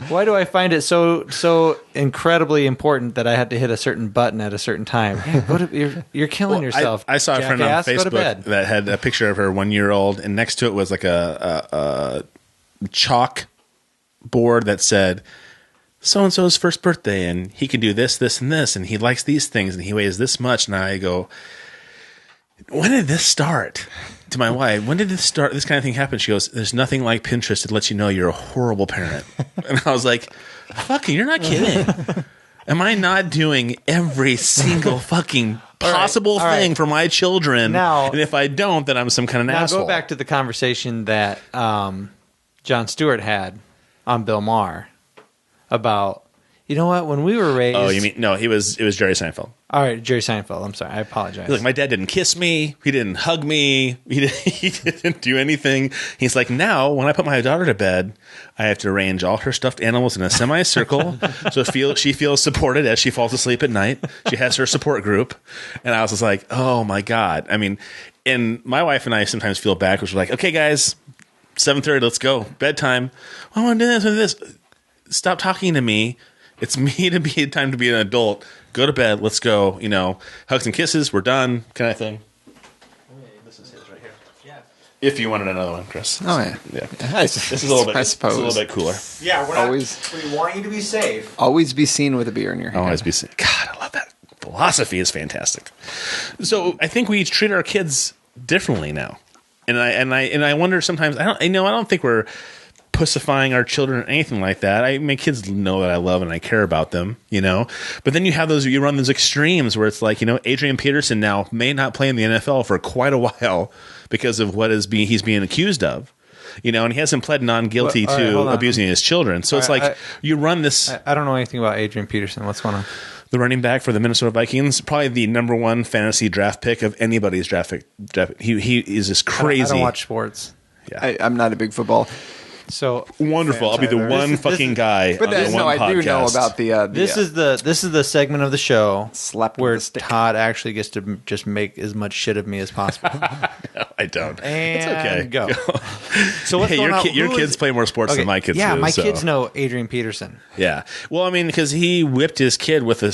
Why do I find it so incredibly important that I had to hit a certain button at a certain time? Yeah, you're killing yourself. I saw a friend on Facebook that had a picture of her 1-year-old, and next to it was like a chalk board that said, so-and-so's first birthday, and he can do this, this, and this, and he likes these things, and he weighs this much. And I go, when did this start? To my wife, when did this start? This kind of thing happen? She goes, there's nothing like Pinterest to let you know you're a horrible parent. And I was like, fucking, you're not kidding. Am I not doing every single fucking possible thing for my children? Now, and if I don't, then I'm some kind of asshole. Now go back to the conversation that Jon Stewart had on Bill Maher about, you know what, when we were raised... Oh, you mean, no, it was Jerry Seinfeld. All right, Jerry Seinfeld. I'm sorry. I apologize. Look, my dad didn't kiss me. He didn't hug me. He didn't do anything. He's like, now, when I put my daughter to bed, I have to arrange all her stuffed animals in a semicircle so she feels supported as she falls asleep at night. She has her support group. And I was just like, oh, my God. I mean, and my wife and I sometimes feel bad because we're like, okay, guys, 7:30, let's go. Bedtime. I want to do this. Stop talking to me. It's time to be an adult. Go to bed. Let's go. Hugs and kisses. We're done. Kind of thing. This is his right here. Yeah. If you wanted another one, Chris. Oh yeah. Yeah. This is a little bit. I suppose. It's a little bit cooler. Yeah. We want you to be safe. Always be seen with a beer in your hand. Always be seen. God, I love that. Philosophy is fantastic. So I think we treat our kids differently now, and I wonder sometimes. I don't think we're pussifying our children or anything like that. My kids know that I love and I care about them, But then you run those extremes where it's like, Adrian Peterson now may not play in the NFL for quite a while because of what he's being accused of, and he hasn't pled non-guilty to abusing his children. So it's like you run this. I don't know anything about Adrian Peterson. What's going on? The running back for the Minnesota Vikings, probably the number 1 fantasy draft pick of anybody's draft pick. He is just crazy. I don't watch sports. Yeah. I'm not a big football. So wonderful! I'll be the one fucking guy. But on the one I do know podcast. about the. This is the segment of the show where with the stick. Todd actually gets to just make as much shit of me as possible. No, I don't. And it's okay. Go. So what's going on? Your kids play more sports than my kids do. Yeah, my so. kids know Adrian Peterson. Yeah. Well, I mean, because he whipped his kid with a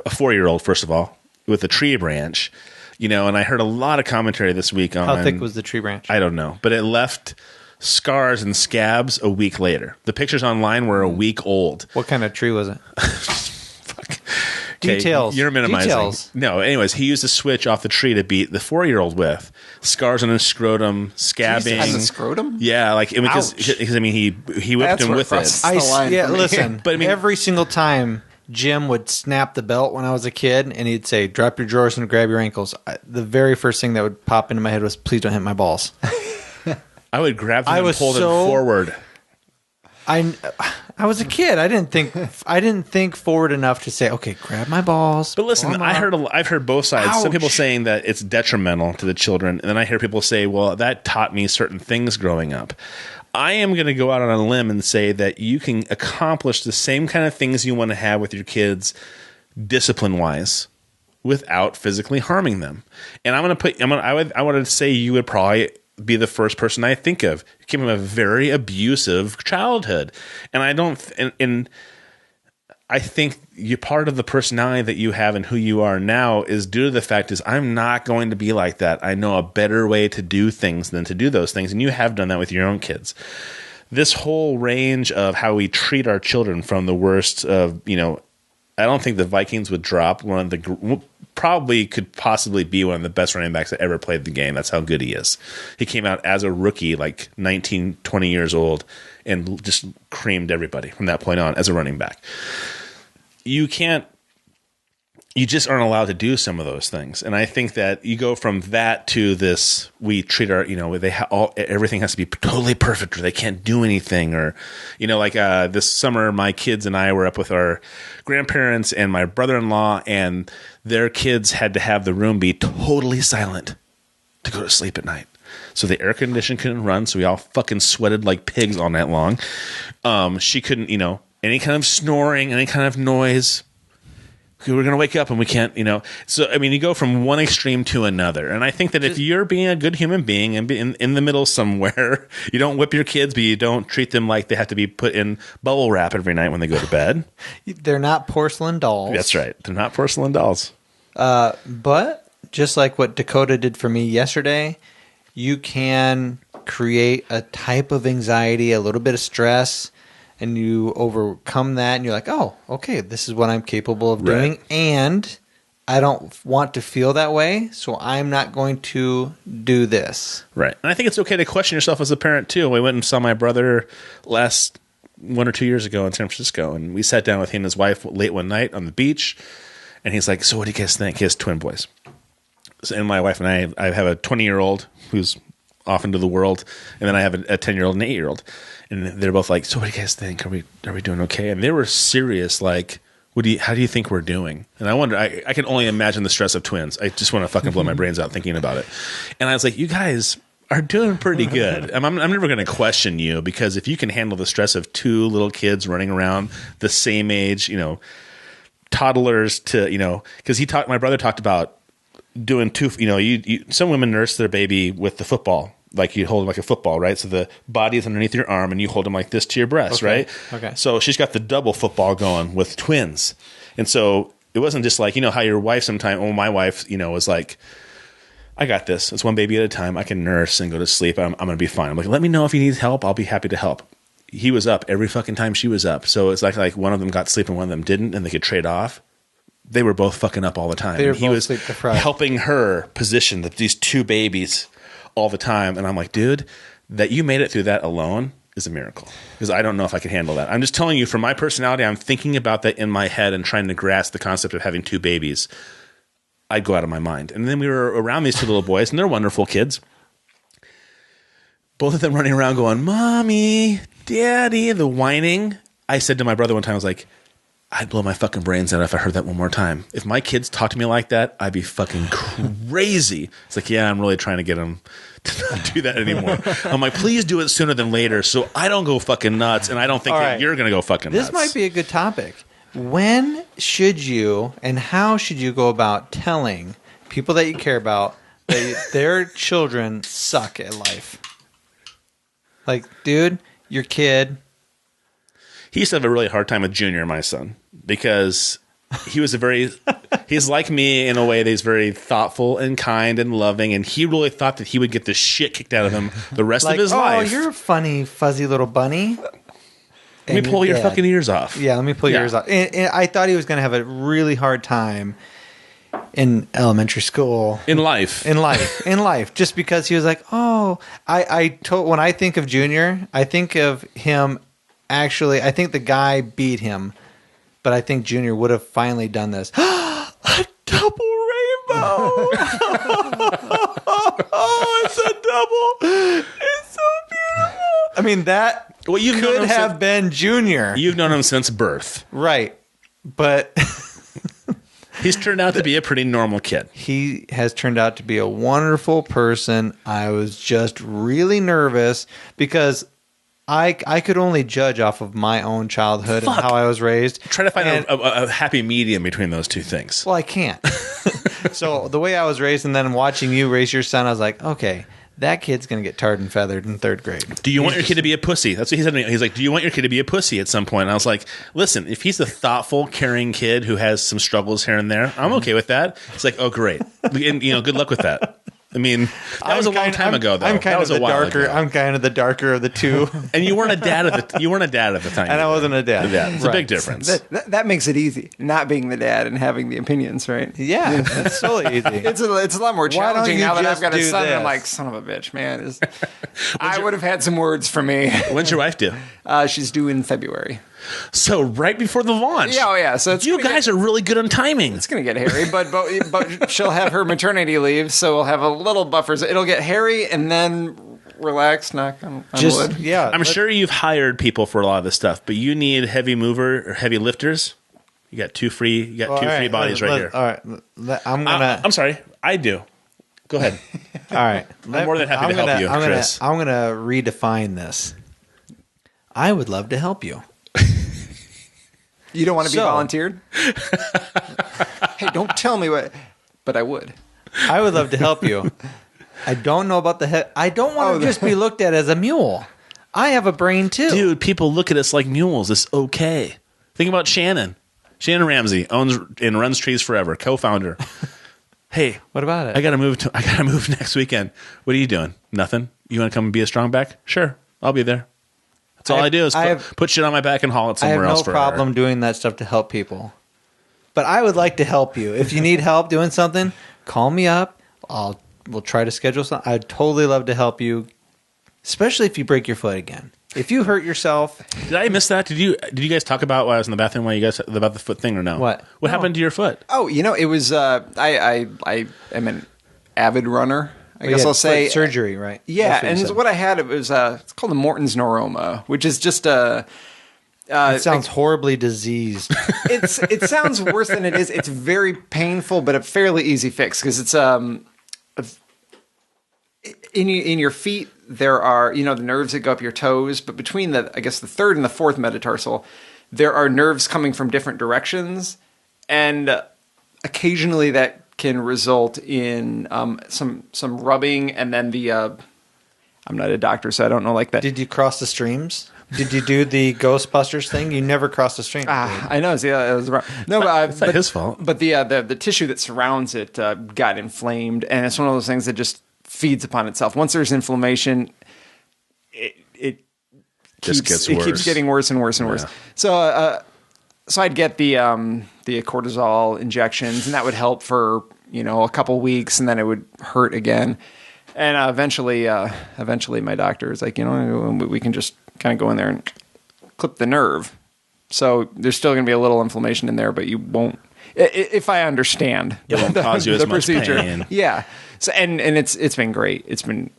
4-year-old, first of all, with a tree branch, and I heard a lot of commentary this week on how thick was the tree branch? I don't know, but it left scars and scabs a week later. The pictures online were a week old. What kind of tree was it? Fuck. Details. You're minimizing. Details. No, anyways, he used a switch off the tree to beat the 4-year-old with. Scars on his scrotum, scabbing. On the scrotum? Yeah, because I mean he whipped him with it. Listen, but I mean, every single time Jim would snap the belt when I was a kid, and he'd say, "Drop your drawers and grab your ankles." The very first thing that would pop into my head was, "Please don't hit my balls." I would grab them and pull them forward. I was a kid. I didn't think forward enough to say, "Okay, grab my balls." But listen, I've heard both sides. Ouch. Some people saying that it's detrimental to the children, and then I hear people say, "Well, that taught me certain things growing up." I am going to go out on a limb and say that you can accomplish the same kind of things you want to have with your kids, discipline-wise, without physically harming them. And I wanted to say you would probably be the first person I think of. You came from a very abusive childhood, and I think you part of the personality that you have and who you are now is due to the fact is I'm not going to be like that. I know a better way to do things than to do those things, and you have done that with your own kids. This whole range of how we treat our children, from the worst of I don't think the Vikings would drop one of the probably could possibly be one of the best running backs that ever played the game. That's how good he is. He came out as a rookie, like 19, 20 years old, and just creamed everybody from that point on as a running back. You just aren't allowed to do some of those things. And I think that you go from that to this, we treat our, everything has to be totally perfect or they can't do anything. Or, like this summer, my kids and I were up with our grandparents and my brother-in-law, and their kids had to have the room be totally silent to go to sleep at night. So the air conditioner couldn't run. So we all fucking sweated like pigs all night long. She couldn't, any kind of snoring, any kind of noise. We're going to wake up and we can't, So, I mean, you go from one extreme to another. And I think that if you're being a good human being and in the middle somewhere, you don't whip your kids, but you don't treat them like they have to be put in bubble wrap every night when they go to bed. They're not porcelain dolls. That's right. They're not porcelain dolls. But just like what Dakota did for me yesterday, you can create a type of anxiety, a little bit of stress, and you overcome that, and you're like, oh, okay, this is what I'm capable of doing, and I don't want to feel that way, so I'm not going to do this. Right. And I think it's okay to question yourself as a parent, too. We went and saw my brother last 1 or 2 years ago in San Francisco, and we sat down with him and his wife late one night on the beach, and he's like, so what do you guys think? He has twin boys. And my wife and I have a 20-year-old who's off into the world, and then I have a 10-year-old and an 8-year-old. And they're both like, so what do you guys think? Are we doing okay? And they were serious, like, how do you think we're doing? And I wonder, I can only imagine the stress of twins. I just want to fucking blow my brains out thinking about it. And I was like, you guys are doing pretty good. I'm never going to question you, because if you can handle the stress of two little kids running around the same age, toddlers to, because my brother talked about doing two, some women nurse their baby with the football. Like you hold them like a football, right? So the body is underneath your arm and you hold them like this to your breast, right? Okay. So she's got the double football going with twins. And so it wasn't just like, how your wife sometimes, my wife, was like, I got this. It's one baby at a time. I can nurse and go to sleep. I'm going to be fine. I'm like, let me know if you need help. I'll be happy to help. He was up every fucking time she was up. So it's like one of them got sleep and one of them didn't, and they could trade off. They were both fucking up all the time. He was helping her position these two babies all the time. And I'm like, dude, that you made it through that alone is a miracle, because I don't know if I can handle that. I'm just telling you, from my personality, I'm thinking about that in my head and trying to grasp the concept of having two babies. I'd go out of my mind. And then we were around these two little boys, and they're wonderful kids. Both of them running around going, Mommy, Daddy, the whining. I said to my brother one time, I was like, I'd blow my fucking brains out if I heard that one more time. If my kids talk to me like that, I'd be fucking crazy. It's like, yeah, I'm really trying to get them to not do that anymore. I'm like, please do it sooner than later so I don't go fucking nuts, and I don't think that you're going to go fucking nuts. This might be a good topic. When should you and how should you go about telling people that you care about that their children suck at life? Like, dude, your kid... He used to have a really hard time with Junior, my son, because he was he's like me in a way that he's very thoughtful and kind and loving, and he really thought that he would get the shit kicked out of him the rest of his life. Oh, you're a funny, fuzzy little bunny. Let me pull your fucking ears off. Yeah, let me pull your ears off. And I thought he was going to have a really hard time in elementary school. In life, just because he was like, oh, when I think of Junior, I think of him. Actually, I think the guy beat him, but I think Junior would have finally done this. A double rainbow! Oh, it's a double! It's so beautiful! I mean, that could have been Junior. You've known him since birth. Right. But... He's turned out to be a pretty normal kid. He has turned out to be a wonderful person. I was just really nervous because... I could only judge off of my own childhood and how I was raised. Try to find a happy medium between those two things. Well, I can't. So the way I was raised and then watching you raise your son, I was like, okay, that kid's going to get tarred and feathered in third grade. Do you want your kid to be a pussy? That's what he said to me. He's like, do you want your kid to be a pussy at some point? And I was like, listen, if he's a thoughtful, caring kid who has some struggles here and there, I'm okay with that. It's like, oh, great. And, good luck with that. I mean, that was a long time ago, though. I'm kind that of was the a while darker. ago. I'm kind of the darker of the two, And you weren't a dad at the time, and I wasn't a dad. Yeah, it's a Right. big difference. That makes it easy, not being the dad and having the opinions, right? Yeah, that's totally easy. It's a lot more Why don't challenging you now that I've just got a do son. And I'm this? like, son of a bitch, man. I would have had some words for me. When's your wife due? She's due in February. So right before the launch. Yeah, oh yeah. So it's You guys are really good on timing. It's gonna get hairy, but she'll have her maternity leave, so we'll have a little buffer. So it'll get hairy and then relax. Knock on wood. Yeah. I'm sure you've hired people for a lot of this stuff, but you need heavy mover or heavy lifters. You got two free bodies right here. All right, I'm sorry, I do. Go ahead. All right. I'm more than happy to help you, Chris. I'm gonna redefine this. I would love to help you. You don't want to be So- volunteered? Hey, don't tell me what. But I would. I would love to help you. I don't know about the head. I don't want to just be looked at as a mule. I have a brain too. Dude, people look at us like mules. It's okay. Think about Shannon. Shannon Ramsey owns and runs Trees Forever, co-founder. Hey, What about it? I gotta move next weekend. What are you doing? Nothing. You want to come and be a strong back? Sure, I'll be there. That's all I do is put shit on my back and haul it I have somewhere else. no problem doing that stuff to help people. But I would like to help you. If you need help doing something, call me up. We'll try to schedule something. I'd totally love to help you, especially if you break your foot again. If you hurt yourself, Did I miss that? Did you guys talk about while I was in the bathroom about the foot thing or no? What? What No. happened to your foot? Oh, it was. I am an avid runner. I guess I'll say surgery, right? Yeah, That's and you it's said. what I had. It was it's called the Morton's neuroma, which is just a. It sounds horribly diseased. It sounds worse than it is. It's very painful, but a fairly easy fix because it's in your feet. There are the nerves that go up your toes, but between the third and the fourth metatarsal, there are nerves coming from different directions, and occasionally that can result in some rubbing, and then the. I'm not a doctor, so I don't know like that. Did you cross the streams? Did you do the Ghostbusters thing? You never crossed the stream. I know. Yeah, it was wrong. No, It's not his fault. But the tissue that surrounds it got inflamed, and it's one of those things that just feeds upon itself. Once there's inflammation, it Just keeps getting worse and worse and worse. Yeah. So I'd get the cortisol injections, and that would help for a couple weeks, and then it would hurt again. And eventually my doctor is like, we can just kind of go in there and clip the nerve. So there's still going to be a little inflammation in there, but you won't. If I understand, It won't cause you as much pain. Yeah. So and it's been great. It's been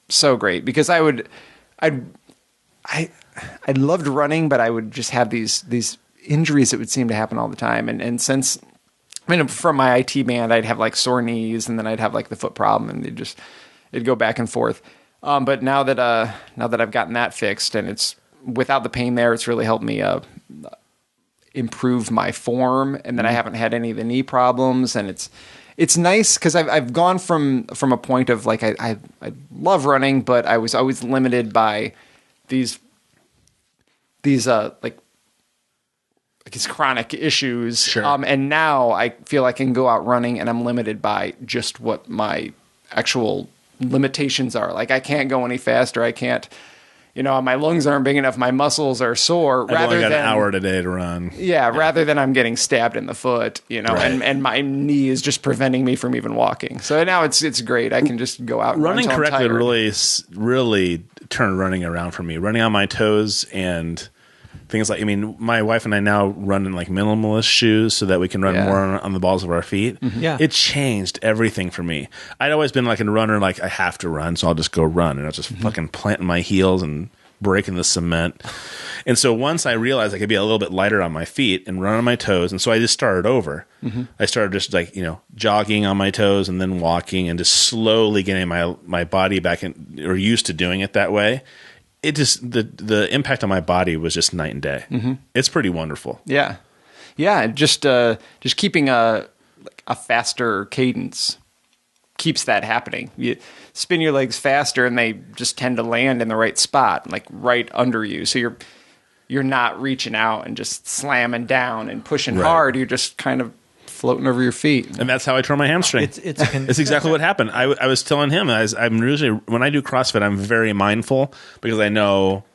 so great because I loved running, but I would just have these injuries that would seem to happen all the time. And since from my IT band, I'd have like sore knees, and then I'd have like the foot problem, and it'd go back and forth. But now that I've gotten that fixed, and it's without the pain there, it's really helped me improve my form, and then I haven't had any of the knee problems, and it's nice because I've gone from a point of like I love running, but I was always limited by these chronic issues. Sure. And now I feel I can go out running, and I'm limited by just what my actual limitations are. Like I can't go any faster. I can't, my lungs aren't big enough. My muscles are sore. I've only got an hour today to run. Yeah, rather than I'm getting stabbed in the foot, Right. and my knee is just preventing me from even walking. So now it's great. I can just go out and Running run till I'm correctly tired. really turned running around for me. Running on my toes and things like, my wife and I now run in like minimalist shoes so that we can run Yeah. more on the balls of our feet. Yeah. It changed everything for me. I'd always been like a runner, like I have to run, so I'll just go run. And I was just fucking planting my heels and breaking the cement. And so once I realized I could be a little bit lighter on my feet and run on my toes, and so I just started over. I started just like, jogging on my toes and then walking and just slowly getting my body back in, or used to doing it that way. It just the impact on my body was just night and day. It's pretty wonderful. Yeah. Just keeping a faster cadence keeps that happening. You spin your legs faster, and they just tend to land in the right spot, like right under you. So you're not reaching out and just slamming down and pushing Right. hard. You're just kind of floating over your feet. And that's how I tore my hamstring. It's exactly what happened. I was telling him, I'm usually, when I do CrossFit, I'm very mindful because I know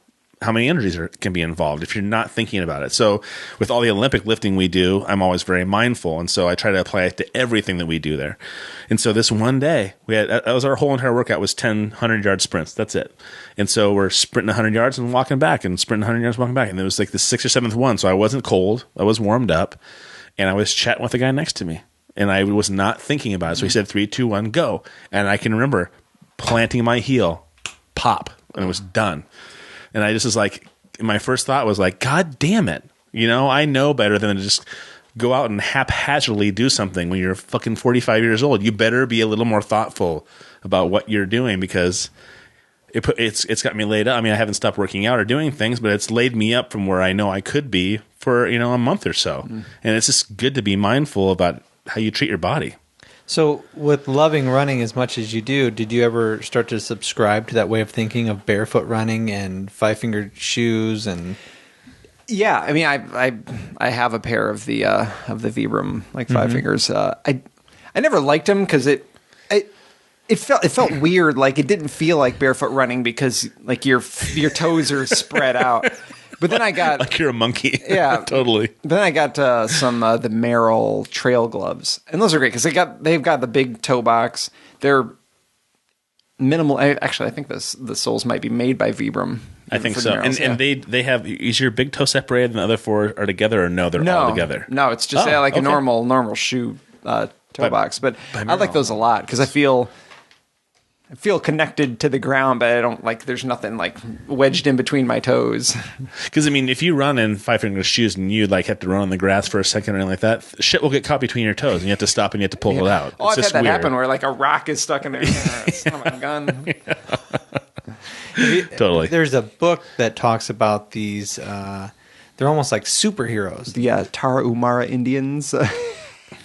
how many injuries can be involved if you're not thinking about it. So with all the Olympic lifting we do, I'm always very mindful. And so I try to apply it to everything that we do there. And so this one day, that was our whole entire workout was 10 100-yard sprints. That's it. And so we're sprinting 100 yards and walking back and sprinting 100 yards, walking back. And it was like the 6th or 7th one. So I wasn't cold. I was warmed up. And I was chatting with the guy next to me. And I was not thinking about it. So he said, 3, 2, 1, go. And I can remember planting my heel, pop, and it was done. And I just was like, my first thought was like, God damn it. I know better than to just go out and haphazardly do something when you're fucking 45 years old. You better be a little more thoughtful about what you're doing because it's got me laid up. I mean, I haven't stopped working out or doing things, but it's laid me up from where I know I could be for, a month or so. And it's just good to be mindful about how you treat your body. So with loving running as much as you do, did you ever start to subscribe to that way of thinking of barefoot running and 5-fingered shoes and? Yeah, I mean, I have a pair of the Vibram, like 5 fingers. I never liked them because it felt weird. Like it didn't feel like barefoot running because like your toes are spread out. But then I got like you're a monkey. Yeah, totally. Then I got some the Merrell trail gloves, and those are great because they've got the big toe box. They're minimal. Actually, I think the soles might be made by Vibram. I think so. And they have, is your big toe separated and the other 4 are together, or no? They're all together. No, it's just like a normal shoe toe box. But I like those a lot because I feel connected to the ground, but I don't like. There's nothing like wedged in between my toes. Because I mean, if you run in 5-finger shoes and you like have to run on the grass for a second or anything like that, shit will get caught between your toes, and you have to stop and you have to pull it out. Oh, I've had that happen where like a rock is stuck in there. Son of a gun. Totally. There's a book that talks about these. They're almost like superheroes. The Tarahumara Indians.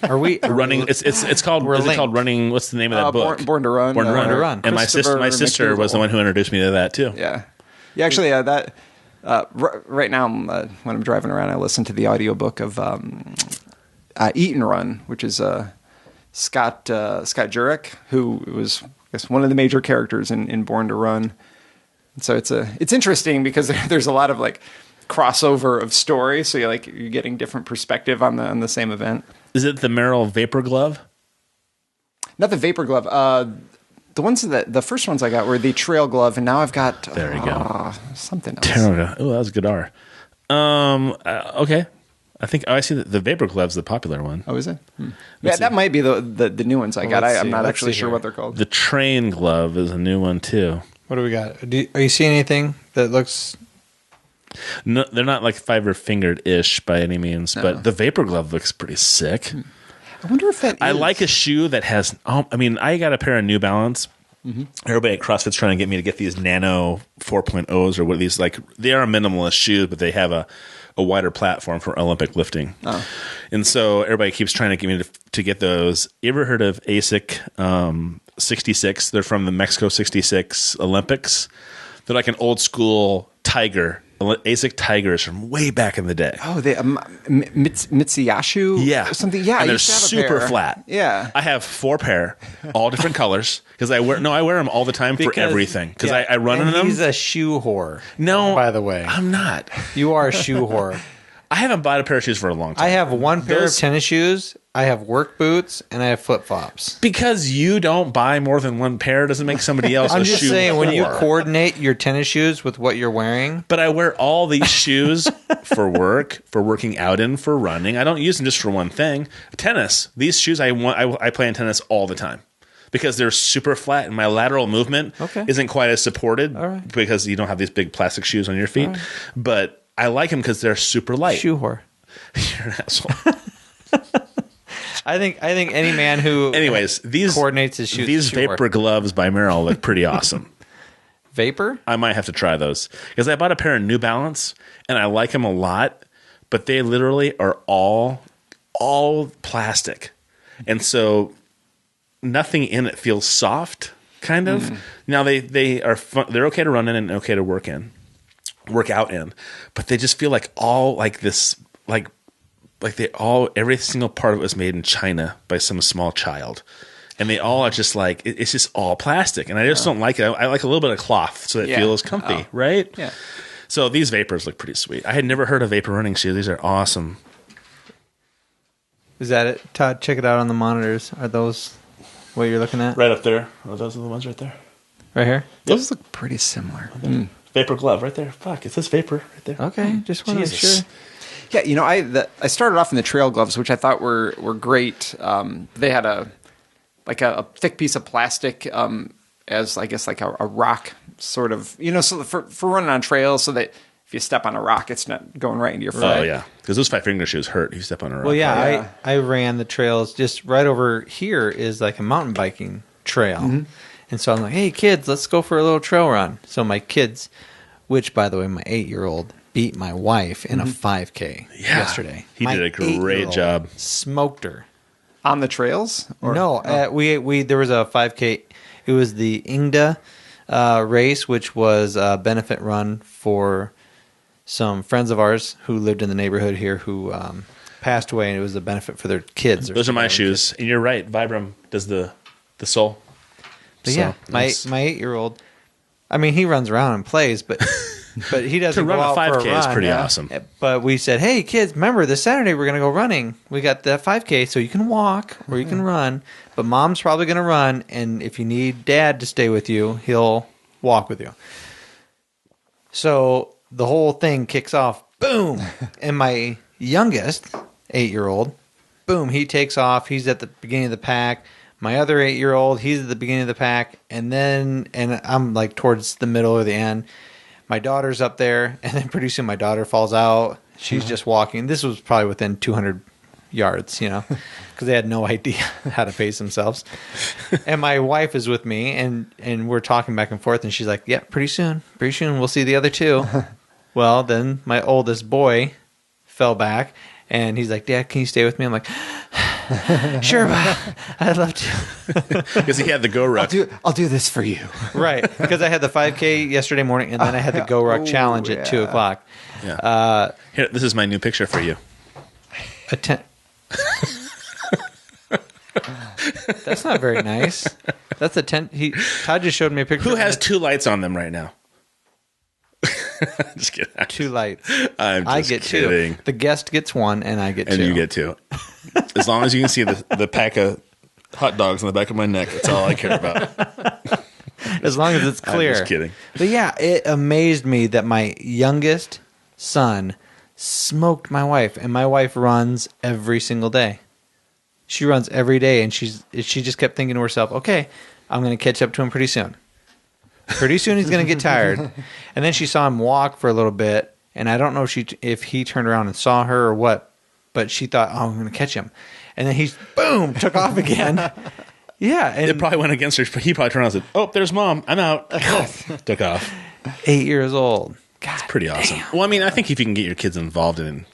Are we running? It's called. Is it called Running? What's the name of that book? Born to Run. Born to Run. And my sister was the one who introduced me to that too. Yeah. Actually, that right now when I'm driving around, I listen to the audiobook of Eat and Run, which is Scott Jurek, who was, I guess, one of the major characters in Born to Run. And so it's interesting because there's a lot of like crossover of stories, so you're getting different perspective on the same event. Is it the Merrell Vapor Glove? Not the Vapor Glove. The ones the first ones I got were the Trail Glove, and now I've got there you go something else. Oh, that was a good R. Okay. I think I see the Vapor Glove's the popular one. Oh, is it? Yeah, that might be the new ones I got. I'm not actually sure what they're called. The Train Glove is a new one too. What do we got? Are you seeing anything that looks? No, they're not like 5-fingered-ish by any means, but the Vapor Glove looks pretty sick. I wonder if that is. I like a shoe that has. I mean, I got a pair of New Balance. Mm-hmm. Everybody at CrossFit's trying to get me to get these Nano 4.0s or what these like. They are minimalist shoes, but they have a wider platform for Olympic lifting. Oh. And so everybody keeps trying to get me to get those. You ever heard of ASIC 66? They're from the Mexico 66 Olympics. They're like an old school Tiger. ASIC Tigers from way back in the day. Oh, they Mitsuyashu? Yeah. Or something. Yeah, and they're super flat. Yeah. I have 4 pair, all different colors, because I wear them all the time for everything, because I run in them. He's a shoe whore. No. By the way. I'm not. You are a shoe whore. I haven't bought a pair of shoes for a long time. I have one pair of tennis shoes, I have work boots, and I have flip-flops. Because you don't buy more than one pair doesn't make somebody else I'm a just shoe saying, whore. when you coordinate your tennis shoes with what you're wearing. But I wear all these shoes for work, for working out in, for running. I don't use them just for one thing. Tennis. These shoes, I play in tennis all the time. Because they're super flat and my lateral movement isn't quite as supported because you don't have these big plastic shoes on your feet. Right. But I like them because they're super light. Shoe whore. You're an asshole. I think any man who coordinates his shoes. These Vapor Gloves by Merrell look pretty awesome. Vapor? I might have to try those because I bought a pair of New Balance and I like them a lot, but they literally are all plastic, and so nothing in it feels soft. Kind of. Now they are fun, they're okay to run in and okay to work out in, but they just feel like all like this like like every single part of it was made in China by some small child. And they all are just like, it's just all plastic. And I just don't like it. I like a little bit of cloth so it feels comfy, right? Yeah. So these Vapors look pretty sweet. I had never heard of Vapor running shoes. These are awesome. Is that it? Todd, check it out on the monitors. Are those what you're looking at? Right up there. Oh, those are the ones right there. Right here? Those look pretty similar. Vapor Glove right there. Fuck, it says Vapor right there. Okay, just want to make sure. Yeah, I started off in the trail gloves, which I thought were great. They had a thick piece of plastic as, I guess, like a rock sort of, so for running on trails, so that if you step on a rock, it's not going right into your foot. Oh, yeah. Because those 5-finger shoes hurt if you step on a rock. Well, yeah, I ran the trails just right over here is like a mountain biking trail. Mm-hmm. And so I'm like, hey, kids, let's go for a little trail run. So my kids, which, by the way, my 8-year-old beat my wife in a 5K yesterday. He did a great job. Smoked her. On the trails? No, we there was a 5K. It was the Ingda race, which was a benefit run for some friends of ours who lived in the neighborhood here who passed away, and it was a benefit for their kids. Those are my shoes. And you're right. Vibram does the sole. But so, my 8-year-old, I mean, he runs around and plays, but he doesn't to run go out a 5K for a run. is pretty awesome. But we said, hey, kids, remember, this Saturday we're going to go running. We got the 5K, so you can walk or you can run. But Mom's probably going to run, and if you need Dad to stay with you, he'll walk with you. So the whole thing kicks off, boom, and my youngest 8-year-old, boom, he takes off. He's at the beginning of the pack. My other 8-year-old, he's at the beginning of the pack, and I'm like towards the middle or the end. My daughter's up there, and then pretty soon my daughter falls out. She's just walking. This was probably within 200 yards, because they had no idea how to pace themselves. And my wife is with me, and we're talking back and forth, and she's like, yeah, pretty soon we'll see the other two. Well, then my oldest boy fell back, and he's like, Dad, can you stay with me? I'm like, sure, I'd love to. Because he had the GoRuck. I'll do this for you. Right, because I had the 5K yesterday morning, and then I had the GoRuck challenge at 2 o'clock. Yeah. Here, this is my new picture for you. That's not very nice. That's a tent. Todd just showed me a picture. Who has 2 lights on them right now? Just kidding. 2 lights. I get kidding. 2. The guest gets 1, and I get 2. And you get 2. As long as you can see the pack of hot dogs on the back of my neck, that's all I care about. As long as it's clear. I'm just kidding. But yeah, it amazed me that my youngest son smoked my wife, and my wife runs every single day. She runs every day, and she just kept thinking to herself, okay, I'm going to catch up to him pretty soon. Pretty soon he's going to get tired. And then she saw him walk for a little bit, and I don't know if he turned around and saw her or what, but she thought, oh, I'm going to catch him. And then he, boom, took off again. Yeah. And it probably went against her. He probably turned around and said, oh, there's Mom. I'm out. Took off. 8 years old. God, it's pretty awesome. Well, I mean, I think if you can get your kids involved in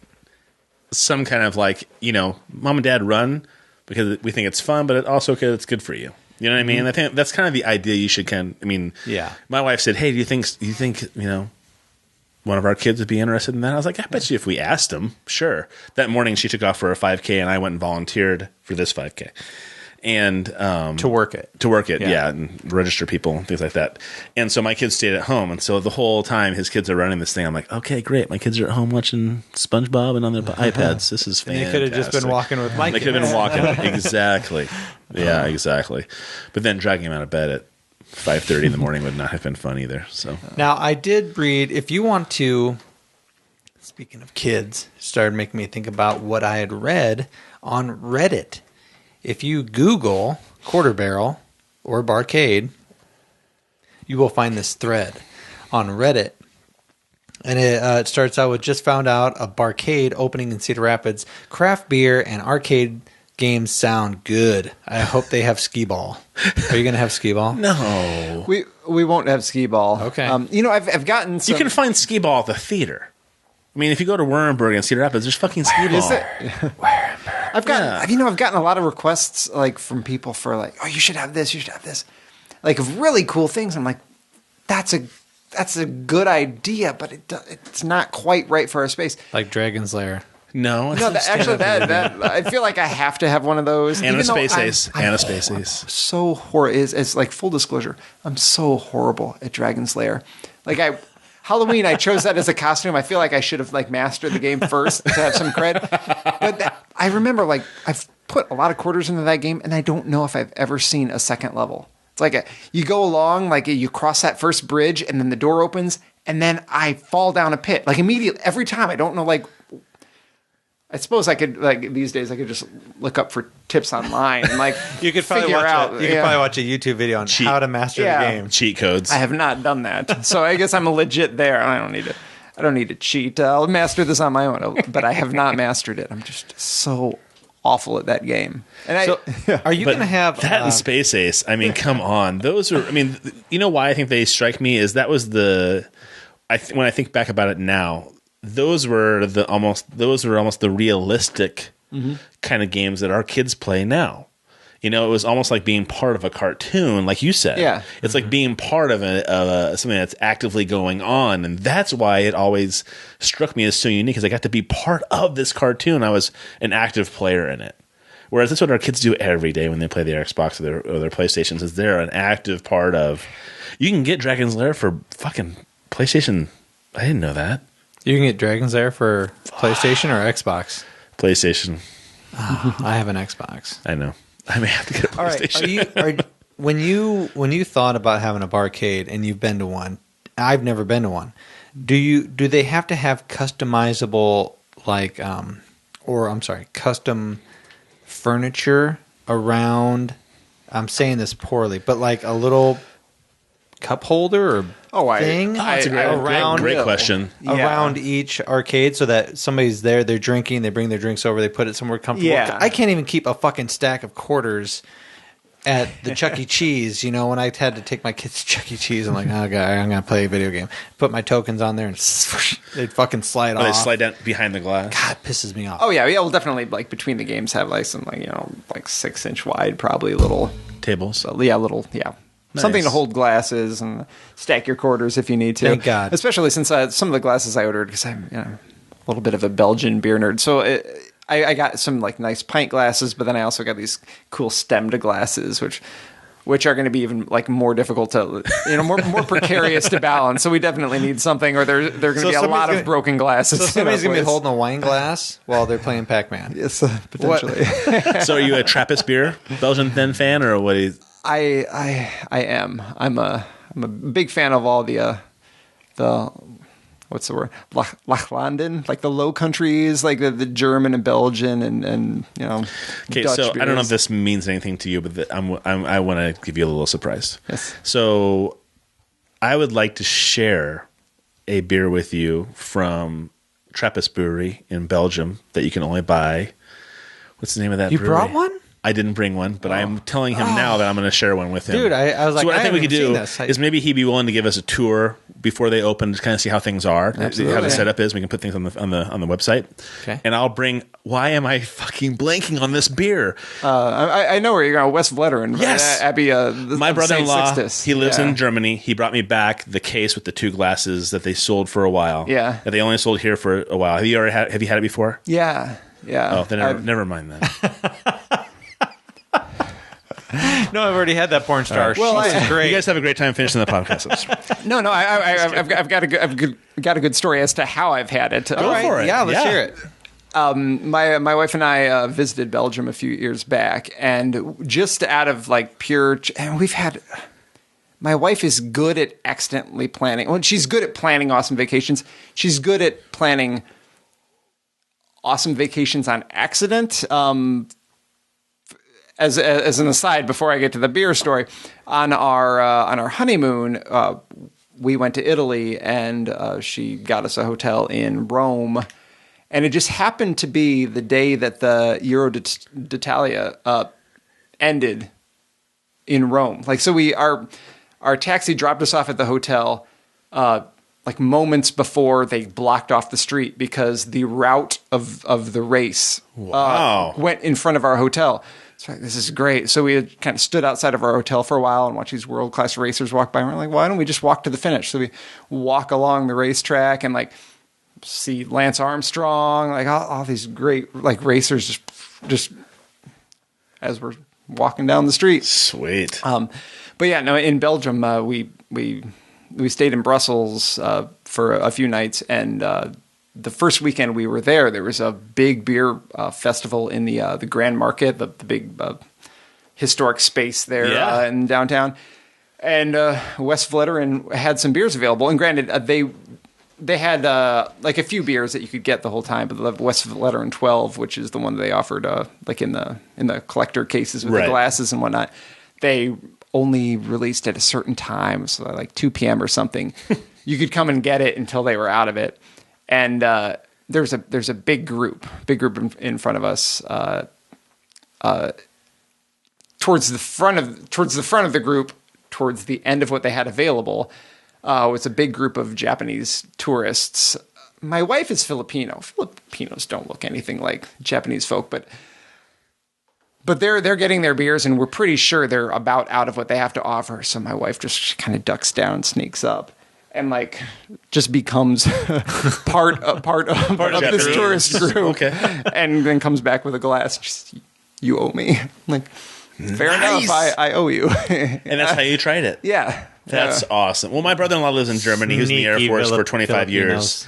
some kind of like, Mom and Dad run because we think it's fun, but also because it's good for you. You know what I mean? I think that's kind of the idea you should yeah. My wife said, hey, do you think one of our kids would be interested in that? I was like, I bet you if we asked them, sure. That morning she took off for a 5K, and I went and volunteered for this 5K. And to work it, yeah, and register people and things like that. And so my kids stayed at home, and so the whole time his kids are running this thing, I'm like, okay, great. My kids are at home watching SpongeBob and on their iPads. This is fantastic. They could have just been walking with my kids. They could have been walking, exactly. Yeah, exactly. But then dragging him out of bed at 5:30 in the morning would not have been fun either. So now I did read. If you want to, speaking of kids, started making me think about what I had read on Reddit. If you Google Quarter Barrel or Barcade, you will find this thread on Reddit. And it starts out with, just found out a Barcade opening in Cedar Rapids. Craft beer and arcade games sound good. I hope they have skee ball. Are you going to have skee ball? No. We won't have skee ball. Okay. I've gotten some... You can find skee ball at the theater. I mean, if you go to Wurmberg and Cedar Rapids, there's fucking skee ball. Is it? I've gotten a lot of requests like from people for like, oh, you should have this, like of really cool things. I'm like, that's a good idea, but it's not quite right for our space. Like Dragon's Lair. No, it's not actually, that I feel like I have to have one of those. and a even though Space I'm- Ace. I'm And a Space Ace. So horrible. Is like full disclosure. I'm so horrible at Dragon's Lair. Like Halloween, I chose that as a costume. I feel like I should have like mastered the game first to have some cred. But I remember like I've put a lot of quarters into that game, and I don't know if I've ever seen a second level. It's like you go along, like you cross that first bridge, and then the door opens, and then I fall down a pit. Like immediately, every time. I don't know, like, I suppose I could, like, these days I could just look up for tips online and, like, You could probably figure watch out. you could probably watch a YouTube video on how to master Yeah. the game. Cheat codes. I have not done that. So I guess I'm legit there. I don't need to cheat. I'll master this on my own, but I have not mastered it. I'm just so awful at that game. And So, are you But going to have that and Space Ace? I mean, come on. Those are. I mean, you know why I think they strike me is that was the. When I think back about it now, those were almost the realistic kind of games that our kids play now. You know, it was almost like being part of a cartoon, like you said. Yeah. It's like being part of something that's actively going on, and that's why it always struck me as so unique. Because I got to be part of this cartoon. I was an active player in it. Whereas that's what our kids do every day when they play their Xbox or their PlayStations. Is they're an active part of. You can get Dragon's Lair for fucking PlayStation. I didn't know that. You can get Dragon's Lair for PlayStation or Xbox. PlayStation. I have an Xbox. I know. I may have to get a All right. PlayStation. When you thought about having a barcade and you've been to one, I've never been to one. Do they have to have customizable custom furniture around? I'm saying this poorly, but like a little cup holder or thing That's a great question. around each arcade so that somebody's there, they're drinking, they bring their drinks over, they put it somewhere comfortable. Yeah. I can't even keep a fucking stack of quarters at the Chuck E. Cheese. You know, when I had to take my kids to Chuck E. Cheese, I'm like, oh, God, I'm going to play a video game. Put my tokens on there and they'd fucking slide off. They slide down behind the glass. God, it pisses me off. Oh yeah, we'll definitely like between the games have like some like 6-inch wide probably little Tables. something to hold glasses and stack your quarters if you need to. Thank God. Especially since some of the glasses I ordered because I'm a little bit of a Belgian beer nerd, so I got some like nice pint glasses, but then I also got these cool stemmed glasses which are going to be even like more difficult to more precarious to balance. So we definitely need something, or there going to be a lot of broken glasses. So somebody's in going our to be place. holding a wine glass while they're playing Pac-Man. Yes, potentially. So are you a Trappist beer Belgian thin fan, or what? I am. I'm a big fan of all the what's the word? Lachlanden, like the Low Countries, like the German and Belgian and Okay, Dutch so I don't know if beers. this means anything to you, but I want to give you a little surprise. Yes. So I would like to share a beer with you from Trappist Brewery in Belgium that you can only buy. What's the name of that You brewery? brought one? I didn't bring one, but I'm telling him now that I'm going to share one with him. Dude, I was like, so what I think we haven't could seen do this. is maybe he'd be willing to give us a tour before they open to kind of see how things are, how the setup is. We can put things on the website. Okay. And I'll bring. Why am I fucking blanking on this beer? I know where you're going, West Vletteren. Yes. Abbey. My brother-in-law, Saint Sixtus. he lives Yeah. in Germany. He brought me back the case with the 2 glasses that they sold for a while. Yeah. That they only sold here for a while. Have you had it before? Yeah. Oh, then never mind then. Oh, No, I've already had that porn star. Well, She's great. You guys have a great time finishing the podcast. No. I've got a good story as to how I've had it. Go for it. Yeah, let's hear it. My wife and I visited Belgium a few years back, and just out of like pure, and we've had. My wife is good at accidentally planning. Well, she's good at planning awesome vacations. She's good at planning awesome vacations on accident. As an aside, before I get to the beer story, on our honeymoon, we went to Italy, and she got us a hotel in Rome, and it just happened to be the day that the Euro d'Italia ended in Rome. Like, so our taxi dropped us off at the hotel like moments before they blocked off the street because the route of the race went in front of our hotel. So this is great. So we had kind of stood outside of our hotel for a while and watched these world-class racers walk by. And we're like, why don't we just walk to the finish? So we walk along the racetrack and like see Lance Armstrong, like all these great like racers just as we're walking down the street. Sweet. But yeah, no, in Belgium, we stayed in Brussels for a few nights, and the first weekend we were there was a big beer festival in the Grand Market, the big historic space there in downtown. And West Vletteren had some beers available, and granted, they had like a few beers that you could get the whole time, but the West Vletteren 12, which is the one they offered like in the collector cases with the glasses and whatnot, they only released at a certain time, so like 2 p.m. or something. You could come and get it until they were out of it. And there's a big group in front of us. Towards the front of the group, towards the end of what they had available, was a big group of Japanese tourists. My wife is Filipino. Filipinos don't look anything like Japanese folk, but they're getting their beers, and we're pretty sure they're about out of what they have to offer. So my wife just kind of ducks down, sneaks up, and like just becomes part of this tourist group. Okay, and then comes back with a glass. Just, you owe me. I'm like, fair enough. I owe you. And that's how you tried it. Yeah. That's awesome. Well, my brother-in-law lives in Germany. He was in the Air Force for 25 years.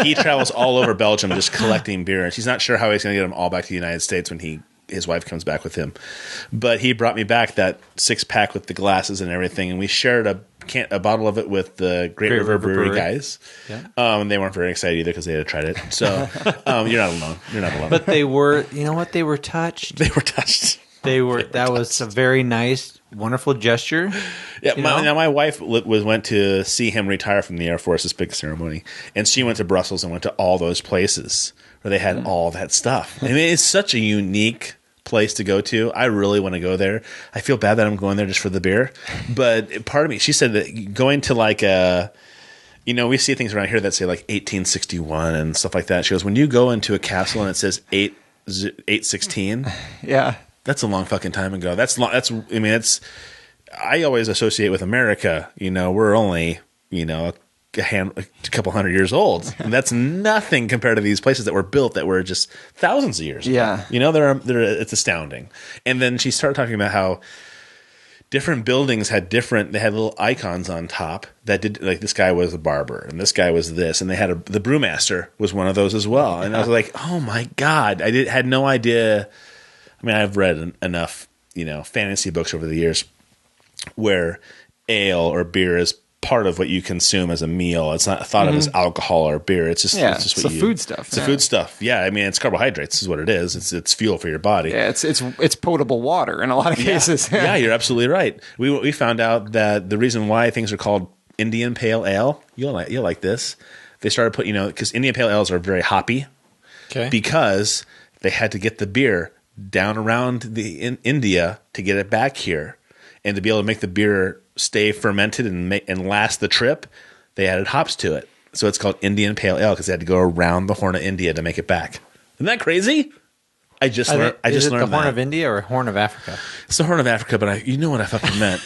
He travels all over Belgium just collecting beers. He's not sure how he's going to get them all back to the United States when his wife comes back with him. But he brought me back that 6-pack with the glasses and everything, and we shared a bottle of it with the Great River Brewery guys. Yeah. They weren't very excited either because they had tried it. So you're not alone. You're not alone. But they were, you know what? They were touched. They were touched. That was a very nice, wonderful gesture. Yeah, my wife went to see him retire from the Air Force, this big ceremony, and she went to Brussels and went to all those places where they had all that stuff. I mean, it's such a unique place to go to. I really want to go there. I feel bad that I'm going there just for the beer, but part of me, she said that going to like we see things around here that say like 1861 and stuff like that. She goes, when you go into a castle and it says 816, yeah. That's a long fucking time ago. I always associate with America. We're only, a couple hundred years old. And that's nothing compared to these places that were built that were just thousands of years ago. Yeah. It's astounding. And then she started talking about how different buildings they had little icons on top that did, like, this guy was a barber and this guy was this, and they had the brewmaster was one of those as well. And I was like, oh my God, had no idea. I mean, I've read enough, fantasy books over the years where ale or beer is part of what you consume as a meal. It's not thought of as alcohol or beer. It's just food stuff. It's the food stuff. Yeah, I mean, it's carbohydrates is what it is. It's fuel for your body. Yeah, it's potable water in a lot of cases. Yeah, you're absolutely right. We found out that the reason why things are called Indian Pale Ale, you'll like this. They started putting, because Indian Pale Ales are very hoppy. Okay. Because they had to get the beer down around in India to get it back here, and to be able to make the beer stay fermented and last the trip, they added hops to it. So it's called Indian Pale Ale because they had to go around the Horn of India to make it back. Isn't that crazy? I just learned. Is it the Horn of India or Horn of Africa? It's the Horn of Africa, but you know what I fucking meant.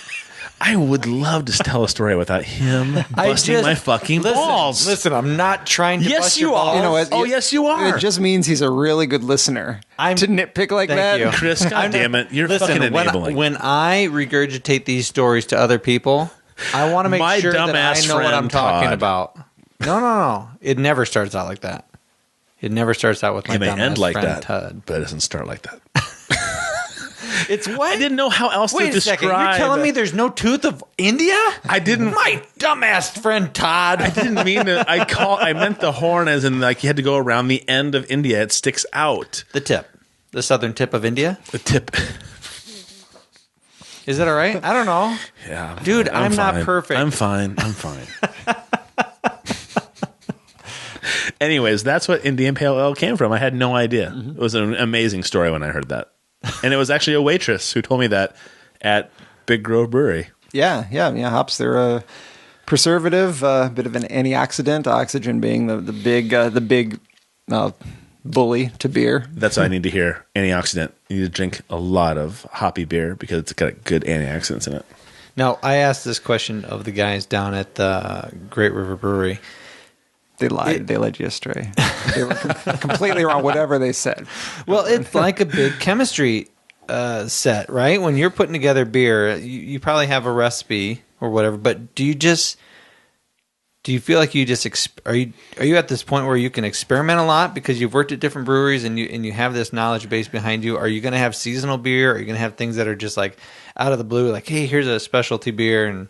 I would love to tell a story without him busting my fucking balls. Listen, I'm not trying to bust your balls. You know what? Oh, yes, you are. It just means he's a really good listener. To nitpick like that. You. Chris, God damn it. You're fucking enabling. When I regurgitate these stories to other people, I want to make sure that I know what I'm talking about. No. It never starts out like that. It never starts out with my dumbass like friend that, Todd. But it doesn't start like that. It's what? I didn't know how else to describe. Wait a second. You're telling me there's no tooth of India? I didn't. My dumbass friend Todd. I didn't mean to. I meant the horn as in like you had to go around the end of India. It sticks out. The tip. The southern tip of India? The tip. Is that all right? I don't know. Yeah. Dude, I'm not perfect. I'm fine. Anyways, that's what Indian Pale Ale came from. I had no idea. Mm-hmm. It was an amazing story when I heard that. And it was actually a waitress who told me that at Big Grove Brewery. Yeah. Hops, they're a preservative, a bit of an antioxidant. Oxygen being the big bully to beer. That's what I need to hear. Antioxidant. You need to drink a lot of hoppy beer because it's got good antioxidants in it. Now, I asked this question of the guys down at the Great River Brewery. They lied. They led you astray. They were completely wrong, whatever they said. Well, it's like a big chemistry set, right? When you're putting together beer, you probably have a recipe or whatever, but do you feel like you just are you at this point where you can experiment a lot because you've worked at different breweries and you have this knowledge base behind you? Are you going to have seasonal beer? Are you going to have things that are just like out of the blue, like, hey, here's a specialty beer, and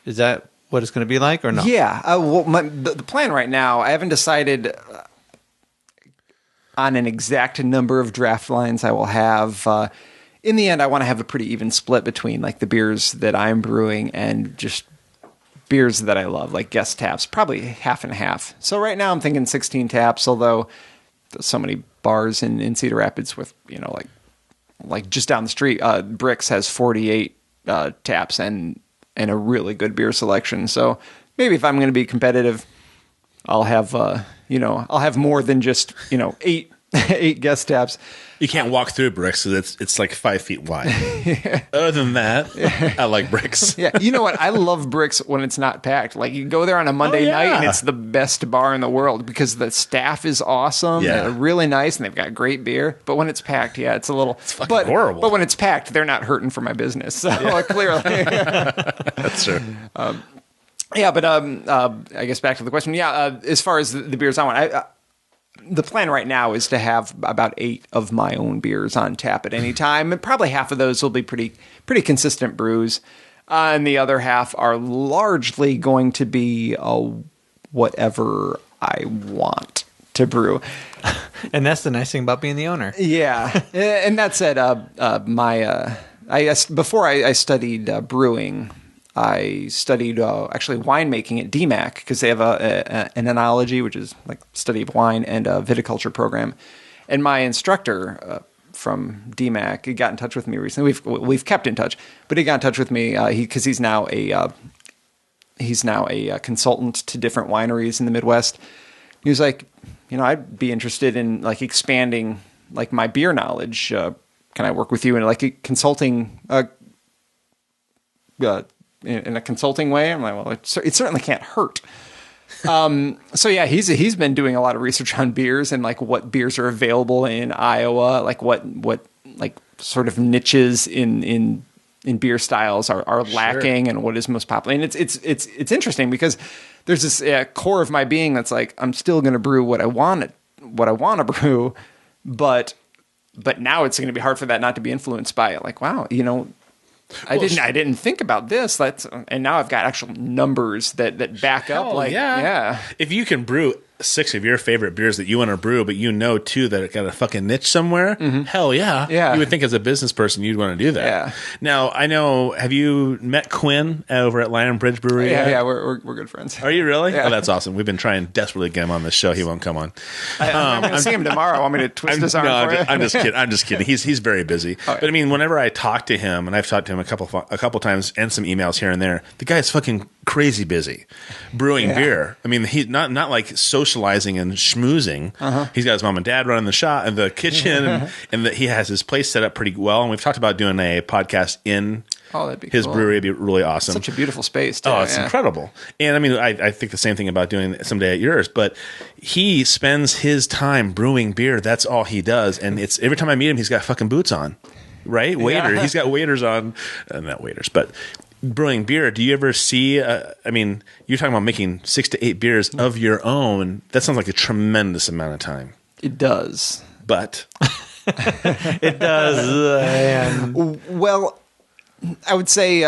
is that what it's going to be like, or no? Yeah. Well, the plan right now, I haven't decided on an exact number of draft lines I will have. In the end, I want to have a pretty even split between like the beers that I'm brewing and just beers that I love, like guest taps, probably half and half. So right now I'm thinking 16 taps, although there's so many bars in Cedar Rapids with, like just down the street, Bricks has 48 taps and a really good beer selection. So maybe if I'm going to be competitive, I'll have, I'll have more than just, 8 guest taps. You can't walk through Bricks because it's like 5 feet wide. Other than that, I like Bricks. Yeah, you know what? I love Bricks when it's not packed. Like you go there on a Monday night and it's the best bar in the world because the staff is awesome. Yeah. They're really nice and they've got great beer. But when it's packed, it's a little fucking horrible. But when it's packed, they're not hurting for my business. So clearly, That's true. but I guess back to the question. Yeah, as far as the beers I want, the plan right now is to have about 8 of my own beers on tap at any time, and probably half of those will be pretty consistent brews, and the other half are largely going to be whatever I want to brew. And that's the nice thing about being the owner. Yeah, and that said, before I studied brewing, I studied actually winemaking at DMAC because they have an enology, which is like study of wine, and a viticulture program. And my instructor from DMAC, he got in touch with me recently. We've kept in touch, but he got in touch with me because he's now a consultant to different wineries in the Midwest. He was like, I'd be interested in like expanding like my beer knowledge. Can I work with you in like a consulting? In a consulting way? I'm like, well, it certainly can't hurt. So yeah, he's been doing a lot of research on beers and like what beers are available in Iowa, like what like sort of niches in beer styles are lacking and what is most popular. And it's interesting because there's this core of my being that's like, I'm still going to brew what I want to brew, but now it's going to be hard for that not to be influenced by it. Like, wow, I didn't think about this. And now I've got actual numbers that back up. Like, yeah. If you can brew 6 of your favorite beers that you want to brew, but too that it got a fucking niche somewhere, hell yeah. Yeah. You would think as a business person you'd want to do that. Yeah. Now, I know, have you met Quinn over at Bridge Brewery? Yeah, we're good friends. Are you really? Yeah. Oh, that's awesome. We've been trying desperately to get him on this show. He won't come on. I'm going to see him tomorrow. Want me to twist his arm for you? I'm just kidding. He's very busy. But I mean, whenever I talk to him, and I've talked to him a couple times and some emails here and there, the guy's fucking crazy busy brewing beer. I mean, he's not like socializing and schmoozing. He's got his mom and dad running the shop and the kitchen, and that he has his place set up pretty well. And we've talked about doing a podcast in that'd be his cool. brewery. It'd be really awesome. Such a beautiful space, too. Oh, it's incredible. And I mean, I think the same thing about doing it someday at yours, but he spends his time brewing beer. That's all he does. And it's every time I meet him, he's got fucking boots on, right? Waiter. He's got waiters on, not waiters, but brewing beer. Do you ever see, I mean, you're talking about making 6 to 8 beers of your own. That sounds like a tremendous amount of time. It does. But It does. Well, I would say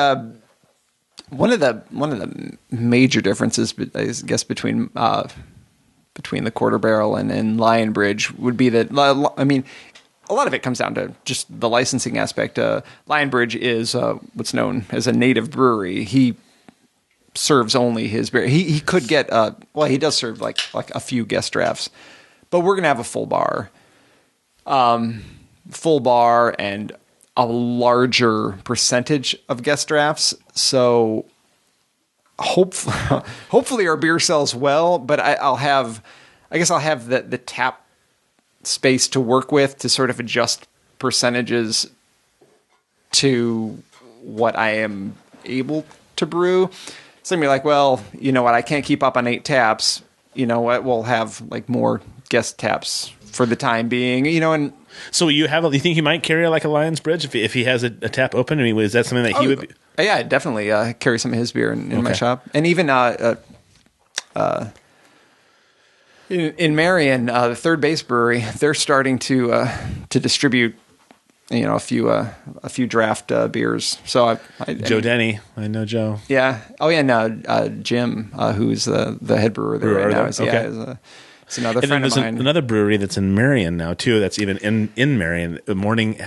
one of the major differences, I guess, between the Quarter Barrel and Lion Bridge would be that, I mean, a lot of it comes down to just the licensing aspect. Lion Bridge is what's known as a native brewery. He serves only his beer. He could get he does serve like a few guest drafts, but we're gonna have a full bar and a larger percentage of guest drafts. So hopefully our beer sells well, but I'll have the tap space to work with to sort of adjust percentages to what I am able to brew. So I'm like, well, you know what? I can't keep up on 8 taps. you know what, we'll have like more guest taps for the time being, you know. And So you think he might carry like a Lion's Bridge if he has a tap open? I mean, is that something that he would be? Yeah, I'd definitely carry some of his beer in my shop. And even in Marion, the Third Base Brewery, they're starting to distribute, you know, a few draft beers. So Joe Denny, I know Joe. Yeah. Oh yeah. No, Jim, who's the head brewer there right now, is another friend of mine. Another brewery that's in Marion now too. That's even in Marion. Morning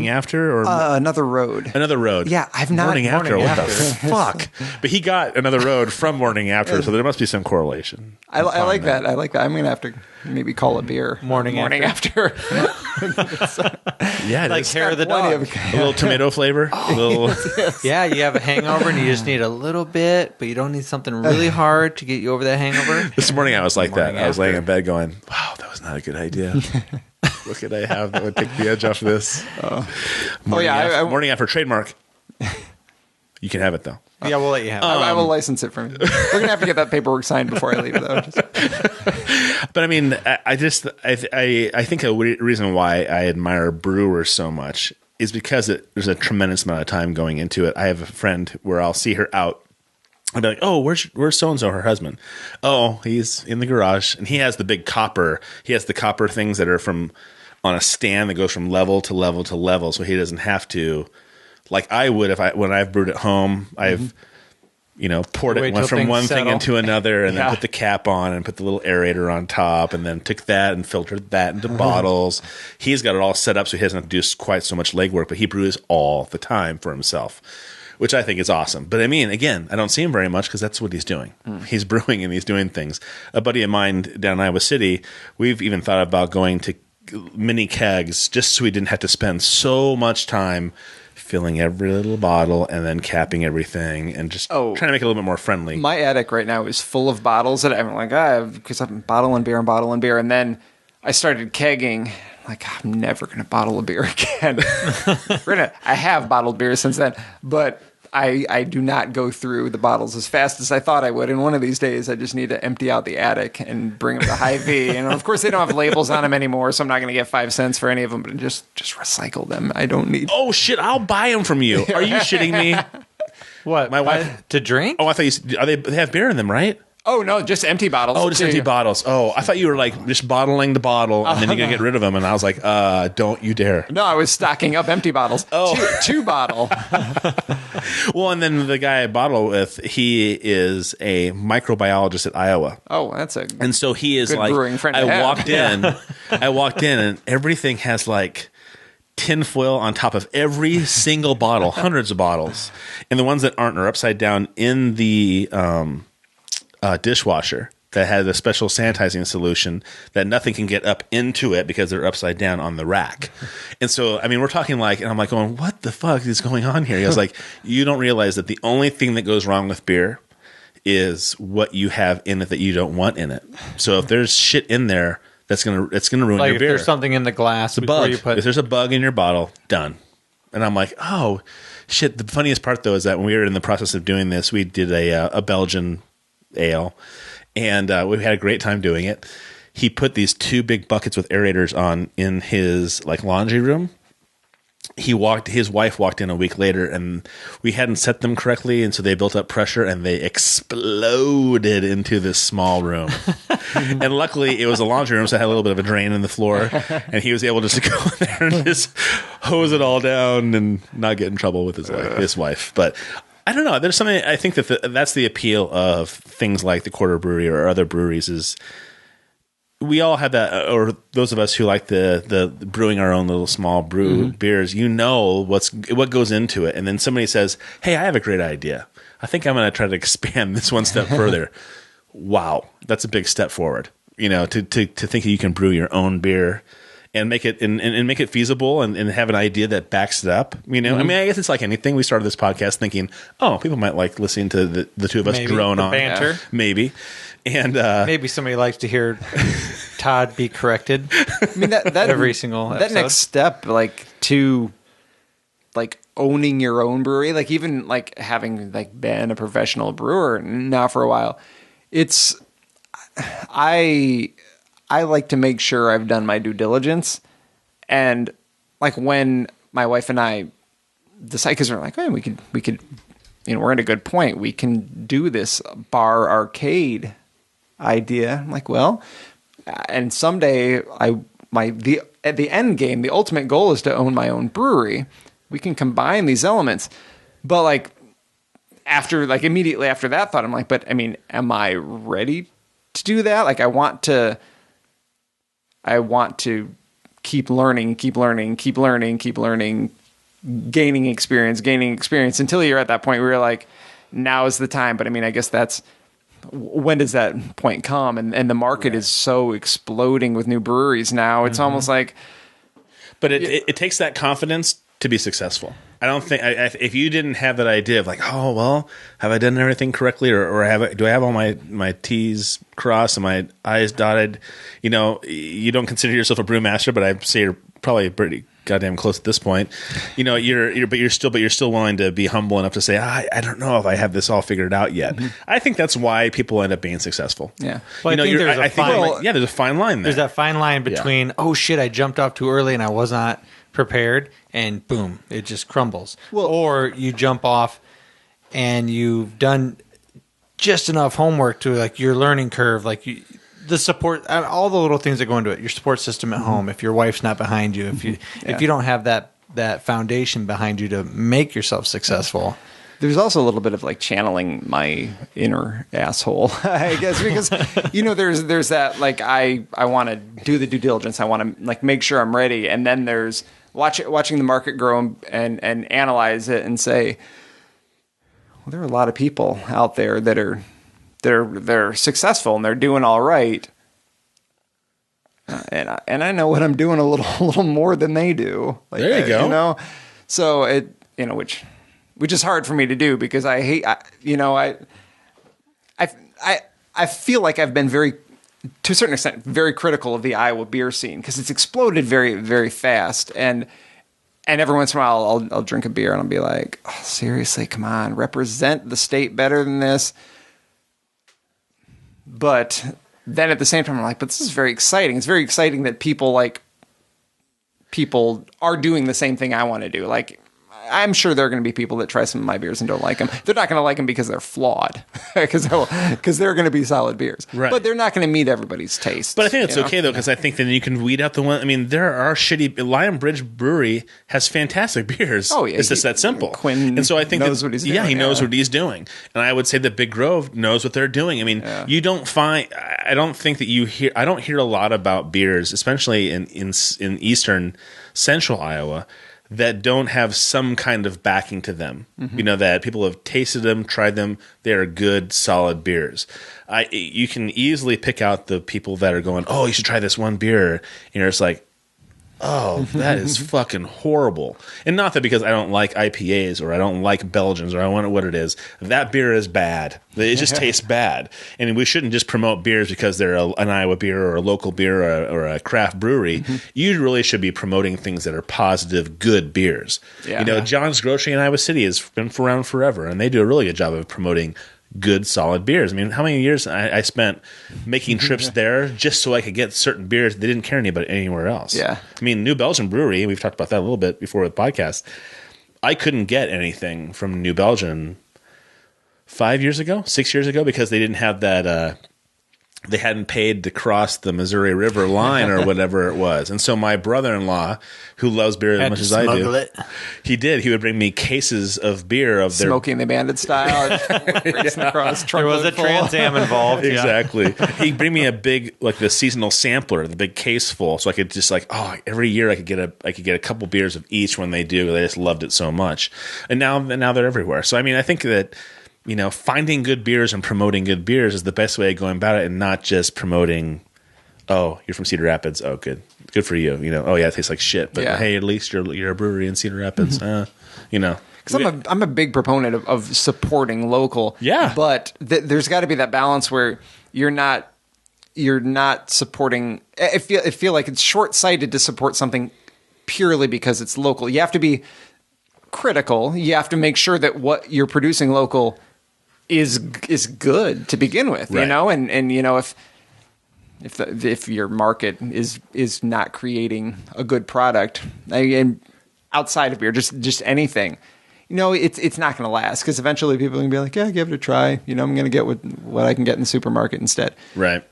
after or Another Road. Another Road. Yeah, I've not. Morning after. What the fuck? But he got Another Road from Morning After, so there must be some correlation. I like that. I like that. I'm gonna have to maybe call a beer morning after. Yeah, like hair of the dog. A little tomato flavor. Yeah, you have a hangover and you just need a little bit, but you don't need something really hard to get you over that hangover. This morning I was like that. I was laying in bed going, "Wow, that was not a good idea." What could I have that would take the edge off of this? Morning after trademark. You can have it though. Yeah, we'll let you have it. I will license it from you. We're gonna have to get that paperwork signed before I leave, though. But I mean, I think a reason why I admire brewers so much is because there's a tremendous amount of time going into it. I have a friend where I'll see her out. I'll be like, "Oh, where's so and so, her husband? Oh, he's in the garage, and he has the big copper. He has the copper things that are from on a stand that goes from level to level to level, so he doesn't have to, like I would when I've brewed at home. I've poured it from one thing into another, and then put the cap on and put the little aerator on top, and then took that and filtered that into bottles. He's got it all set up so he doesn't have to do quite so much legwork, but he brews all the time for himself, which I think is awesome. But I mean, again, I don't see him very much because that's what he's doing. He's brewing and he's doing things. A buddy of mine down in Iowa City, we've even thought about going to mini kegs just so we didn't have to spend so much time filling every little bottle and then capping everything and just trying to make it a little bit more friendly. My attic right now is full of bottles that I'm like, because I'm bottling beer. And then I started kegging. Like, I'm never going to bottle a beer again. I have bottled beer since then, but I do not go through the bottles as fast as I thought I would. And one of these days, I just need to empty out the attic and bring them to Hy-Vee. And of course, they don't have labels on them anymore, so I'm not going to get 5 cents for any of them. But just recycle them. I don't need. Oh shit! I'll buy them from you. Are you shitting me? What? My wife to drink? Oh, I thought they have beer in them, right? Oh, no, just empty bottles. Oh, just empty bottles. Oh, I thought you were like just bottling the bottle and then you're going to get rid of them. And I was like, don't you dare. No, I was stocking up empty bottles. Oh. Two bottle. Well, and then the guy I bottle with, he is a microbiologist at Iowa. Oh, that's a And so he is good like, brewing friend I walked in and everything has like tinfoil on top of every single bottle, hundreds of bottles. And the ones that aren't are upside down in the dishwasher that has a special sanitizing solution that nothing can get up into it because they're upside down on the rack. And so, I mean, we're talking like, and I'm like going, what the fuck is going on here? He was like, you don't realize that the only thing that goes wrong with beer is what you have in it that you don't want in it. So if there's shit in there, it's gonna ruin like your beer. If there's something in the glass, a bug. If there's a bug in your bottle, done. And I'm like, oh shit. The funniest part though is that when we were in the process of doing this, we did a Belgian ale, and we had a great time doing it. He put these 2 big buckets with aerators on in his like laundry room. His wife walked in a week later, and we hadn't set them correctly, and so they built up pressure and they exploded into this small room. And luckily it was a laundry room, so it had a little bit of a drain in the floor, and he was able just to go in there and just hose it all down and not get in trouble with his wife. But I don't know. There's something, I think that's the appeal of things like the Quarter Brewery or other breweries is we all have that, or those of us who like the brewing our own little small brew beers, what goes into it. And then somebody says, hey, I have a great idea. I think I'm going to try to expand this one step further. Wow. That's a big step forward, to think that you can brew your own beer and make it and make it feasible and have an idea that backs it up. I mean, I guess it's like anything. We started this podcast thinking, people might like listening to the two of us drone on banter. Maybe. And maybe somebody likes to hear Todd be corrected. I mean, that every single episode. That next step, to owning your own brewery, even having been a professional brewer now for a while, I like to make sure I've done my due diligence, and like when my wife and I decide, because we're like, hey, we could, we're at a good point. We can do this bar arcade idea. I'm like, well, and someday at the end game, the ultimate goal is to own my own brewery. We can combine these elements, but like immediately after that thought, I'm like, but I mean, am I ready to do that? Like, I want to keep learning, gaining experience until you're at that point where you're like, now is the time. But I mean, I guess when does that point come? And the market is so exploding with new breweries now. It's almost like, but it takes that confidence to be successful. I don't think if you didn't have that idea of like, oh well, have I done everything correctly, or do I have all my T's crossed and my I's dotted? You don't consider yourself a brewmaster, but I'd say you're probably pretty goddamn close at this point. You're still willing to be humble enough to say, I don't know if I have this all figured out yet. Mm-hmm. I think that's why people end up being successful. Yeah, well, there's a fine line there. There's that fine line between oh shit, I jumped off too early and I was not prepared, and boom, it just crumbles. Well, or you jump off and you've done just enough homework to like your learning curve, like the support, all the little things that go into it, your support system at home. If your wife's not behind you, if you don't have that foundation behind you to make yourself successful. There's also a little bit of like channeling my inner asshole, I guess, because there's that like I want to do the due diligence, I want to like make sure I'm ready, and then there's watching the market grow and analyze it and say, well, there are a lot of people out there that are they're successful and they're doing all right, and I know what I'm doing a little more than they do. Like, there you go. So it which is hard for me to do because I hate I feel like I've been to a certain extent very critical of the Iowa beer scene because it's exploded very, very fast, and every once in a while I'll drink a beer and I'll be like, oh, seriously, come on, represent the state better than this. But then at the same time I'm like, but this is very exciting. It's very exciting that people are doing the same thing I want to do. Like, I'm sure there are going to be people that try some of my beers and don't like them. They're not going to like them because they're flawed, because they're going to be solid beers. Right. But they're not going to meet everybody's taste. But I think it's okay, though, because I think then you can weed out the one. I mean, there are shitty. Bridge Brewery has fantastic beers. Oh, yeah. It's just that simple. Quinn and so I think knows what he's doing. Yeah, he knows what he's doing. And I would say that Big Grove knows what they're doing. I mean, you don't find. I don't think that you hear. I don't hear a lot about beers, especially in eastern central Iowa, that don't have some kind of backing to them. Mm-hmm. That people have tasted them, tried them. They are good, solid beers. You can easily pick out the people that are going, oh, you should try this one beer. And you're just like, oh, that is fucking horrible. And not that because I don't like IPAs or I don't like Belgians or I want what it is. That beer is bad. It just tastes bad. And we shouldn't just promote beers because they're an Iowa beer or a local beer or a craft brewery. Mm-hmm. You really should be promoting things that are positive, good beers. Yeah. John's Grocery in Iowa City has been around forever, and they do a really good job of promoting good, solid beers. I mean, how many years I spent making trips there just so I could get certain beers they didn't care about anywhere else. Yeah. I mean, New Belgium Brewery, we've talked about that a little bit before the podcast. I couldn't get anything from New Belgium 6 years ago, because they didn't have that they hadn't paid to cross the Missouri River line or whatever it was. And so my brother-in-law, who loves beer as much as I do, he would bring me cases of beer of Smoking the Bandit style. Across, there was a Trans Am involved. Exactly. He'd bring me a big, like the seasonal sampler, the big case full, so I could just every year I could get a couple beers of each when they do. I just loved it so much. And now they're everywhere. So I mean, I think that finding good beers and promoting good beers is the best way of going about it, and not just promoting, oh, you're from Cedar Rapids. Oh, good for you. Oh yeah, it tastes like shit, but hey, at least you're a brewery in Cedar Rapids. Because I'm a big proponent of supporting local. Yeah, but there's got to be that balance where you're not supporting. I feel like it's short-sighted to support something purely because it's local. You have to be critical. You have to make sure that what you're producing local is good to begin with, Right. you know, and you know if your market is not creating a good product, and outside of beer, just anything, you know, it's not going to last, because eventually people are going to be like, yeah, give it a try. You know, I'm going to get what I can get in the supermarket instead. Right.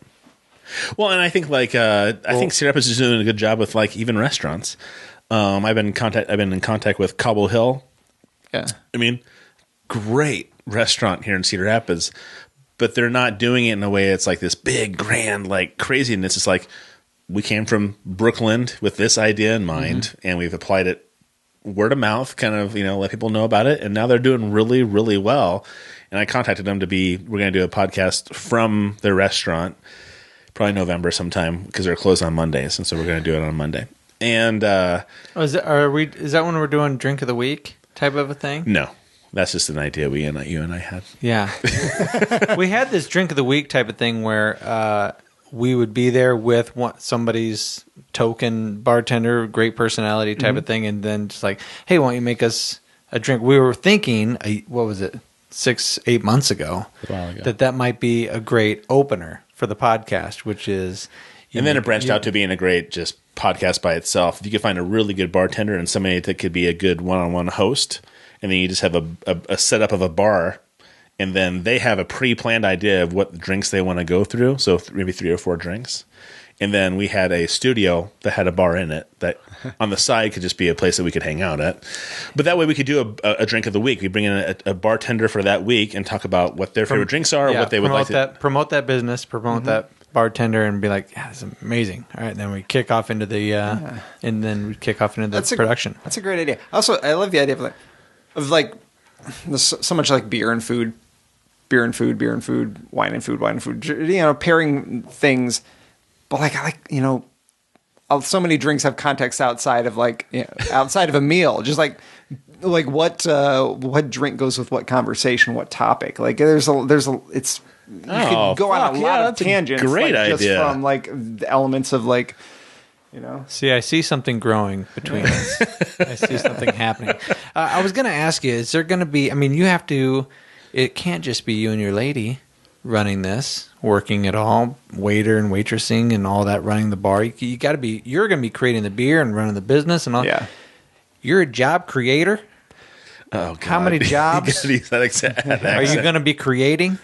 Well, and I think I think Cedar Rapids is doing a good job with like even restaurants. I've been in contact with Cobble Hill. Yeah. I mean, great restaurant here in Cedar Rapids, but they're not doing it in a way it's like this big, grand, like craziness. It's like, we came from Brooklyn with this idea in mind, and we've applied it word of mouth, kind of, you know, let people know about it. And now they're doing really, really well. And I contacted them we're going to do a podcast from their restaurant, probably November sometime, because they're closed on Mondays. And so we're going to do it on Monday. And, is that when we're doing drink of the week type of a thing? no, that's just an idea you and I had. Yeah. We had this drink of the week type of thing where we would be there with somebody's token bartender, great personality type of thing, and then just like, hey, why don't you make us a drink? We were thinking, what was it, 6-8 months ago, A while ago. that might be a great opener for the podcast, which is... And then it branched out to being a great just podcast by itself. If you could find a really good bartender and somebody that could be a good one-on-one host, and then you just have a setup of a bar, and then they have a pre-planned idea of what drinks they want to go through, so maybe 3 or 4 drinks. And then we had a studio that had a bar in it that on the side could just be a place that we could hang out at. But that way we could do a drink of the week. We bring in a bartender for that week and talk about what their favorite drinks are, what they would like to... Promote that business, promote that bartender, and be like, yeah, this is amazing. All right, then we kick off into the and then we kick off into the production. That's a great idea. Also, I love the idea of so much like beer and food, wine and food. You know, pairing things. But I like, you know, so many drinks have context outside of outside of a meal. Just like what drink goes with what conversation, what topic. Like you could go on a lot of tangents. Great idea. Just from like the elements of like, you know. See, I see something growing between us. I see something happening. I was going to ask you, is there going to be, I mean, it can't just be you and your lady running this, working it all, waiter and waitressing and all that, running the bar. You're going to be creating the beer and running the business and all. Yeah. You're a job creator. Oh, God. How many jobs are you going to be creating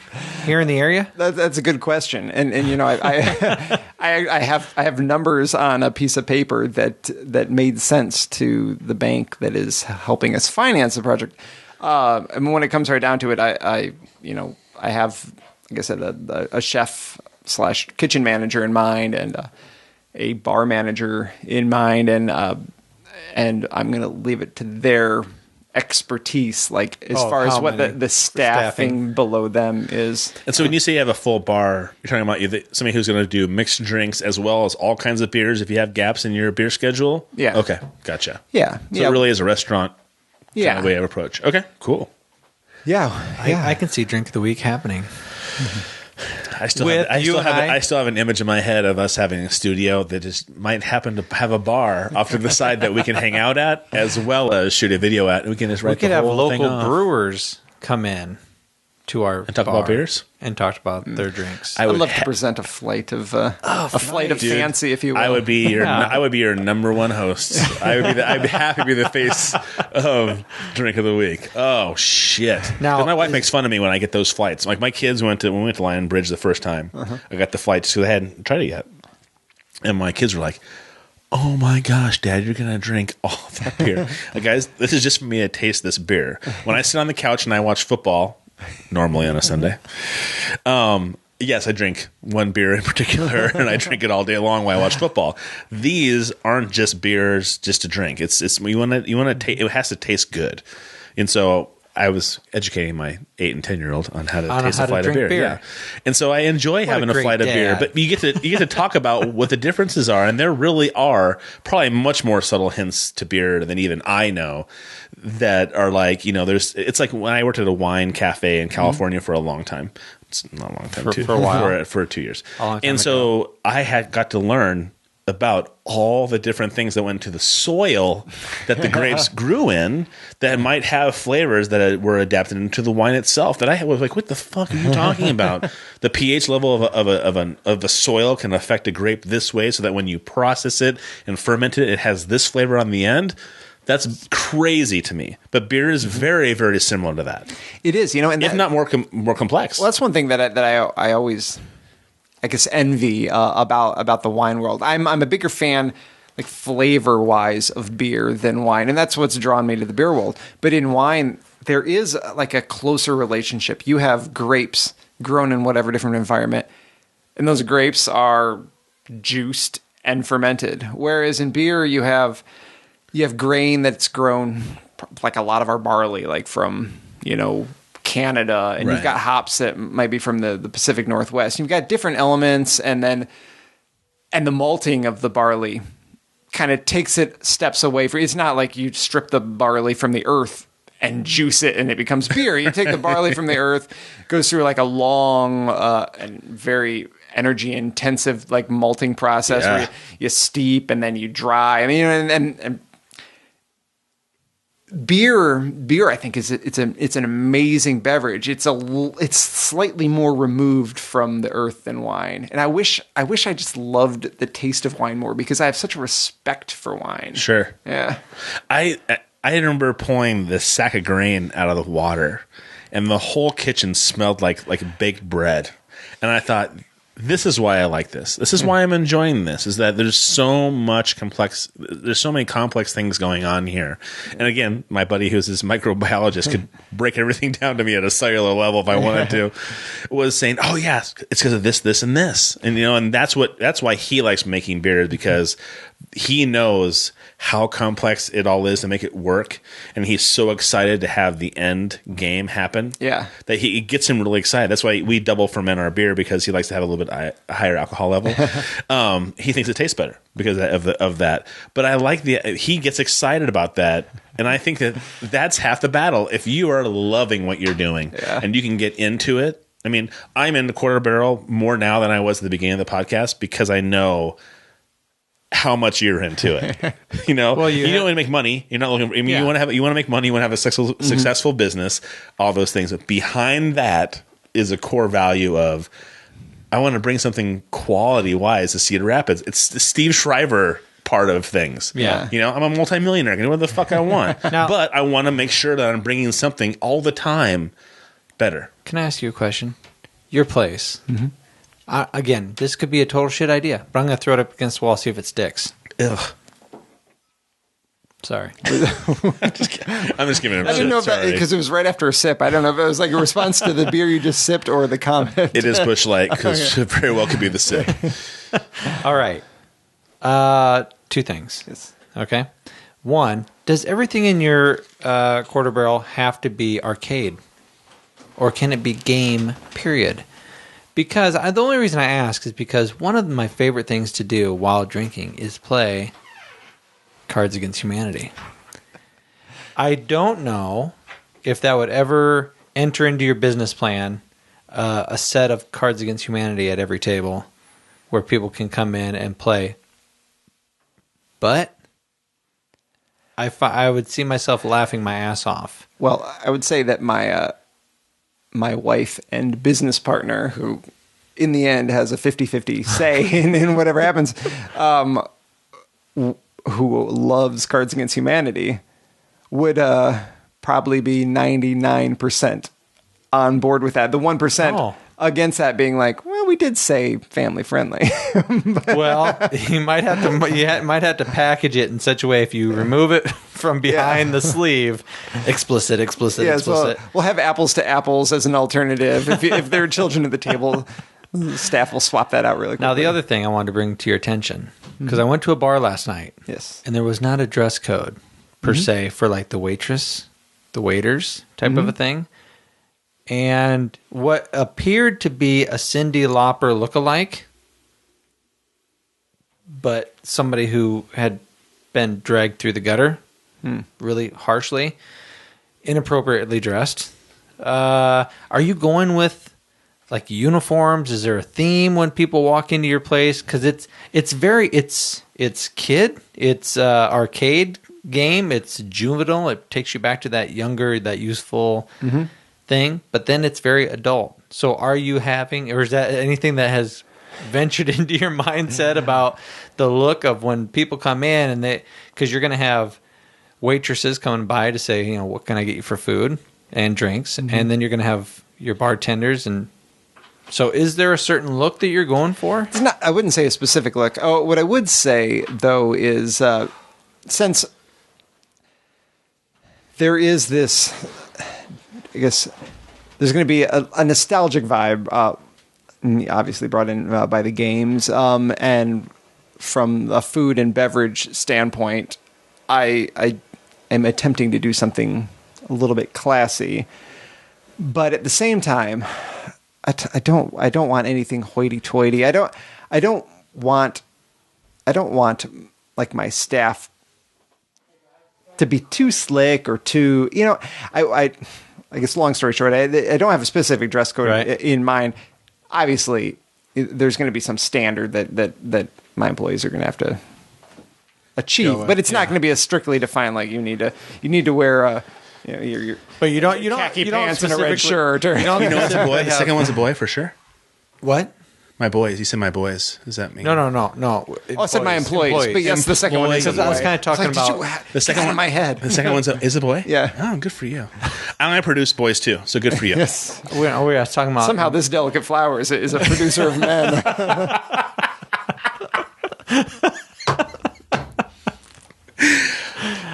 here in the area? That's a good question, and you know, I have numbers on a piece of paper that made sense to the bank that is helping us finance the project. And when it comes right down to it, I have, like I said, a chef / kitchen manager in mind, and a bar manager in mind, and I'm going to leave it to their expertise, like as far as what the staffing below them is. And so when you say you have a full bar, you're talking about somebody who's going to do mixed drinks as well as all kinds of beers if you have gaps in your beer schedule? Yeah. Okay, gotcha. Yeah. So it really is a restaurant kind of way of approach. Okay, cool. Yeah. I can see drink of the week happening. I still have an image in my head of us having a studio that just might happen to have a bar off to the side that we can hang out at, as well as shoot a video at. And we can just write the whole thing off. We could have local brewers come in to our and talk bar about beers and talk about their drinks. I'd love to present a flight of fancy, if you will. I would be your number one host. I'd be happy to be the face of drink of the week. Oh shit! Now 'cause my wife makes fun of me when I get those flights. Like my kids when we went to Lion Bridge the first time. I got the flight just because I hadn't tried it yet, and my kids were like, "Oh my gosh, Dad, you're gonna drink all that beer." Like, guys, this is just for me to taste this beer. When I sit on the couch and I watch football, normally on a Sunday, yes, I drink one beer in particular, and I drink it all day long while I watch football. These aren't just beers just to drink. It's it has to taste good, and so I was educating my 8 and 10-year-old on how to taste a flight of beer. Yeah. And so I enjoy having a flight of beer, but you get to talk about what the differences are, and there really are probably much more subtle hints to beer than even I know that are like, you know, it's like when I worked at a wine cafe in California for a long time. It's not a long time, for a while. For 2 years. A long time and so I got to learn about all the different things that went into the soil that the grapes grew in that might have flavors that were adapted into the wine itself. That I was like, what the fuck are you talking about? The pH level of the soil can affect a grape this way, so that when you process it and ferment it, it has this flavor on the end. That's crazy to me. But beer is very, very similar to that. It is, and if not more complex. Well, that's one thing that I always, I guess, envy about the wine world. I'm a bigger fan, like flavor wise, of beer than wine, and that's what's drawn me to the beer world. But in wine, there is like a closer relationship. You have grapes grown in whatever different environment, and those grapes are juiced and fermented. Whereas in beer, you have grain that's grown, like a lot of our barley, like from, Canada, and you've got hops that might be from the Pacific Northwest. You've got different elements, and the malting of the barley kind of takes it steps away from. It's not like you strip the barley from the earth and juice it and it becomes beer. You take the barley from the earth, goes through like a long and very energy intensive like malting process where you steep and then you dry. I mean, and beer I think it's an amazing beverage. It's slightly more removed from the earth than wine. And I wish I just loved the taste of wine more, because I have such a respect for wine. Sure. Yeah. I remember pulling the sack of grain out of the water, and the whole kitchen smelled like baked bread. And I thought, this is why I like this. This is why I'm enjoying this, is that there's so many complex things going on here. And again, my buddy who's this microbiologist could break everything down to me at a cellular level if I wanted to, was saying, oh yeah, it's because of this, and this. And, and that's why he likes making beer, because he knows how complex it all is to make it work, and he's so excited to have the end game happen. Yeah, that it gets him really excited. That's why we double ferment our beer, because he likes to have a little bit higher alcohol level. He thinks it tastes better because of that. But I like he gets excited about that, and I think that's half the battle. If you are loving what you're doing and you can get into it. I mean, I'm into Quarter Barrel more now than I was at the beginning of the podcast, because I know how much you're into it. Well, you don't want to make money. You're not looking. I mean, you want to make money. You want to have a successful business. All those things. But behind that is a core value of, I want to bring something quality wise to Cedar Rapids. It's the Steve Shriver part of things. Yeah. I'm a multimillionaire. I can do whatever the fuck I want. But I want to make sure that I'm bringing something all the time better. Can I ask you a question? Your place. Mm-hmm. Again, this could be a total shit idea, but I'm going to throw it up against the wall, see if it sticks. Ugh. Sorry. I'm just giving him I didn't know because it was right after a sip. I don't know if it was like a response to the beer you just sipped or the comment. It is Busch Light, because it very well could be the sip. All right. Two things. Yes. Okay. One, does everything in your Quarter Barrel have to be arcade? Or can it be game, period? Because the only reason I ask is because one of my favorite things to do while drinking is play Cards Against Humanity. I don't know if that would ever enter into your business plan, a set of Cards Against Humanity at every table where people can come in and play. But I would see myself laughing my ass off. Well, I would say that my wife and business partner, who in the end has a 50-50 say in whatever happens, who loves Cards Against Humanity, would probably be 99% on board with that. The 1% against that being like, well, we did say family friendly. Well, you might have to package it in such a way, if you remove it from behind the sleeve, explicit. So we'll have apples to apples as an alternative. If there are children at the table, staff will swap that out really quickly. Now, the other thing I wanted to bring to your attention, because I went to a bar last night, and there was not a dress code per se for like the waiters type of a thing. And what appeared to be a Cyndi Lauper lookalike, but somebody who had been dragged through the gutter really harshly, inappropriately dressed. Are you going with like uniforms? Is there a theme when people walk into your place? Because it's kid, it's arcade game, it's juvenile. It takes you back to that younger, that youthful thing. But then it's very adult. So are you having, or is that anything that has ventured into your mindset about the look of when people come in and because you're going to have waitresses coming by to say, what can I get you for food and drinks? And then you're going to have your bartenders. And so is there a certain look that you're going for? It's not, I wouldn't say a specific look. Oh, what I would say though is, since there is this, I guess there's going to be a nostalgic vibe, obviously brought in by the games, and from a food and beverage standpoint, I am attempting to do something a little bit classy, but at the same time, I don't want anything hoity-toity. I don't want like my staff to be too slick or too, I guess long story short, I don't have a specific dress code in mind. Obviously, there's going to be some standard that my employees are going to have to achieve, but it's not going to be a strictly defined, like you need to wear your but you don't khaki pants and a red shirt. Or, You know what's a boy? The second one's a boy for sure. What? My boys. You said my boys. Does that mean? No. Oh, I said my employees. But yes, the second one is a boy. I was kind of talking about the second one in my head. The second one's is a boy? Yeah. Oh, good for you. I produce boys too, so good for you. Yes. we were talking about Somehow this delicate flower is a producer of men.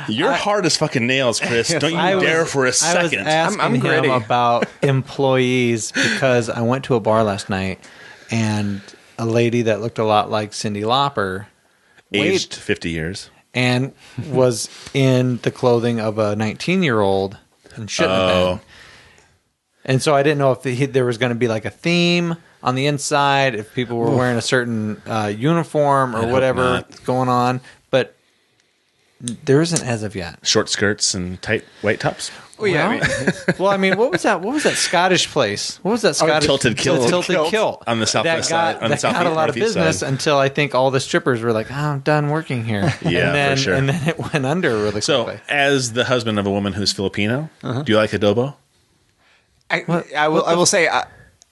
You're hard as fucking nails, Chris. Don't you dare for a second. I was asking him about employees because I went to a bar last night and a lady that looked a lot like Cyndi Lauper, aged 50 years, and was in the clothing of a 19-year-old and shouldn't have been. And so I didn't know if there was going to be like a theme on the inside, if people were wearing a certain uniform or whatever going on, but there isn't as of yet. Short skirts and tight white tops. Well, yeah. I mean, what was that? What was that Scottish place? What was that Scottish Tilted Kilt? Tilted Kilt On the southwest side. On the got a lot of business side. until I think all the strippers were like, I'm done working here. Yeah, for sure. And then it went under really quickly. So, as the husband of a woman who's Filipino, do you like adobo? I will say,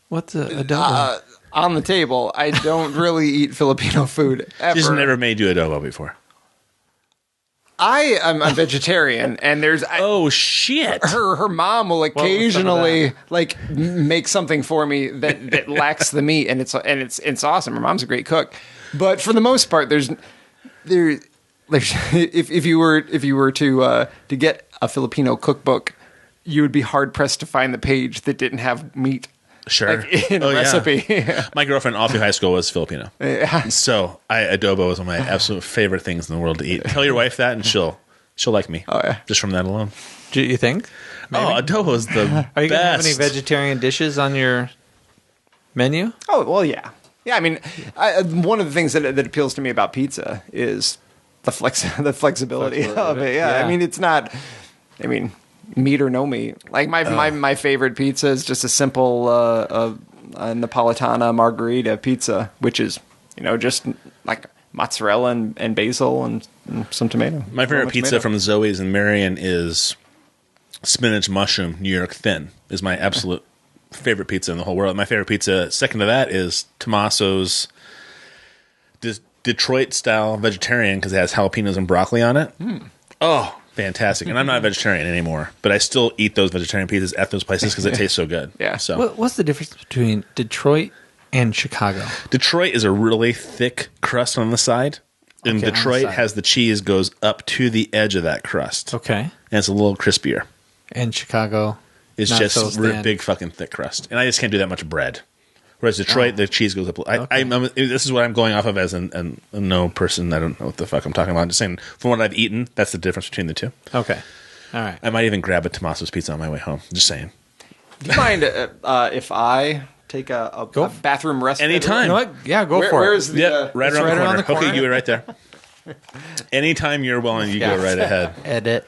what's adobo? on the table, I don't really eat Filipino food ever. She's never made you adobo before. I am a vegetarian, and there's oh shit. Her mom will occasionally like make something for me that lacks the meat, and it's awesome. Her mom's a great cook, but for the most part, there's if you were to get a Filipino cookbook, you would be hard pressed to find the page that didn't have meat. Sure. Like in a recipe. Yeah. My girlfriend all through high school was Filipino. Yeah. So adobo is one of my absolute favorite things in the world to eat. Tell your wife that and she'll like me. Oh yeah. Just from that alone. Do you think? Maybe? Oh, adobo is the Are you best. going to have any vegetarian dishes on your menu? Oh, well, yeah. Yeah, I mean, one of the things that appeals to me about pizza is the flexibility of it. Yeah. I mean, it's not, meat or no meat. Like my favorite pizza is just a simple Napolitana margherita pizza, which is just like mozzarella and basil and some tomato. My favorite pizza from Zoe's in Marion is spinach mushroom New York thin. Is my absolute favorite pizza in the whole world. My favorite pizza second to that is Tommaso's Detroit style vegetarian because it has jalapenos and broccoli on it. Oh, fantastic. And I'm not a vegetarian anymore, but I still eat those vegetarian pizzas at those places because it tastes so good. Yeah. So what's the difference between Detroit and Chicago? Detroit is a really thick crust on the side. And Detroit has the cheese goes up to the edge of that crust. Okay. And it's a little crispier. And Chicago is just big fucking thick crust. And I just can't do that much bread. Whereas Detroit, the cheese goes up. This is what I'm going off of as a no person. I don't know what the fuck I'm talking about. I'm just saying, from what I've eaten, that's the difference between the two. Okay. All right. I might even grab a Tommaso's pizza on my way home. Just saying. Do you mind if I take a bathroom rest? Anytime. You know what? Yeah, go for it. Where's the... right around the corner. Okay, you were right there. Anytime you're willing, you go right ahead. Edit.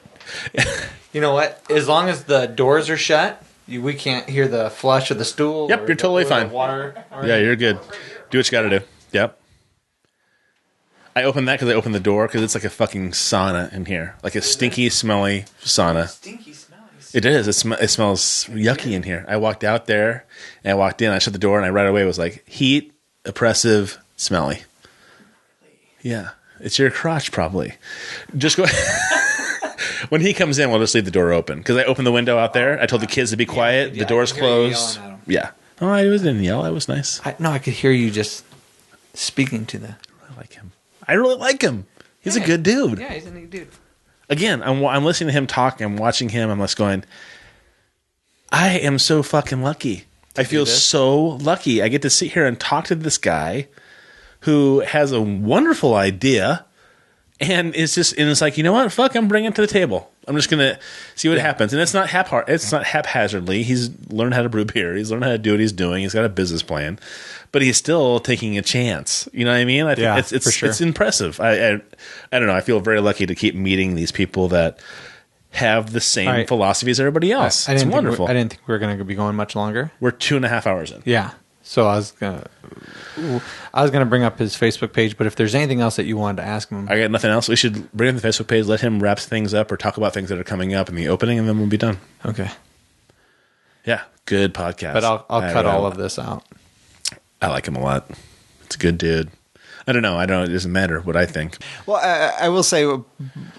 You know what? As long as the doors are shut We can't hear the flush of the stool. Yep, you're totally fine. Water. Yeah, you're good. Do what you got to do. Yep. I opened that because I opened the door because it's like a fucking sauna in here, like a stinky, smelly sauna. Stinky, smelly. It is. It smells yucky in here. I walked out there and I walked in. I shut the door and I right away was like, heat, oppressive, smelly. Yeah, it's your crotch probably. Just go. When he comes in, we'll just leave the door open because I opened the window out there. I told the kids to be quiet. The door's closed. Yeah. Oh, I didn't yell. I was nice. I could hear you just speaking to them. I like him. I really like him. He's a good dude. Yeah, he's a neat dude. Again, I'm listening to him talk. I'm watching him. I'm just going, I am so fucking lucky. I feel so lucky. I get to sit here and talk to this guy who has a wonderful idea and it's like, you know what? Fuck, I'm bringing it to the table. I'm just going to see what happens. And it's not haphazardly. He's learned how to brew beer. He's learned how to do what he's doing. He's got a business plan. But he's still taking a chance. You know what I mean? I think it's for sure. It's impressive. I don't know. I feel very lucky to keep meeting these people that have the same philosophy as everybody else. It's wonderful. I didn't think we were going to be going much longer. We're 2.5 hours in. Yeah. So I was gonna bring up his Facebook page, but if there's anything else that you wanted to ask him, I got nothing else. We should bring up the Facebook page, let him wrap things up, or talk about things that are coming up in the opening, and then we'll be done. Okay. Yeah, good podcast. But I'll cut all of this out. I like him a lot. It's a good dude. I don't know. It doesn't matter what I think. Well, I will say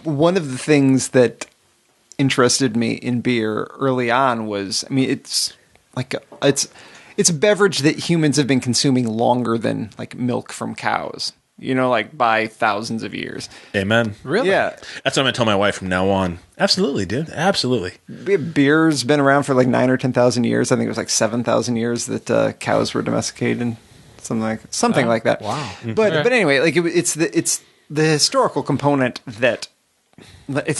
one of the things that interested me in beer early on was, I mean, it's a beverage that humans have been consuming longer than like milk from cows, like by thousands of years. Amen. Really? Yeah. That's what I'm going to tell my wife from now on. Absolutely, dude. Absolutely. Beer's been around for like 9,000 or 10,000 years. I think it was like 7,000 years that cows were domesticated, something like that. Wow. But anyway, like it's the historical component that's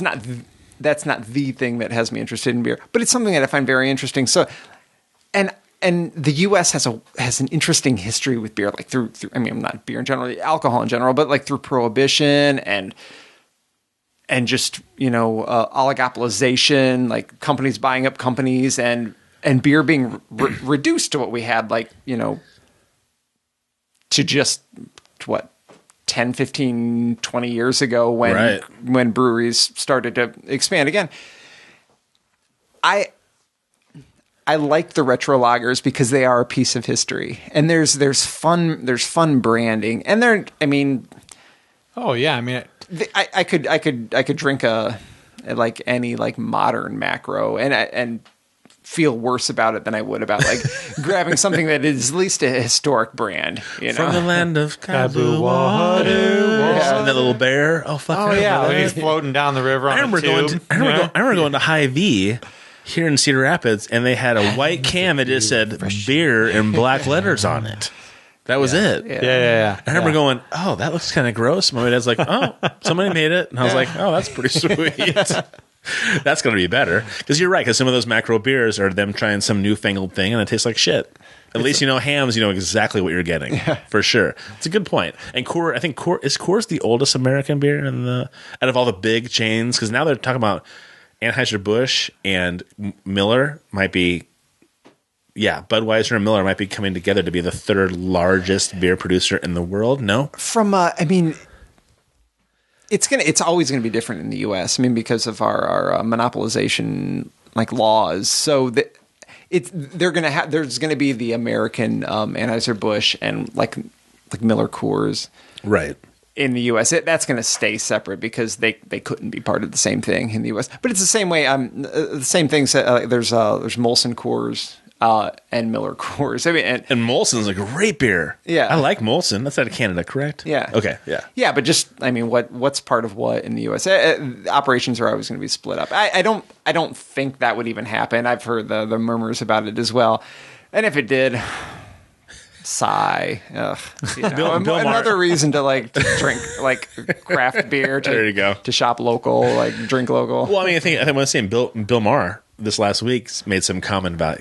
not the thing that has me interested in beer, but it's something that I find very interesting. So, and the U.S. has an interesting history with beer, like through I mean, not beer in general, alcohol in general, but like through Prohibition and just oligopolization, like companies buying up companies, and beer being reduced to what we had, like to just what 10, 15, 20 years ago when breweries started to expand again. I like the retro lagers because they are a piece of history, and there's fun branding, and I could drink any modern macro and feel worse about it than I would about like grabbing something that is at least a historic brand, From the land of Kabuwadu. And that little bear. Oh fuck! Oh yeah, when he's floating down the river. I remember going to Hy-Vee here in Cedar Rapids, and they had a white can that just said beer in black letters on it. That was it. Yeah. I remember going, oh, that looks kind of gross. My dad's like, oh, somebody made it. And I was like, oh, that's pretty sweet. That's going to be better. Because you're right, because some of those macro beers are them trying some newfangled thing, and it tastes like shit. At least hams, exactly what you're getting, for sure. It's a good point. And Coors, I think Coors the oldest American beer out of all the big chains? Because now they're talking about Anheuser-Busch and Miller might be, Budweiser and Miller might be coming together to be the third largest beer producer in the world. No, it's always gonna be different in the U.S. I mean, because of our monopolization laws. So there's gonna be the American Anheuser-Busch and like Miller Coors, right? In the U.S., that's going to stay separate because they couldn't be part of the same thing in the U.S. But it's the same way. The same things. There's Molson Coors and Miller Coors. I mean, and Molson's a great beer. Yeah, I like Molson. That's out of Canada, correct? Yeah. Okay. Yeah. But just what's part of what in the U.S. Operations are always going to be split up. I don't think that would even happen. I've heard the murmurs about it as well, and if it did. Sigh. Another reason to drink craft beer. There you go. To shop local, drink local. Well, I think I was saying Bill Maher this last week made some comment about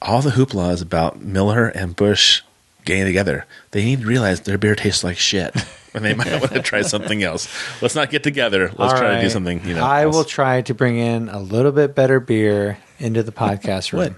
all the hoopla is about Miller and Busch getting together. They need to realize their beer tastes like shit, and they might want to try something else. Let's not get together. Let's try to do something. I will try to bring in a little bit better beer into the podcast room.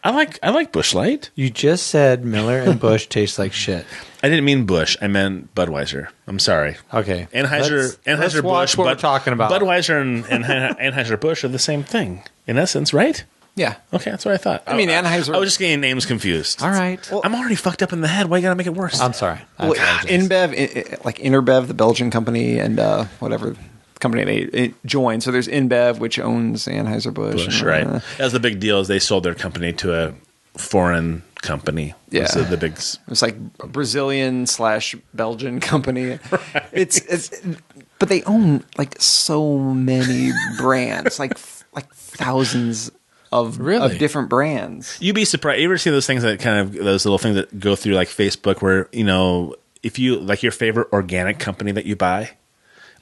What? I like Busch Light. You just said Miller and Busch taste like shit. I didn't mean Busch. I meant Budweiser. I'm sorry. Okay. Anheuser watch Busch. what we're talking about. Budweiser and Anheuser Busch are the same thing in essence, right? Yeah. Okay, that's what I thought. I mean, Anheuser. I was just getting names confused. All right. Well, I'm already fucked up in the head. Why you gotta make it worse? I'm sorry. Well, InBev, like InterBev, the Belgian company, and whatever company they joined. So there's InBev, which owns Anheuser-Busch. Busch, right. That's the big deal is they sold their company to a foreign company. Yeah. So the big... It's like Brazilian/Belgian company. Right. It's but they own like so many brands, like thousands of different brands. You'd be surprised. You ever see those things that kind of those little things that go through like Facebook where, you know, if you like your favorite organic company that you buy,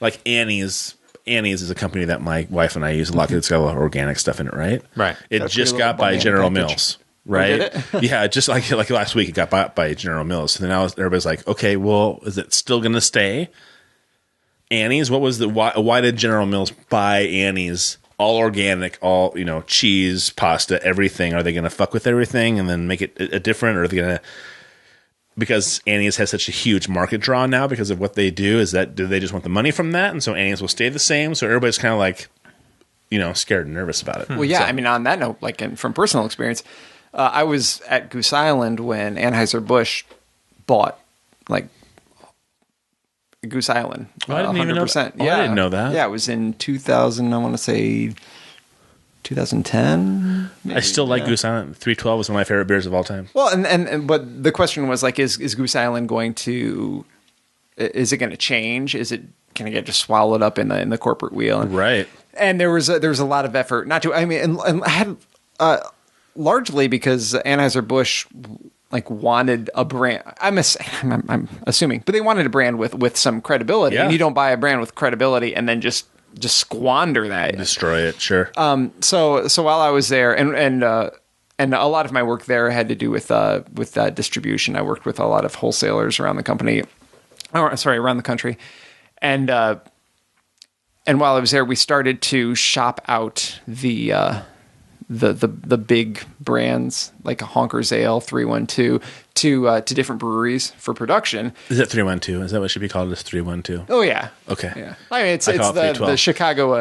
like Annie's is a company that my wife and I use a lot because it's got a lot of organic stuff in it, right? Right. It just got by General Mills. Right? Oh, did it? Yeah, just like last week it got bought by General Mills. So then now everybody's like, okay, well, is it still going to stay? Annie's? What was why did General Mills buy Annie's? All organic, all, you know, cheese, pasta, everything. Are they going to fuck with everything and then make it a different? Or are they going to, because Annie's has such a huge market draw now because of what they do, do they just want the money from that? And so Annie's will stay the same. So everybody's kind of like, you know, scared and nervous about it. Well, yeah. I mean, on that note, like from personal experience, I was at Goose Island when Anheuser-Busch bought like Goose Island. I didn't even know that. Oh, I didn't know that. Yeah, it was in 2000. I want to say 2010. Maybe. I still like Goose Island. 312 is one of my favorite beers of all time. Well, but the question was like, is Goose Island going to? Is it going to change? Is it going to get just swallowed up in the corporate wheel? Right. And there was a lot of effort not to. I mean, and I had largely because Anheuser-Busch like wanted a brand. I'm assuming, but they wanted a brand with some credibility. Yeah. And you don't buy a brand with credibility and then just squander that, destroy it. Sure. So while I was there, and a lot of my work there had to do with distribution. I worked with a lot of wholesalers around the company, around the country, and while I was there, we started to shop out the big brands like a Honker's Ale, 312 to different breweries for production. Is it 312? Is that what should be called? Is 312? Oh yeah. Okay. Yeah. I mean, it's the Chicago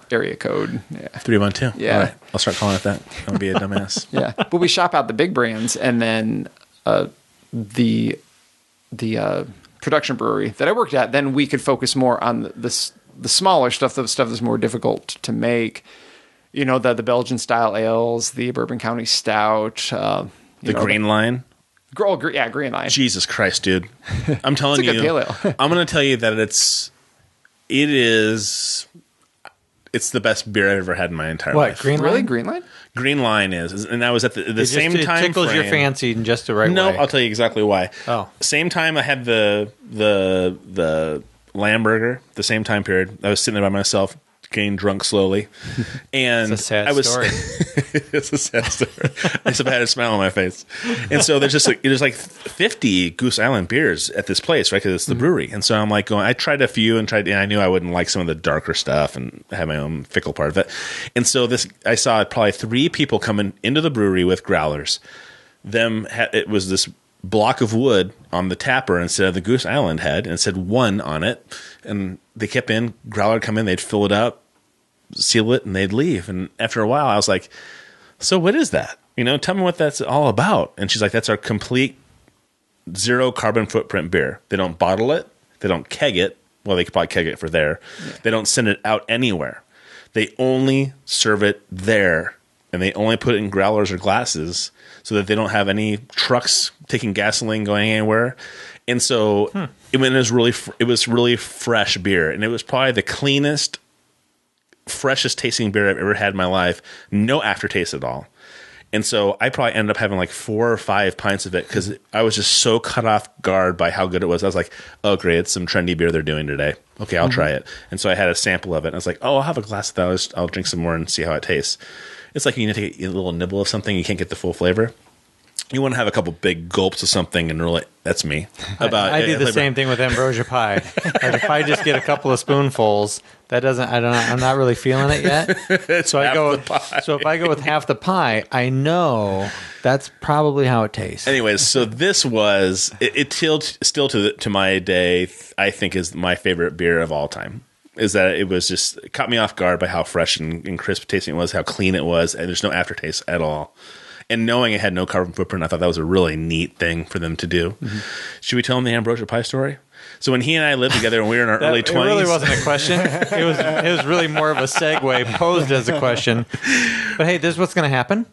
area code. Yeah. 312. Yeah. All right. I'll start calling it that. I'm gonna be a dumbass. Yeah. But we shop out the big brands, and then the production brewery that I worked at. Then we could focus more on the smaller stuff, the stuff that's more difficult to make. You know, the Belgian style ales, the Bourbon County Stout, the Green Line. Green Line. Jesus Christ, dude! I'm telling It's a good pale ale. I'm going to tell you that it's the best beer I've ever had in my entire life. Green Line? Really, Green Line? Green Line is, and I was at the same time. It tickles frame. your fancy in just the right way. No, I'll tell you exactly why. Oh, same time I had the lamb burger. The same time period, I was sitting there by myself, getting drunk slowly, and it's a sad story. It's a sad story. I just had a smile on my face, and so there's like 50 Goose Island beers at this place, right? Because it's the brewery, and so I'm like going. I tried a few and I knew I wouldn't like some of the darker stuff, and I had my own fickle part of it, and so I saw probably 3 people coming into the brewery with growlers. It was this block of wood on the tapper instead of the Goose Island head, and it said 1 on it, and they kept in growler come in, they'd fill it up, seal it, and they'd leave. And after a while I was like, so what is that? You know, tell me what that's all about. And she's like, that's our complete 0 carbon footprint beer. They don't bottle it, they don't keg it. Well, they could probably keg it for there. Yeah. They don't send it out anywhere. They only serve it there, and they only put it in growlers or glasses so that they don't have any trucks taking gasoline going anywhere. And so it was really fresh beer, and it was probably the cleanest, freshest tasting beer I've ever had in my life. No aftertaste at all. And so I probably ended up having like 4 or 5 pints of it because I was just so cut off guard by how good it was. I was like, oh, great, it's some trendy beer they're doing today. Okay, I'll try it. And so I had a sample of it, and I was like, oh, I'll have a glass of that. I'll drink some more and see how it tastes. It's like you need to take a little nibble of something. You can't get the full flavor. You want to have a couple big gulps of something and really, that's me. I do the same thing with ambrosia pie. Like if I just get a couple of spoonfuls, that doesn't. I'm not really feeling it yet. So I go. So if I go with half the pie, I know that's probably how it tastes. Anyways, so this was still to my day. I think is my favorite beer of all time. Is that it caught me off guard by how fresh and crisp tasting it was, how clean it was, and there's no aftertaste at all. And knowing it had no carbon footprint, I thought that was a really neat thing for them to do. Mm-hmm. Should we tell them the ambrosia pie story? So when he and I lived together when we were in our early 20s. It really wasn't a question. It was really more of a segue posed as a question. But hey, this is what's going to happen.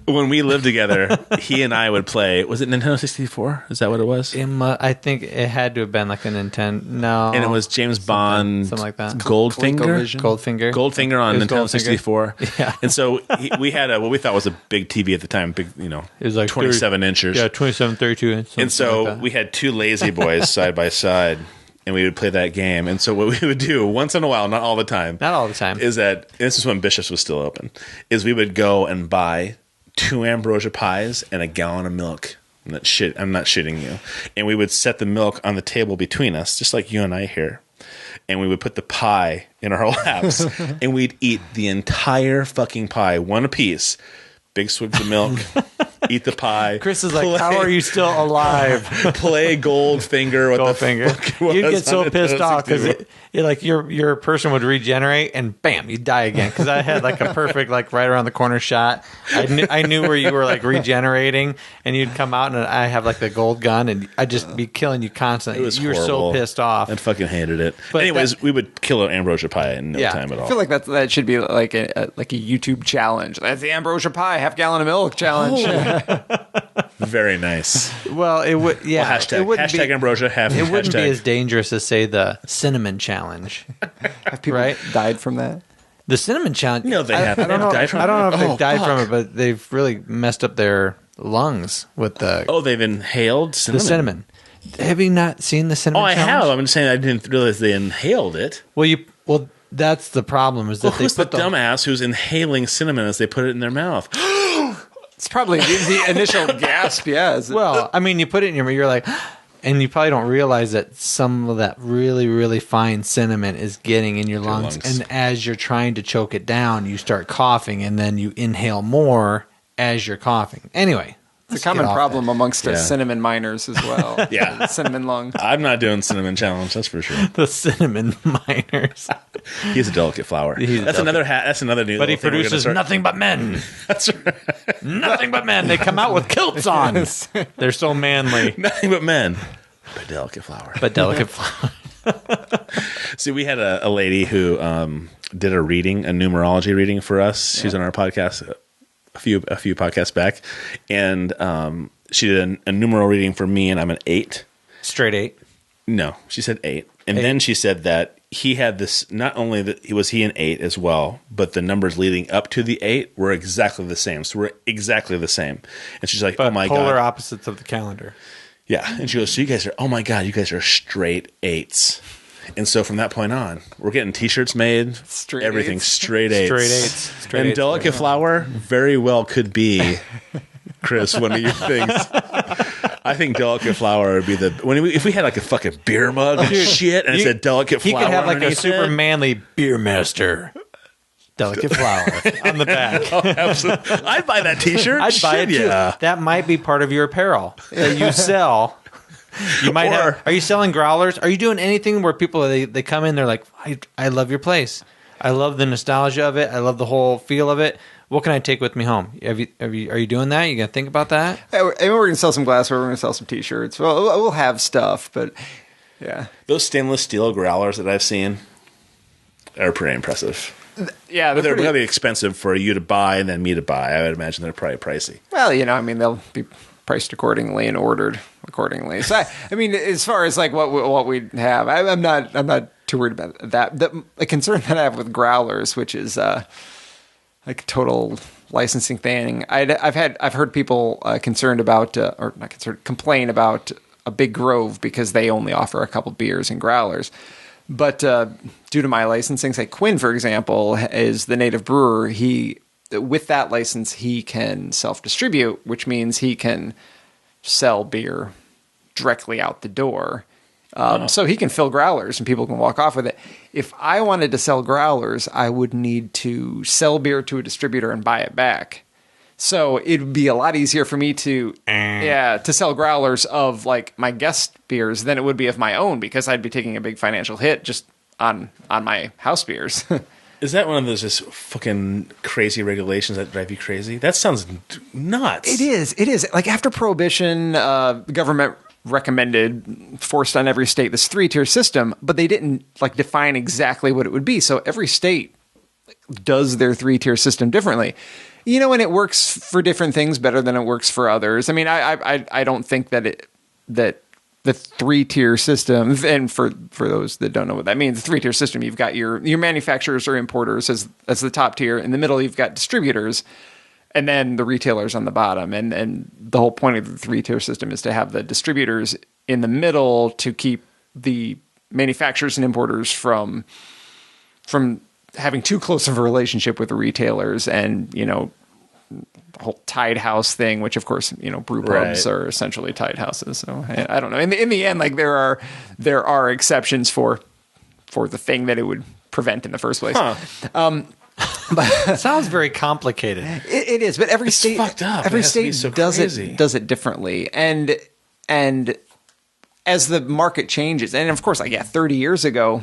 When we lived together, he and I would play. Was it Nintendo 64? Is that what it was? I think it had to have been like a Nintendo. No, and it was James Bond, something like that. Goldfinger on Nintendo 64. Yeah, and so we had what we thought was a big TV at the time. Big, it was like 27 inches. Yeah, 27, 32 inches. And so like we had two lazy boys side by side. And we would play that game. And so what we would do once in a while, not all the time, is that, this is when Bishop's was still open, is we would go and buy 2 ambrosia pies and a gallon of milk. I'm not shitting you. And we would set the milk on the table between us, just like you and I here. And we would put the pie in our laps. And we'd eat the entire fucking pie, one apiece. Big swigs of milk, eat the pie. Chris is like, how are you still alive? Play Goldfinger. You'd get so pissed off because your person would regenerate and bam, you'd die again. Because I had like a perfect like right around the corner shot. I knew where you were like regenerating, and you'd come out and I have like the gold gun, and I'd just be killing you constantly. You were so pissed off. I fucking hated it. But anyways, we would kill an ambrosia pie in no time at all. I feel like that should be like a YouTube challenge. That's the ambrosia pie, half-gallon of milk challenge. Very nice. Well, it would. Yeah, well, hashtag ambrosia. It wouldn't be as dangerous as say the cinnamon challenge. Have people died from that? The cinnamon challenge. No, they haven't. I don't know if they've died from it, but they've really messed up their lungs with the. Oh, they've inhaled cinnamon. The cinnamon. Have you not seen the cinnamon? I have. I'm just saying I didn't realize they inhaled it. Well, that's the problem. Is that who's the dumbass who's inhaling cinnamon as they put it in their mouth? It's probably the initial gasp. Yeah. Well, I mean, you put it in your mouth. You're like. And you probably don't realize that some of that really, really fine cinnamon is getting in your lungs. And as you're trying to choke it down, you start coughing, and then you inhale more as you're coughing. Anyway. It's a common problem amongst cinnamon miners as well. Yeah. Cinnamon lung. I'm not doing cinnamon challenge, that's for sure. The cinnamon miners. He's a delicate flower. That's another new. But he produces nothing but men. That's right. Nothing but men. They come out with kilts on. They're so manly. Nothing but men. But delicate flower. See, we had a lady who did a numerology reading for us. She was on our podcast a few podcasts back, and she did a numeral reading for me, and I'm an 8. Straight 8? No, she said 8. And then she said that he had this, not only that was he an 8 as well, but the numbers leading up to the 8 were exactly the same. So we're exactly the same. And she's like, oh my God. Polar opposites of the calendar. Yeah. And she goes, so you guys are straight 8s. And so from that point on, we're getting T-shirts made. Straight everything 8s. Straight 8s. And delicate flower very well could be, Chris, one of your things. I think delicate flower would be if we had like a fucking beer mug and shit, and it said delicate flower. He could have like a super manly beer master. Delicate flower on the back. Oh, absolutely. I'd buy that T-shirt. I'd buy it too. That might be part of your apparel that you sell. You might have. Are you selling growlers? Are you doing anything where people they come in? They're like, I love your place. I love the nostalgia of it. I love the whole feel of it. What can I take with me home? Are you doing that? You gonna think about that? We're gonna sell some glassware. We're gonna sell some T-shirts. Well, we'll have stuff, but yeah, those stainless steel growlers that I've seen are pretty impressive. Yeah, but they're really expensive for you to buy and then me to buy. I would imagine they're probably pricey. Well, they'll be priced accordingly and ordered accordingly. So, I mean, as far as like what we have, I'm not too worried about that. The concern that I have with growlers, which is like total licensing thing. I've heard people concerned about or not concerned, complain about a Big Grove because they only offer a couple beers and growlers. But due to my licensing, say Quinn, for example, is the native brewer. He with that license, he can self-distribute, which means he can sell beer directly out the door. So he can fill growlers and people can walk off with it. If I wanted to sell growlers, I would need to sell beer to a distributor and buy it back. So it'd be a lot easier for me to sell growlers of like my guest beers than it would be of my own, because I'd be taking a big financial hit just on my house beers. Is that one of those just fucking crazy regulations that drive you crazy? That sounds nuts. It is. Like after Prohibition, the government recommended, forced on every state, this 3-tier system, but they didn't like define exactly what it would be. So every state does their 3-tier system differently. And it works for different things better than it works for others. I mean, I don't think that the 3-tier system, and for those that don't know what that means, the 3-tier system, you've got your manufacturers or importers as the top tier. In the middle, you've got distributors, and then the retailers on the bottom. And the whole point of the 3-tier system is to have the distributors in the middle to keep the manufacturers and importers from having too close of a relationship with the retailers, and the whole tied house thing, which of course brew pubs are essentially tied houses. So I don't know. In the end, like there are exceptions for the thing that it would prevent in the first place. But it sounds very complicated. It is, but every state fucked up. Every It has to be state so does crazy. it differently, and as the market changes, and of course, 30 years ago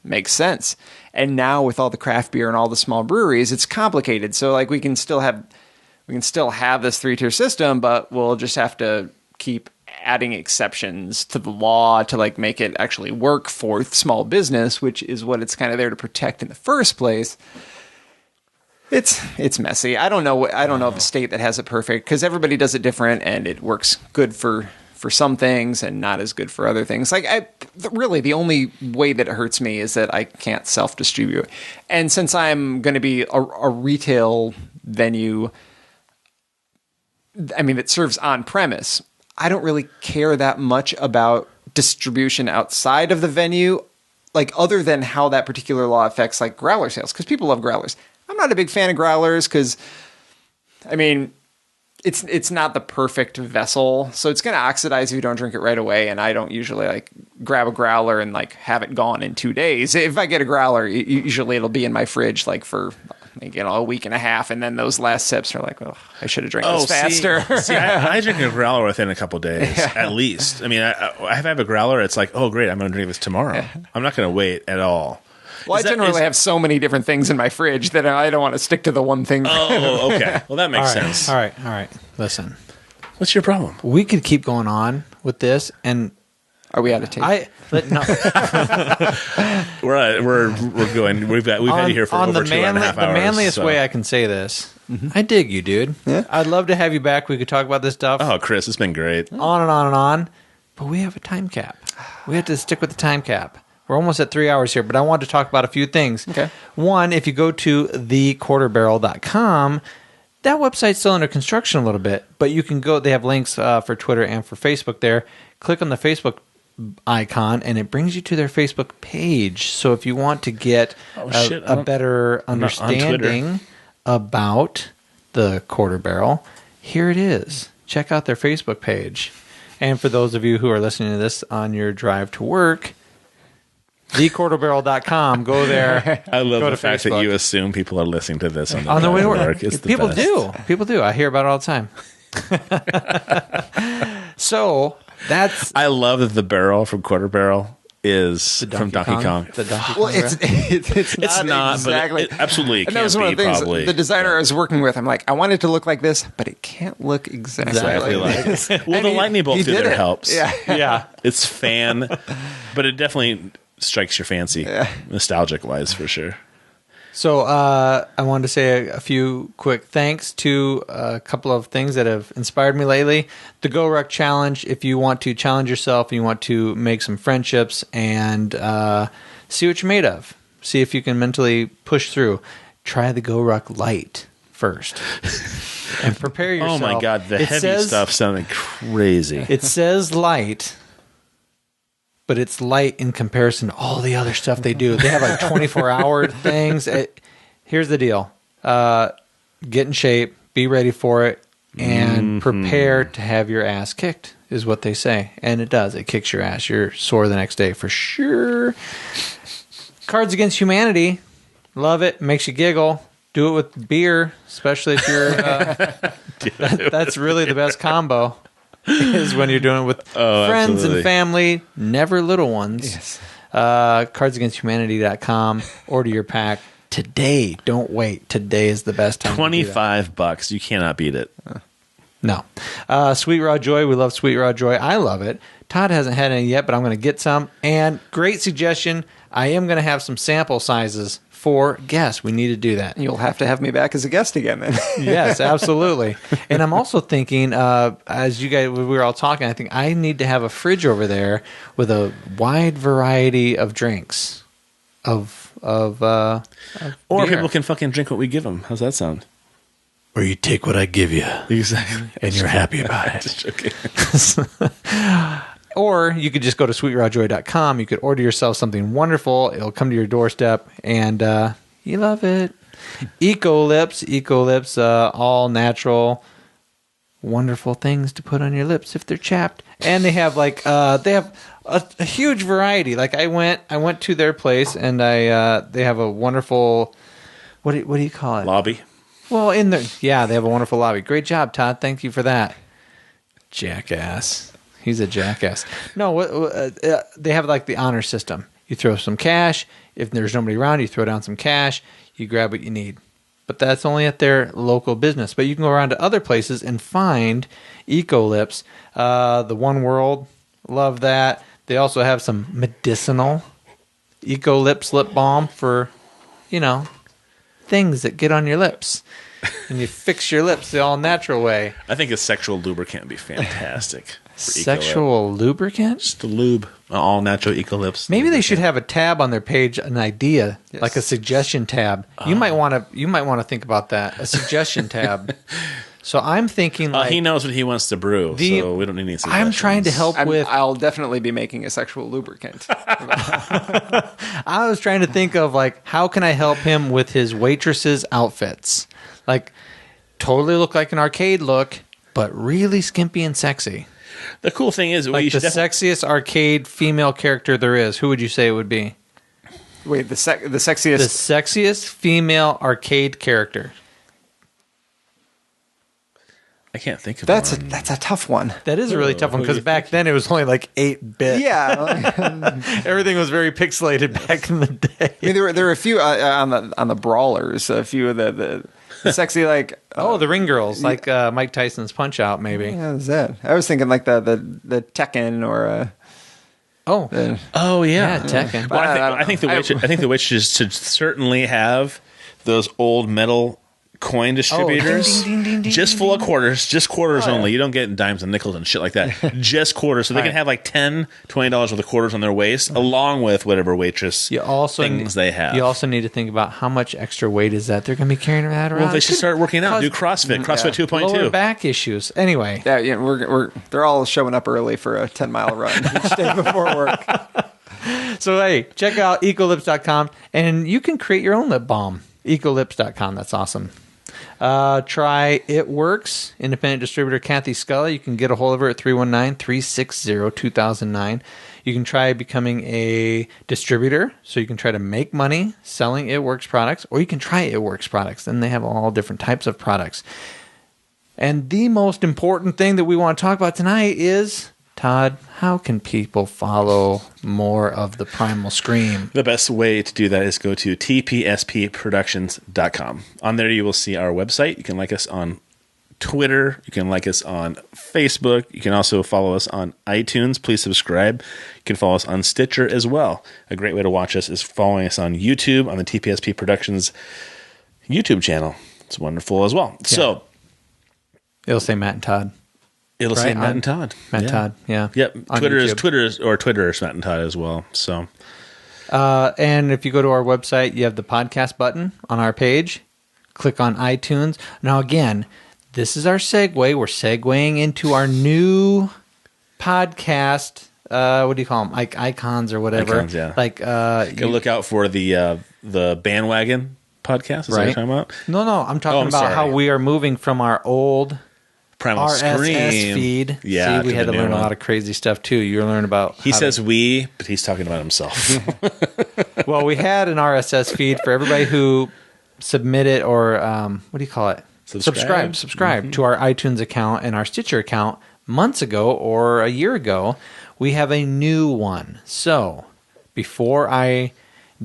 makes sense, and now with all the craft beer and all the small breweries, it's complicated. So like we can still have this 3-tier system, but we'll just have to keep adding exceptions to the law to like make it actually work for small business, which is what it's kind of there to protect in the first place. It's messy. I don't know of a state that has it perfect, because everybody does it different, and it works good for some things and not as good for other things. Really, the only way that it hurts me is that I can't self-distribute. And since I'm going to be a retail venue, that serves on premise, I don't really care that much about distribution outside of the venue, like other than how that particular law affects like growler sales, because people love growlers. I'm not a big fan of growlers because, it's not the perfect vessel, so it's going to oxidize if you don't drink it right away. And I don't usually like grab a growler and like have it gone in 2 days. If I get a growler, usually it'll be in my fridge like for a week and a half, and then those last sips are like, oh, I should have drank this faster. See, I drink a growler within a couple of days at least. I have a growler. It's like, oh great, I'm going to drink this tomorrow. I'm not going to wait at all. Well, I generally have so many different things in my fridge that I don't want to stick to the one thing. Oh, okay. Well, that makes sense. All right. Listen, what's your problem? we could keep going on with this, and Are we out of tape? We're going. We've had you here for over 2.5 hours. The manliest way I can say this, I dig you, dude. Yeah. I'd love to have you back. We could talk about this stuff Oh, Chris, it's been great. on and on and on, but we have a time cap. We have to stick with the time cap. We're almost at 3 hours here, but I wanted to talk about a few things. Okay. One, if you go to thequarterbarrel.com, that website's still under construction a little bit, but you can go. They have links for Twitter and for Facebook there. Click on the Facebook icon, and it brings you to their Facebook page. So if you want to get a better understanding about the Quarter Barrel, here it is. Check out their Facebook page. And for those of you who are listening to this on your drive to work, thequarterbarrel.com. Go there. I love go the to fact Facebook. that you assume people are listening to this on On the way to work. work. It's the People best. do. People do. I hear about it all the time. So that's I love that the barrel from Quarter Barrel is from Donkey Kong. The Donkey Well, Kong. it's not exactly. But it absolutely And that was can one of be, the things. probably. The designer I was working with, I'm like, I want it to look like this, but it can't look exactly like this. Well, the lightning bolt he through did there it. helps. Yeah. Yeah. It's fan, but it definitely strikes your fancy, nostalgic wise, for sure. So I wanted to say a few quick thanks to a couple of things that have inspired me lately. The GoRuck Challenge, if you want to challenge yourself and you want to make some friendships and see what you're made of, see if you can mentally push through, try the GoRuck Light first and prepare yourself. Oh my God, the heavy stuff sounded crazy. It says light, but it's light in comparison to all the other stuff they do. They have like 24-hour things. Here's the deal. get in shape, be ready for it, and prepare to have your ass kicked, is what they say. And it does. It kicks your ass. You're sore the next day for sure. Cards Against Humanity. Love it. Makes you giggle. Do it with beer, especially if you're... that's really the best combo, is when you're doing it with friends absolutely. and family, never little ones. Yes. CardsAgainstHumanity.com. Order your pack today. Don't wait. Today is the best time. $25. You cannot beat it. No. Sweet Raw Joy. We love Sweet Raw Joy. I love it. Todd hasn't had any yet, but I'm going to get some. And great suggestion. I am going to have some sample sizes for guests. We need to do that. You'll have to have me back as a guest again then. Yes, absolutely. And I'm also thinking, as you guys, we were all talking, I think I need to have a fridge over there with a wide variety of drinks. Or Or beer. people can fucking drink what we give them. How's that sound? Or you take what I give you, Exactly. and you're happy about it. Just joking. Or you could just go to sweetrawjoy.com. You could order yourself something wonderful. It'll come to your doorstep, and you love it. Ecolips, all natural, wonderful things to put on your lips if they're chapped. And they have they have a huge variety. Like I went to their place, and they have a wonderful what do you call it? Lobby. Well, in there, yeah, they have a wonderful lobby. Great job, Todd. Thank you for that. Jackass. He's a jackass. No, they have like the honor system. You throw some cash. If there's nobody around, you throw down some cash. You grab what you need. But that's only at their local business. But you can go around to other places and find Ecolips. The One World, love that. They also have some medicinal Ecolips lip balm for, things that get on your lips. And you fix your lips the all-natural way. I think a sexual lubricant would be fantastic. Sexual lubricant? Just a lube. All natural Ecolips. Maybe they should have a tab on their page, an idea, like a suggestion tab. You might want to think about that, a suggestion tab. So I'm thinking he knows what he wants to brew, so we don't need any suggestions. I'm trying to help with... I'll definitely be making a sexual lubricant. I was trying to think of, how can I help him with his waitresses' outfits? Totally look like an arcade look, but really skimpy and sexy. The cool thing is, The sexiest arcade female character there is. Who would you say it would be? Wait, the sexiest... The sexiest female arcade character. I can't think of That's one. a tough one. That is a really tough one, because back then it was only 8-bit. Yeah. Everything was very pixelated back in the day. I mean, there were a few on the brawlers, a few of the sexy the ring girls, Mike Tyson's Punch Out, maybe. Yeah, is that? I was thinking the Tekken or Oh yeah, Tekken. Well, I think the witches should certainly have those old metal coin distributors, ding, ding, ding, just ding, full ding. of quarters, just quarters only. You don't get dimes and nickels and shit like that. Just quarters, so they can have $10, $20 worth of quarters on their waist, along with whatever waitress things they have. You also need to think about how much extra weight is that they're going to be carrying that around. Well, they should start working out, do CrossFit 2.2. Lower back issues. Anyway, they're all showing up early for a 10-mile run each day before work. So hey, check out ecolips.com, and you can create your own lip balm. Ecolips.com. That's awesome. Try It Works, independent distributor Kathy Scully. You can get a hold of her at 319-360-2009. You can try becoming a distributor, so you can try to make money selling It Works products, or you can try It Works products, and they have all different types of products. And the most important thing that we want to talk about tonight is, Todd, how can people follow more of the Primal Scream? The best way to do that is go to tpspproductions.com. On there you will see our website. You can like us on Twitter. You can like us on Facebook. You can also follow us on iTunes. Please subscribe. You can follow us on Stitcher as well. A great way to watch us is following us on YouTube, on the TPSP Productions YouTube channel. It's wonderful as well. Yeah. So it'll say Matt and Todd. It'll say Matt and Todd. Matt and Todd, yeah. Yep. Twitter is Matt and Todd as well. So, and if you go to our website, you have the podcast button on our page. Click on iTunes. Now, again, this is our segue. We're segueing into our new podcast. What do you call them? Icons or whatever. Icons, yeah. You can look out for the bandwagon podcast? Is that what you're talking about? No, I'm talking about sorry. how we are moving from our old Primal RSS Scream feed. Yeah, See, we had to the new learn a one. lot of crazy stuff too. You learn about He says we, but he's talking about himself. well, we had an RSS feed for everybody who submitted or what do you call it? Subscribe. Subscribe to our iTunes account and our Stitcher account months ago or a year ago. We have a new one. So before I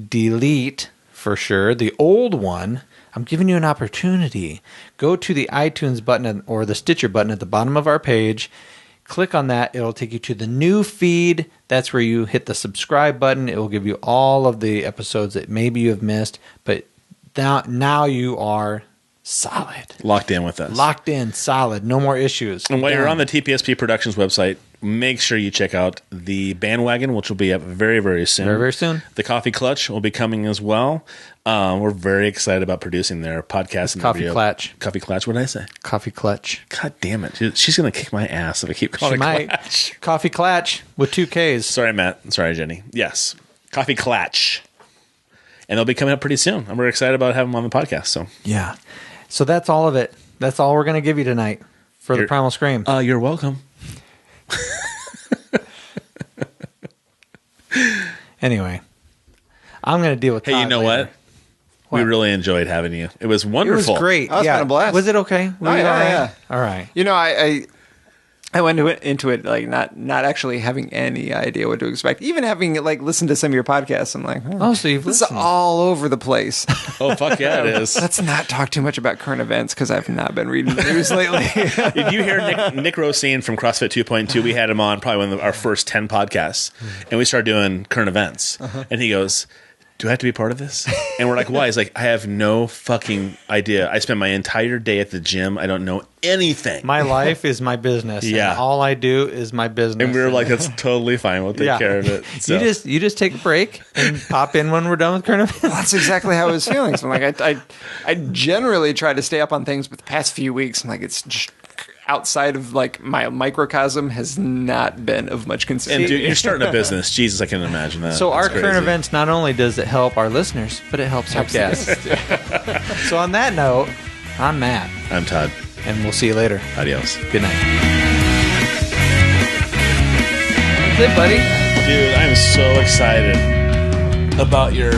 delete for sure the old one, I'm giving you an opportunity. Go to the iTunes button or the Stitcher button at the bottom of our page. Click on that. It'll take you to the new feed. That's where you hit the subscribe button. It will give you all of the episodes that maybe you have missed. But now you are solid. Locked in with us. Locked in, solid. No more issues. And while you're Done. on the TPSP Productions website, make sure you check out the Bandwagon, which will be up very, very soon. Very, very soon. The Coffee Clutch will be coming as well. We're very excited about producing their podcast. And Coffee video. Clutch. Coffee Clutch. What did I say? Coffee Clutch. God damn it. She's going to kick my ass if I keep calling She it might. Clutch. Coffee Clutch with 2 Ks. Sorry, Matt. Sorry, Jenny. Yes. Coffee Clutch. And they'll be coming up pretty soon. And we're excited about having them on the podcast. So Yeah. So that's all of it. That's all we're going to give you tonight for the Primal Scream. You're welcome. Anyway, I'm going to deal with Hey, Todd you know later. what? We What? really enjoyed having you. It was It wonderful. was great. That was kinda blessed. Was it okay? Were Oh, you yeah, all right? yeah. All right. You know, I went into it like not actually having any idea what to expect. Even having like listened to some of your podcasts, I'm like, Oh, so you've this is listened. all over the place. Oh, fuck yeah, it is. Let's not talk too much about current events because I've not been reading the news lately. Did you hear Nick Rosine from CrossFit 2.2? We had him on probably one of our first 10 podcasts, and we started doing current events. And he goes, do I have to be part of this? And we're like, why? He's like, I have no fucking idea. I spend my entire day at the gym. I don't know anything. My life is my business. Yeah. And all I do is my business. And we were like, that's totally fine. We'll take care of it. So. You just take a break and pop in when we're done with current events. That's exactly how I was feeling. So I'm like, I generally try to stay up on things, but the past few weeks, I'm like, it's just outside of like my microcosm has not been of much concern. And dude, you're starting a business. Jesus, I can imagine that. So That's our crazy. current events, not only does it help our listeners, but it helps our guests. So on that note, I'm Matt, I'm Todd. and we'll see you later. Adios. Good night. That's it, buddy. Dude, I'm so excited about your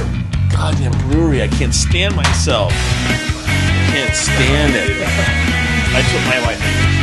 goddamn brewery. I can't stand myself. I can't stand it. I told my wife.